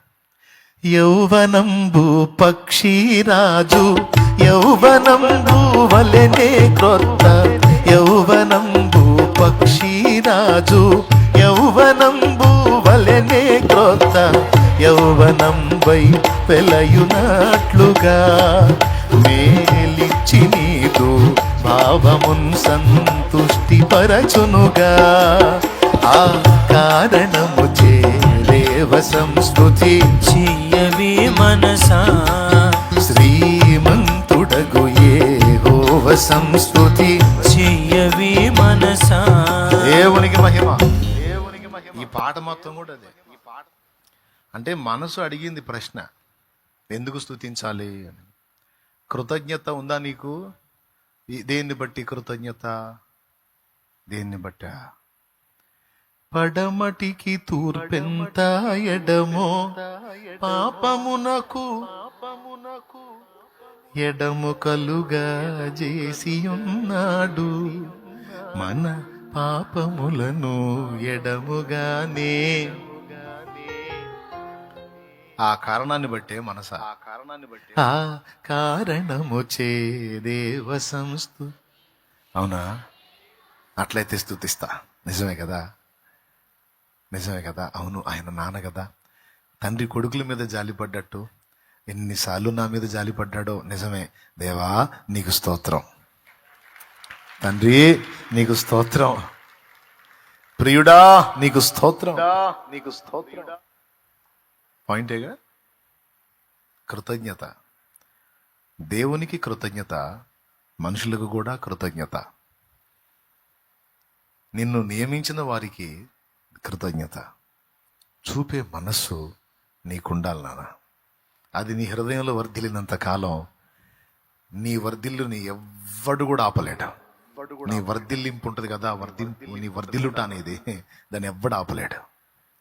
యౌవనంబు పక్షిరాజు యౌవనంబు వలెనే క్రొత్త, యౌవనంబు పక్షిరాజు యౌవనంబు వలెనే క్రొత్త, యౌవనం వై వెలయునట్లుగా మేలిచ్చి నీతో భావమున్ సంతుష్టి పరచునుగా ఆ కారణము చేరేవ సంస్కృతి చెయ్యవే మనసా శ్రీమంతుడగు యెహోవ సంస్కృతి చెయ్యవే మనసా. దేవునికి మహిమ. ఈ పాట మొత్తం కూడా అదే. ఈ పాట అంటే మనసు అడిగింది ప్రశ్న, ఎందుకు స్తుతించాలి అని. కృతజ్ఞత ఉందా నీకు? దేన్ని బట్టి కృతజ్ఞత? దేన్ని బట్ట? పడమటికి తూర్పెంత ఎడమో పాపమునకు ఎడము కలుగా చేసి ఉన్నాడు, మన పాపములను ఎడముగానే. ఆ కారణాన్ని బట్టే మనస, ఆ కారణము చే దేవ సంస్థు. అవునా? అట్లయితే స్తుతిస్తా. నిజమే కదా, నిజమే కదా. అవును, ఆయన నాన్న కదా. తండ్రి కొడుకుల మీద జాలిపడ్డట్టు ఎన్నిసార్లు నా మీద జాలిపడ్డాడో. నిజమే. దేవా నీకు స్తోత్రం, తండ్రి నీకు స్తోత్రం, ప్రియుడా నీకు స్తోత్రం, నీకు స్తోత్రం. పాయింటేగా కృతజ్ఞత. దేవునికి కృతజ్ఞత, మనుషులకు కూడా కృతజ్ఞత. నిన్ను నియమించిన వారికి కృతజ్ఞత చూపే మనస్సు నీకుండాలి నాన్న. అది నీ హృదయంలో వర్ధిల్లినంత కాలం నీ వర్ధిల్లుని ఎవ్వడు కూడా ఆపలేడు. నీ వర్ధిల్లింపు ఉంటుంది కదా, నీ వర్ధిల్లుట అనేది, దాన్ని ఎవ్వడు ఆపలేడు.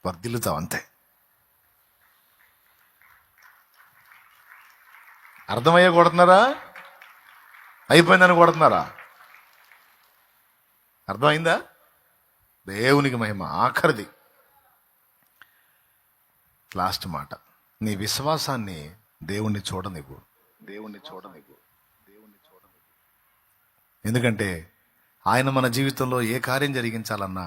వర్ధిల్లుతావు అంతే. అర్థమయ్యే కొడుతున్నారా? అయిపోయిందని కొడుతున్నారా? అర్థమైందా? దేవునికి మహిమ. ఆఖరిది, లాస్ట్ మాట. నీ విశ్వాసాన్ని దేవుణ్ణి చూడనివ్వు, దేవుణ్ణి చూడనివ్వు, దేవుణ్ణి చూడనివ్వు. ఎందుకంటే ఆయన మన జీవితంలో ఏ కార్యం జరిగించాలన్నా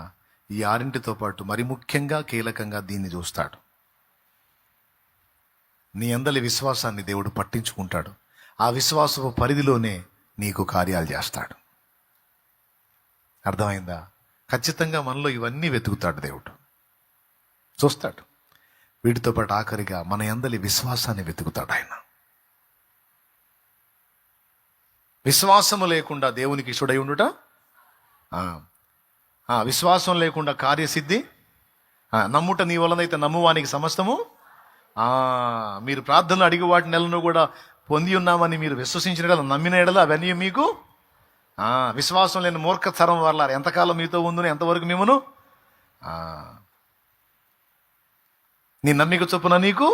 ఈ ఆరింటితో పాటు మరి ముఖ్యంగా కీలకంగా దీన్ని చూస్తాడు. నీ అందలి విశ్వాసాన్ని దేవుడు పట్టించుకుంటాడు. ఆ విశ్వాసపు పరిధిలోనే నీకు కార్యాలు చేస్తాడు. అర్థమైందా? ఖచ్చితంగా మనలో ఇవన్నీ వెతుకుతాడు దేవుడు, చూస్తాడు. వీటితో పాటు ఆఖరిగా మన అందలి విశ్వాసాన్ని వెతుకుతాడు ఆయన. విశ్వాసము లేకుండా దేవునికి ఇష్టడై ఉండుట, విశ్వాసం లేకుండా కార్యసిద్ధి, నమ్ముట నీ వలనైతే నమ్మువానికి సమస్తము. మీరు ప్రార్థనలు అడిగి వాటి నెలను కూడా పొంది ఉన్నామని మీరు విశ్వసించిన కదా, నమ్మిన ఎడల అవన్నీ మీకు. విశ్వాసం లేని మూర్ఖతరం వల్ల ఎంతకాలం మీతో ఉందని, ఎంతవరకు మిమ్మను నీ నమ్మిక చొప్పున నీకు.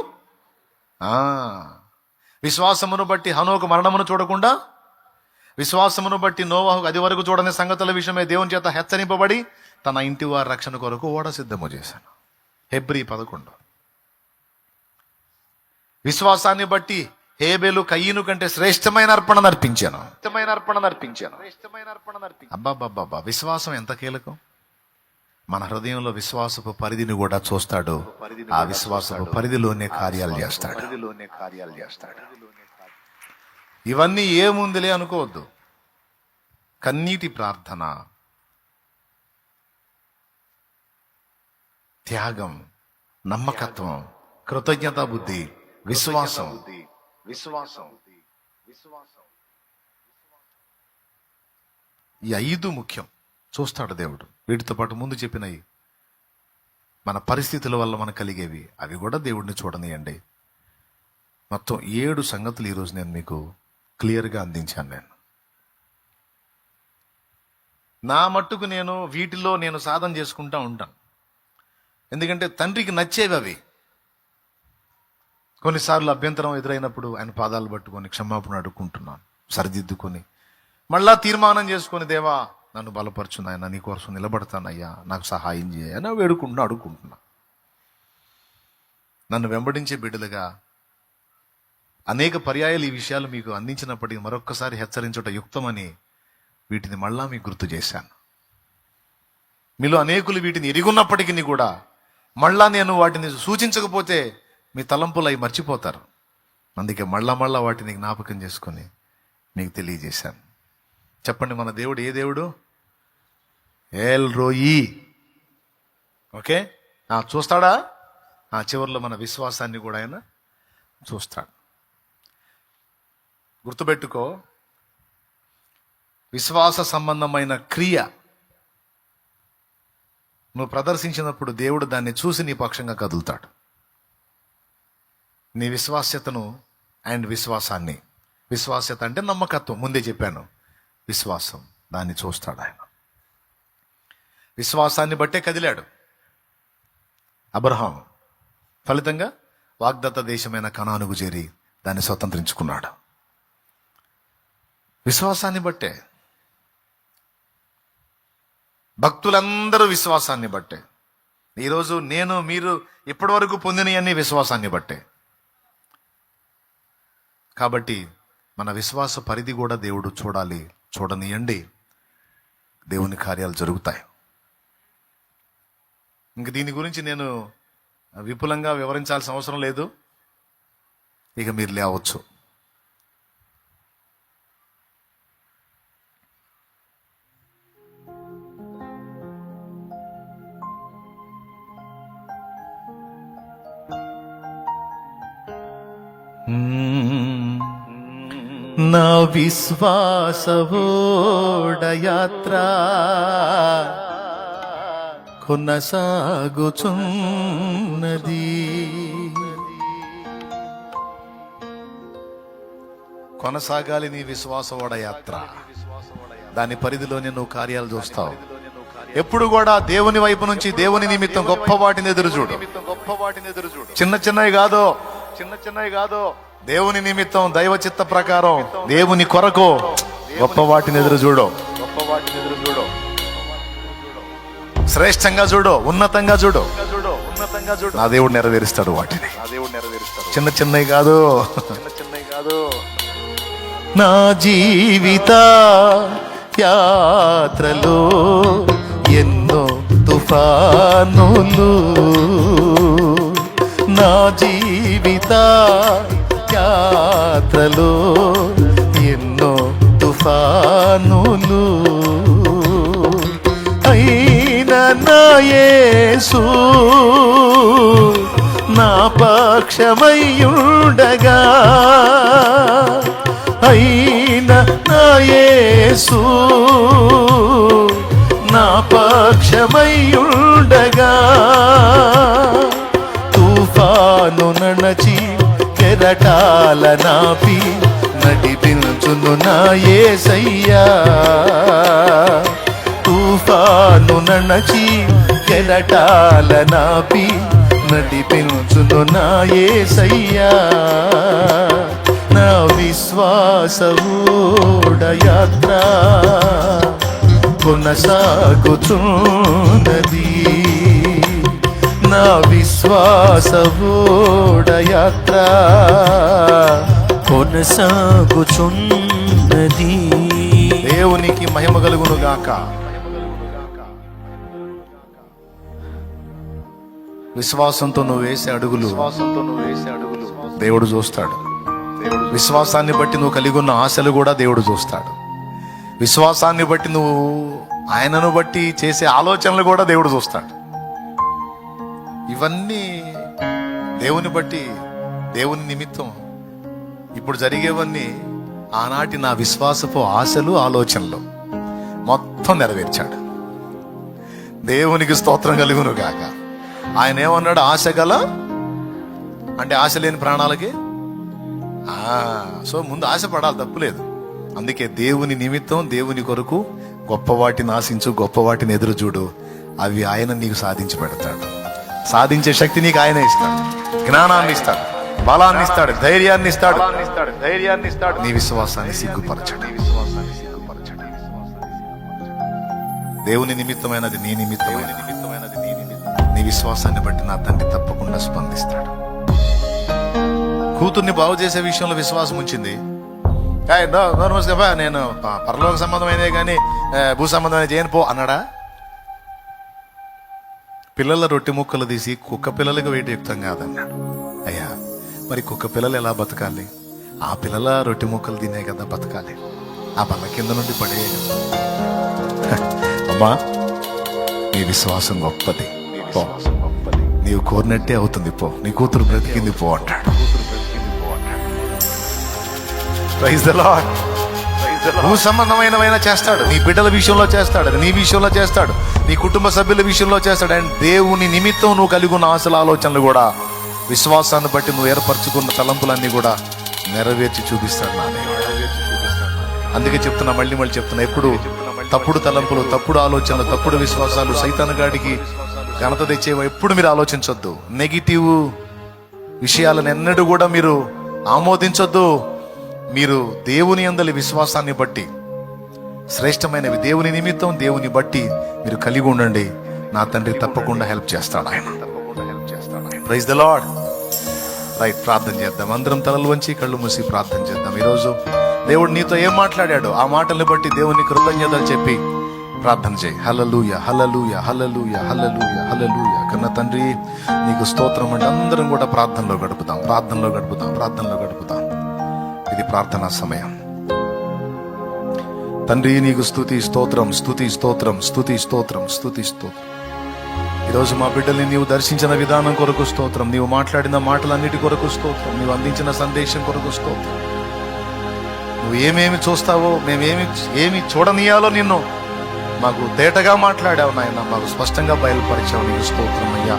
విశ్వాసమును బట్టి హనోకు మరణమును చూడకుండా, విశ్వాసమును బట్టి నోవాహు అది వరకు చూడని సంగతుల విషయమే దేవుని చేత హెచ్చరింపబడి తన ఇంటి వారి రక్షణ కొరకు ఓడ సిద్ధము చేశాను. హెబ్రీ 11. విశ్వాసాన్ని బట్టి హేబెలు కయ్యను కంటే శ్రేష్టమైన అర్పణ నర్పించాను. అబ్బాబ్బాబ్బా, విశ్వాసం ఎంత కీలకం. మన హృదయంలో విశ్వాసపు పరిధిని కూడా చూస్తాడు. ఆ విశ్వాసపు పరిధిలోనే కార్యాలు చేస్తాడు. ఇవన్నీ ఏముందిలే అనుకోవద్దు. కన్నీటి ప్రార్థన, త్యాగం, నమ్మకత్వం, కృతజ్ఞతా బుద్ధి, విశ్వాసం. ఈ 5 ముఖ్యం. చూస్తాడు దేవుడు. వీటితో పాటు ముందు చెప్పినవి మన పరిస్థితుల వల్ల మనకు కలిగేవి, అవి కూడా దేవుడిని చూడనియండి. మొత్తం 7 సంగతులు ఈరోజు నేను మీకు క్లియర్గా అందించాను. నేను నా మట్టుకు వీటిలో నేను సాధన చేసుకుంటా ఉంటాను. ఎందుకంటే తండ్రికి నచ్చేవి అవి. కొన్నిసార్లు అభ్యంతరం ఎదురైనప్పుడు ఆయన పాదాలు పట్టుకొని క్షమాపణ అడుక్కుంటున్నాను, సరిదిద్దుకొని మళ్ళా తీర్మానం చేసుకొని, దేవా నన్ను బలపరచు నాయన, నీ కోసం నిలబడతానయ్యా, నాకు సహాయం చేయని అడుక్కుంటున్నా. నన్ను వెంబడించే బిడ్డలుగా అనేక పర్యాయాలు ఈ విషయాలు మీకు అందించినప్పటికీ మరొక్కసారి హెచ్చరించుట యుక్తమని వీటిని మళ్ళా మీకు గుర్తు చేశాను. మీలో అనేకులు వీటిని ఎరుగున్నప్పటికీ కూడా మళ్ళా నేను వాటిని సూచించకపోతే మీ తలంపులు అవి మర్చిపోతారు. అందుకే మళ్ళా వాటిని జ్ఞాపకం చేసుకొని మీకు తెలియజేశాను. చెప్పండి, మన దేవుడు ఏ దేవుడు? ఎల్ రోయి. ఓకే, చూస్తాడా? చివరిలో మన విశ్వాసాన్ని కూడా ఆయన చూస్తాడు. గుర్తుపెట్టుకో, విశ్వాస సంబంధమైన క్రియ నువ్వు ప్రదర్శించినప్పుడు దేవుడు దాన్ని చూసి నీ పక్షంగా కదులుతాడు. నీ విశ్వాస్యతను అండ్ విశ్వాసాన్ని, విశ్వాస్యత అంటే నమ్మకత్వం, ముందే చెప్పాను. విశ్వాసం, దాన్ని చూస్తాడు ఆయన. విశ్వాసాన్ని బట్టే కదిలాడు అబ్రహాం. ఫలితంగా వాగ్దత్త దేశమైన కనానుకు చేరి దాన్ని స్వతంత్రించుకున్నాడు. విశ్వాసాన్ని బట్టే. భక్తులందరూ విశ్వాసాన్ని బట్టే. ఈరోజు నేను, మీరు ఇప్పటి వరకు పొందినవన్నీ విశ్వాసాన్ని బట్టే. కాబట్టి మన విశ్వాస పరిధి కూడా దేవుడు చూడాలి. చూడనియండి, దేవుని కార్యాలు జరుగుతాయి. ఇంక దీని గురించి నేను విపులంగా వివరించాల్సిన అవసరం లేదు. ఇక మీరు లేవచ్చు. నా విశ్వాసవోడయాత్ర కొనసాగుచున్నది. కొనసాగాలి నీ విశ్వాసవోడ యాత్ర. దాని పరిధిలోనే నువ్వు కార్యాలు చూస్తావు. ఎప్పుడు కూడా దేవుని వైపు నుంచి, దేవుని నిమిత్తం గొప్ప వాటిని ఎదురు చూడు. చిన్న చిన్నవి కాదు, దేవుని నిమిత్తం, దైవ చిత్త ప్రకారం, దేవుని కొరకు గొప్ప వాటిని ఎదురు చూడు. శ్రేష్టంగా చూడు, ఉన్నతంగా చూడు. నా దేవుడు నెరవేరుస్తాడు వాటిని. చిన్న చిన్నవి కాదు. నా జీవిత యాత్రలో ఎన్నో తుఫానులు, నా జీవిత యాత్రలో ఎన్నో తుఫానులు, అయినా నా యేసు నా పక్షమయ్యుండగా, అయినా నా యేసు నా పక్షమయ్యుండగా, తుఫాను నడచి కెరటాల నాపి నడిపించును నా యేసయ్యా. తుఫాను నడచి కెరటాల నాపి నడిపించును నా యేసయ్యా. నా విశ్వాసవోడ యాత్ర కొనసాగుచున్నది. నా విశ్వాసవోడ యాత్ర కొనసాగుచున్నది. దేవునికి మహిమ కలుగును గాక. విశ్వాసంతో నువ్వు వేసే అడుగులు దేవుడు చూస్తాడు. విశ్వాసాన్ని బట్టి నువ్వు కలిగి ఉన్న ఆశలు కూడా దేవుడు చూస్తాడు. విశ్వాసాన్ని బట్టి నువ్వు ఆయనను బట్టి చేసే ఆలోచనలు కూడా దేవుడు చూస్తాడు. ఇవన్నీ దేవుని బట్టి, దేవుని నిమిత్తం ఇప్పుడు జరిగేవన్నీ ఆనాటి నా విశ్వాసపు ఆశలు, ఆలోచనలు మొత్తం నెరవేర్చాడు. దేవునికి స్తోత్రం కలుగును గాక. ఆయన ఏమన్నాడు? ఆశ గల అంటే ఆశ లేని ప్రాణాలకి. సో ముందు ఆశపడాలి, తప్పులేదు. అందుకే దేవుని నిమిత్తం, దేవుని కొరకు గొప్ప వాటిని ఆశించు, గొప్ప వాటిని ఎదురు చూడు. అవి ఆయన నీకు సాధించి పెడతాడు. సాధించే శక్తి నీకు ఆయన ఇస్తాడు. జ్ఞానాన్ని ఇస్తాడు, బలాన్ని ఇస్తాడు, ధైర్యాన్ని ఇస్తాడు. నీ విశ్వాసాన్ని సిగ్గుపరచండి. దేవుని నిమిత్తమైనది నీ నిమిత్తమైనది. నీ విశ్వాసాన్ని బట్టి నా తండ్రి తప్పకుండా స్పందిస్తాడు. కూతుర్ని బాగు చేసే విషయంలో విశ్వాసం ఉంచింది. నేను పరలోక సంబంధమైనదే కానీ భూ సంబంధమైన చేయను పో అన్నాడా? పిల్లల రొట్టె ముక్కలు తీసి కుక్క పిల్లలకు వేయటం యుక్తం కాదన్నాడు. అయ్యా మరి కుక్క పిల్లలు ఎలా బతకాలి? ఆ పిల్లల రొట్టె ముక్కలు తినే కదా బతకాలి, ఆ బల్ల కింద నుండి పడే. అమ్మా, నీ విశ్వాసం గొప్పది, పో. నీవు కోరినట్టే అవుతుంది, పో. నీ కూతురు బ్రతికింది, పో అంటాడు. Praise the lord. నువ్వు సంబంధమైన చేస్తాడు, నీ బిడ్డల విషయంలో చేస్తాడు, నీ విషయంలో చేస్తాడు, నీ కుటుంబ సభ్యుల విషయంలో చేస్తాడు. అండ్ దేవుని నిమిత్తం నువ్వు కలిగి ఉన్న ఆశల ఆలోచనలు కూడా, విశ్వాసాన్ని బట్టి నువ్వు ఏర్పరచుకున్న తలంపులన్నీ కూడా నెరవేర్చి చూపిస్తాడు నా దేవుడు. అందుకే చెప్తున్నా, మళ్ళీ చెప్తున్నా, ఎప్పుడు తప్పుడు తలంపులు, తప్పుడు ఆలోచనలు, తప్పుడు విశ్వాసాలు, సైతాను గాడికి ఘనత తెచ్చేవో ఎప్పుడు మీరు ఆలోచించొద్దు. నెగిటివ్ విషయాలను ఎన్నడూ కూడా మీరు ఆమోదించొద్దు. మీరు దేవుని యందలి విశ్వాసాన్ని బట్టి, శ్రేష్టమైనవి దేవుని నిమిత్తం, దేవుని బట్టి మీరు కలిగి ఉండండి. నా తండ్రి తప్పకుండా హెల్ప్ చేస్తాడు ఆయన. Praise the lord. రైట్, ప్రార్థన చేద్దాం. అందరం తలలు వంచి కళ్ళు మూసి ప్రార్థన చేద్దాం. ఈరోజు దేవుడు నీతో ఏం మాట్లాడాడో ఆ మాటల్ని బట్టి దేవుని కృతజ్ఞతలు చెప్పి ప్రార్థన చేయి. హల్లెలూయా, హల్లెలూయా, హల్లెలూయా, హల్లెలూయా, హల్లెలూయా. కన్నా తండ్రి నీకు స్తోత్రం అంటే అందరం కూడా ప్రార్థనలో గడుపుతాం, ప్రార్థనలో గడుపుతాం, ప్రార్థనలో గడుపుతాం. ఇది ప్రార్థనా సమయం. తండ్రి నీకు స్తుతి స్తోత్రం, స్తుతి స్తోత్రం, స్తుతి స్తోత్రం, స్తుతి స్తోత్రం. ఈరోజు మా బిడ్డల్ని నీవు దర్శించిన విధానం కొరకు స్తోత్రం, నీవు మాట్లాడిన మాటలన్నిటి కొరకు స్తోత్రం, నీవు అందించిన సందేశం కొరకు స్తోత్రం. నువ్వు ఏమేమి చూస్తావో, ఏమి చూడనీయాలో నిన్ను మాకు తేటగా మాట్లాడావు నాయన, మాకు స్పష్టంగా బయలుపరిచావు. నీకు స్తోత్రం అయ్యా.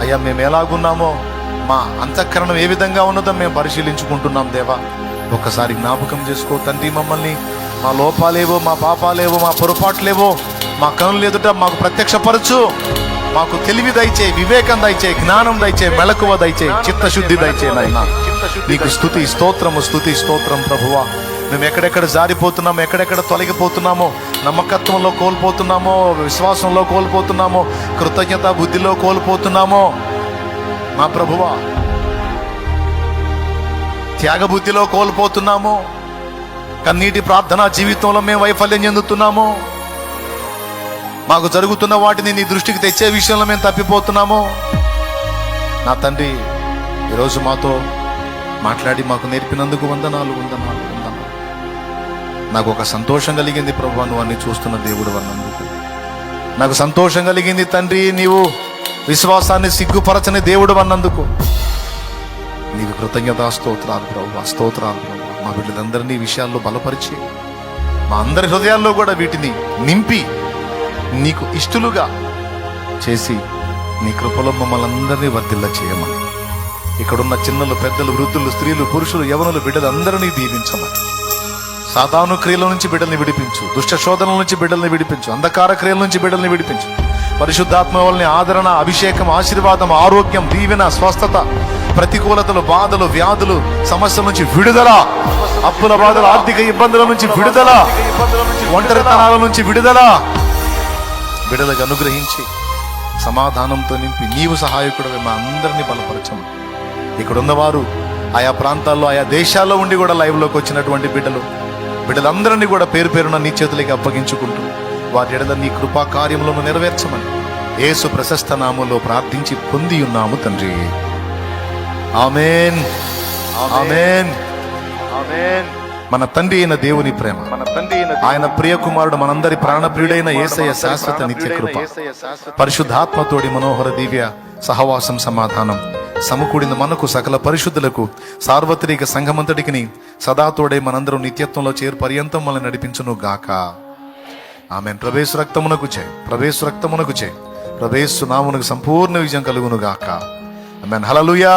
అయ్యా, మేము ఎలాగున్నామో, మా అంతఃకరణం ఏ విధంగా ఉన్నదో మేము పరిశీలించుకుంటున్నాం దేవా. ఒక్కసారి జ్ఞాపకం చేసుకో తండ్రి మమ్మల్ని. మా లోపాలేవో, మా పాపాలేవో, మా పొరపాట్లేవో మా కనులు ఎదుట మాకు ప్రత్యక్షపరచు. మాకు తెలివి దయచే, వివేకం దయచే, జ్ఞానం దయచే, మెలకువ దయచే, చిత్తశుద్ధి దయచే నాయన. నీకు స్తుతి స్తోత్రము, స్తుతి స్తోత్రం ప్రభువా. మేము ఎక్కడెక్కడ జారిపోతున్నామో, ఎక్కడెక్కడ తొలగిపోతున్నామో, నమ్మకత్వంలో కోల్పోతున్నామో, విశ్వాసంలో కోల్పోతున్నామో, కృతజ్ఞత బుద్ధిలో కోల్పోతున్నామో మా ప్రభువా, త్యాగబుద్ధిలో కోల్పోతున్నామో, కన్నీటి ప్రార్థనా జీవితంలో మేము వైఫల్యం చెందుతున్నామో, మాకు జరుగుతున్న వాటిని నీ దృష్టికి తెచ్చే విషయంలో మేము తప్పిపోతున్నామో. నా తండ్రి ఈరోజు మాతో మాట్లాడి మాకు నేర్పినందుకు వందనాలు, వందనాలు, వందనాలు. నాకు ఒక సంతోషం కలిగింది ప్రభువా, నువ్వు అన్ని చూస్తున్న దేవుడు అన్నందుకు నాకు సంతోషం కలిగింది తండ్రి. నీవు విశ్వాసాన్ని సిగ్గుపరచని దేవుడు అన్నందుకు నీకు కృతజ్ఞతా స్తోత్రాలు ప్రభువా, స్తోత్రాలు ప్రభువా. మా బిడ్డలందరినీ విషయాల్లో బలపరిచి మా అందరి హృదయాల్లో కూడా వీటిని నింపి నీకు ఇష్టలుగా చేసి నీ కృపలో మమ్మల్ని అందరినీ వర్ధిల్ల చేయమని, ఇక్కడున్న చిన్నలు, పెద్దలు, వృద్ధులు, స్త్రీలు, పురుషులు, యవనులు బిడ్డలందరినీ దీవించమని, సాతాను క్రియల నుంచి బిడ్డల్ని విడిపించు, దుష్ట శోధనల నుంచి బిడ్డల్ని విడిపించు, అంధకార క్రియల నుంచి బిడ్డల్ని విడిపించు. పరిశుద్ధాత్మ వలన ఆదరణ, అభిషేకం, ఆశీర్వాదం, ఆరోగ్యం, దీవెన, స్వస్థత, ప్రతికూలతలు, బాధలు, వ్యాధులు, సమస్యల నుంచి విడుదల, అప్పుల బాధలు, ఆర్థిక ఇబ్బందుల నుంచి విడుదల, ఒంటరితనాల నుంచి విడుదల బిడ్డలకు అనుగ్రహించి సమాధానంతో నింపి నీవు సహాయకుడు మా అందరినీ బలపరచము. ఇక్కడున్నవారు ఆయా ప్రాంతాల్లో, ఆయా దేశాల్లో ఉండి కూడా లైవ్లోకి వచ్చినటువంటి బిడ్డలందరినీ కూడా పేరు పేరున నీ చేతులకి అప్పగించుకుంటూ వారి ఎడల నీ కృపా కార్యములను నెరవేర్చమని యేసు ప్రశస్త నామములో ప్రార్థించి పొంది ఉన్నాము తండ్రి. ఆమేన్, ఆమేన్, ఆమేన్. మన తండ్రి అయిన దేవుని ప్రేమ, ఆయన ప్రియ కుమారుడు, మనందరి ప్రాణప్రియుడైన యేసయ్య శాశ్వత నిత్య కృప, పరిశుద్ధాత్మతోడి మనోహర దివ్య సహవాసం, సమాధానం సమకూడిన మనకు, సకల పరిశుద్ధులకు, సార్వత్రిక సంఘమంతటికి సదాతోడే మనందరం నిత్యత్వంలో చేరు పర్యంతం మనల్ని నడిపించును గాక. ఆమేన్. ప్రభేసు రక్తమునకు జై, ప్రభేసు రక్తమునకు జై, ప్రభేసు నామునకు సంపూర్ణ విజయం కలుగును గాక. ఆమేన్. హల్లెలూయా,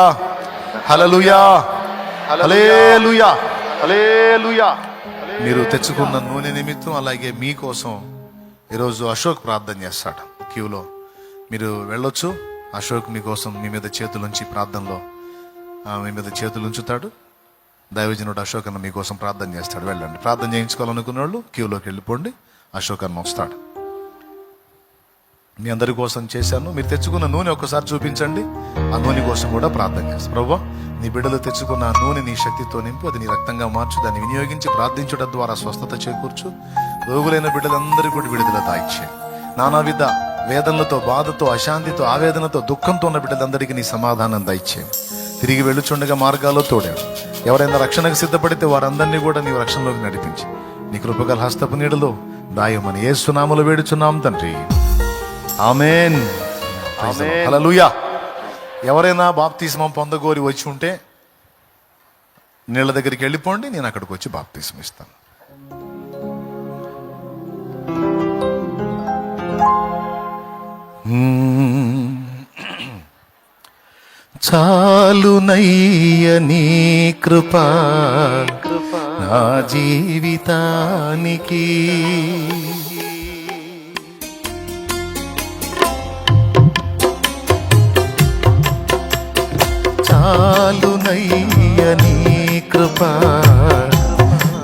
హల్లెలూయా, హల్లెలూయా, హల్లెలూయా. మీరు తెచ్చుకున్న నూనె నిమిత్తం, అలాగే మీకోసం ఈరోజు అశోక్ ప్రార్థన చేస్తాడు. క్యూలో మీరు వెళ్ళొచ్చు. అశోక్ మీకోసం మీ మీద చేతులుంచి ప్రార్థనలో మీ మీద చేతులు ఉంచుతాడు. దైవజనుడు అశోక్ అన్న మీకోసం ప్రార్థన చేస్తాడు. వెళ్ళండి. ప్రార్థన చేయించుకోవాలనుకున్న వాళ్ళు క్యూలోకి వెళ్ళిపోండి. అశోక్ అన్న వస్తాడు. మీ అందరి కోసం చేశాను. మీరు తెచ్చుకున్న నూనె ఒక్కసారి చూపించండి. ఆ నూనె కోసం కూడా ప్రార్థన చేస్తాను. ప్రభువా, నీ బిడ్డలు తెచ్చుకున్న ఆ నూనె నీ శక్తితో నింపు, అది నీ రక్తంగా మార్చు, దాన్ని వినియోగించి ప్రార్థించడం ద్వారా స్వస్థత చేకూర్చు. రోగులైన బిడ్డలందరూ కూడా విడుదల దాయిచ్చే. నానావిధ వేదనలతో, బాధతో, అశాంతితో, ఆవేదనతో, దుఃఖంతో ఉన్న బిడ్డలందరికీ నీ సమాధానం దయచే. తిరిగి వెళ్ళుచుండగా మార్గాల్లో తోడాడు. ఎవరైనా రక్షణకు సిద్ధపడితే వారందరినీ కూడా నీవు రక్షణలోకి నడిపించి నీ కృపగల హస్తపు నీడలో దాయమని యేసు నామములో వేడుచున్నాం తండ్రి. ఆమేన్. హల్లెలూయా. ఎవరైనా బాప్తిస్మం పొందగోరి వచ్చి ఉంటే నీళ్ళ దగ్గరికి వెళ్ళిపోండి, నేను అక్కడికి వచ్చి బాప్తిస్మం ఇస్తాను. చాలునయ్య నీ కృపా నా జీవితానికి, చాలునయ్య నీ కృపా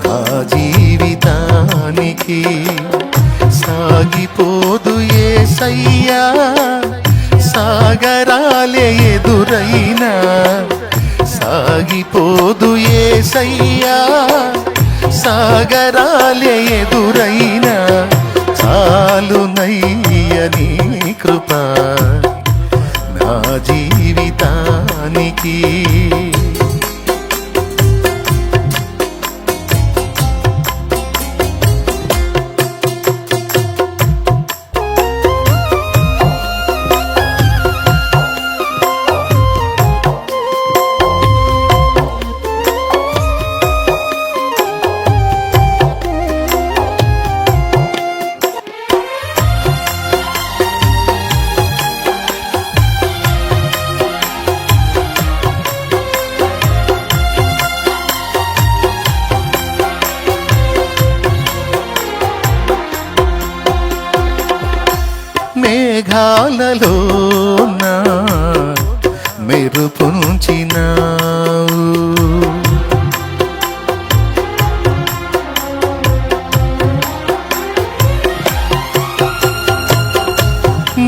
నా జీవితానికి. సాగిపోదు యేసయ్యా సాగరాలే ఎదురైనా, సాగిపోదు యేసయ్యా సాగరాలే ఎదురైనా. చాలునయ్య నీ కృపా నా జీవితానికి. మేఘాలలోన మెరుపుంచినావు,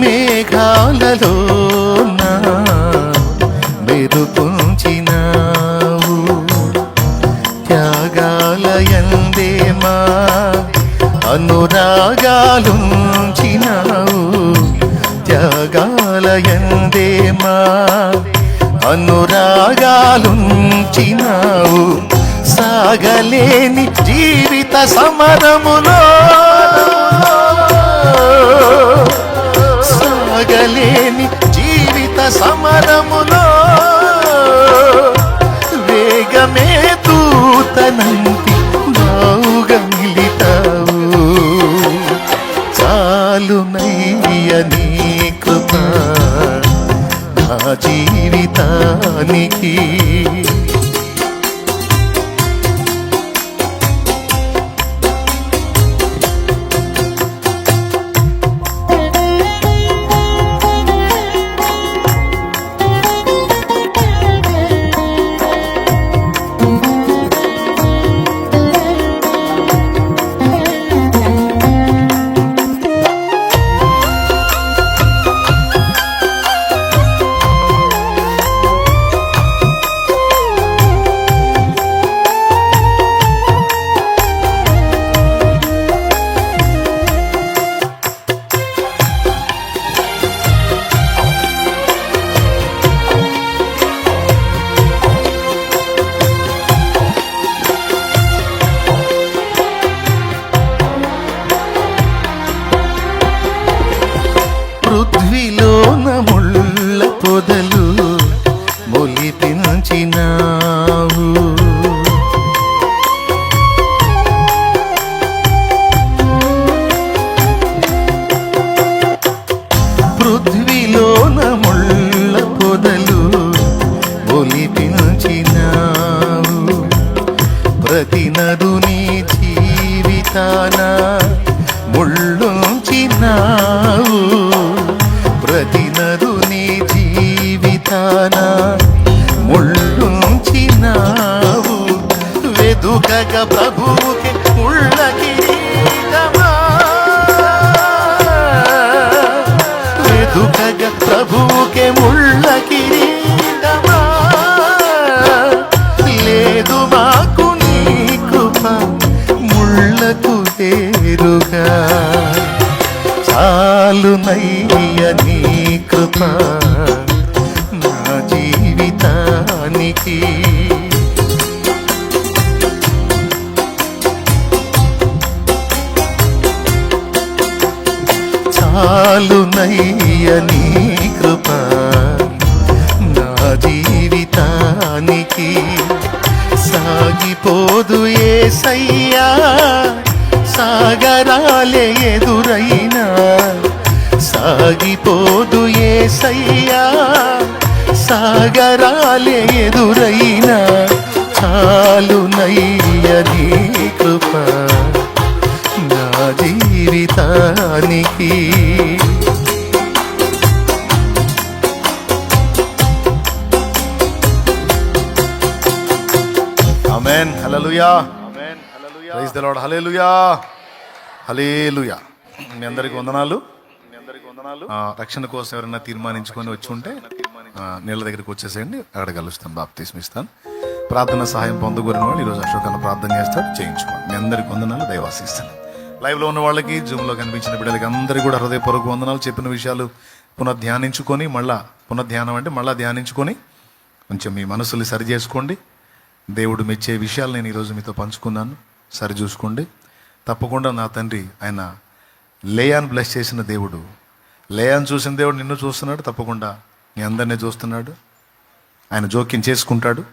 మేఘాలలోన మెరుపుంచినావు. త్యాగాలయందేమా అనురాగాలుంచినావు, త్యాగాలయందేమా అనురాగాలుంచినావు. సాగలేని జీవిత సమరములో, సాగలేని జీవిత సమరములో వేగమే దూతనంటి బావుగా నిలితావు. చాలునయ్య నీ కృపా నా జీవితానికి. పృథ్వీలోన ముళ్ళ పొదలు మొలిపించినావు, పృథ్వీలోన ముళ్ళ పొదలు మొలిపించినావు. ప్రతి నరుని జీవితాన ముళ్ళుంచినావు, ప్రతి నరుని జీవితాన ముళ్ళుంచినావు. వెదుకగ ప్రభువుకి ముళ్ళ కిరీటమా, వెదుకగ ప్రభువుకి ముళ్ళ కిరీటమా. లేదు మాకు నీ కృప ముళ్ళకు తేరుగా. చాలునయ్య నీ కృప నా జీవితానికి. జీవితానికి చాలునయ్య నీ కృప నా జీవితానికి. సాగిపోదు యేసయ్యా సాగరాలే ఎదురైనా, సాగిపోదు యేసయ్యా సాగరాలే ఎదురైనా, చాలునయ్య నీ కృప నా జీవితానికి. ఆమేన్. హల్లెలూయా. Praise the lord. హల్లెలూయా. హల్లెలూయా. మీ అందరికి వందనాలు. రక్షణ కోసం ఎవరైనా తీర్మానించుకొని వచ్చి ఉంటే నీళ్ళ దగ్గరికి వచ్చేసేయండి, అక్కడ కలుస్తాను, బాప్తిస్మం ఇస్తాను. ప్రార్థన సహాయం పొందగోరిన వాళ్ళు ఈరోజు అశోకాన్ని ప్రార్థన చేస్తాడు, చేయించుకోండి. మీ అందరికి వందనాలు, దైవాశీస్సులు. లైవ్లో ఉన్న వాళ్ళకి, జూమ్లో కనిపించిన బిడ్డలకి అందరికీ కూడా హృదయపూర్వక వందనాలు. చెప్పిన విషయాలు పునఃధ్యానించుకొని పునఃధ్యానం అంటే మళ్ళీ ధ్యానించుకొని కొంచెం మీ మనసులు సరి చేసుకోండి. దేవుడు మెచ్చే విషయాలు నేను ఈరోజు మీతో పంచుకున్నాను, సరి చూసుకోండి. తప్పకుండా నా తండ్రి ఆయన లేయాను బ్లెస్ చేసిన దేవుడు, లేయాను చూసిన దేవుడు నిన్ను చూస్తున్నాడు, తప్పకుండా మీ అందరినీ చూస్తున్నాడు. ఆయన జోక్యం చేసుకుంటాడు,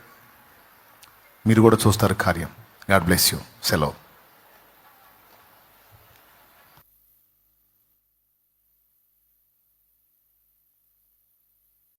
మీరు కూడా చూస్తారు కార్యం. God bless you. సెలవు.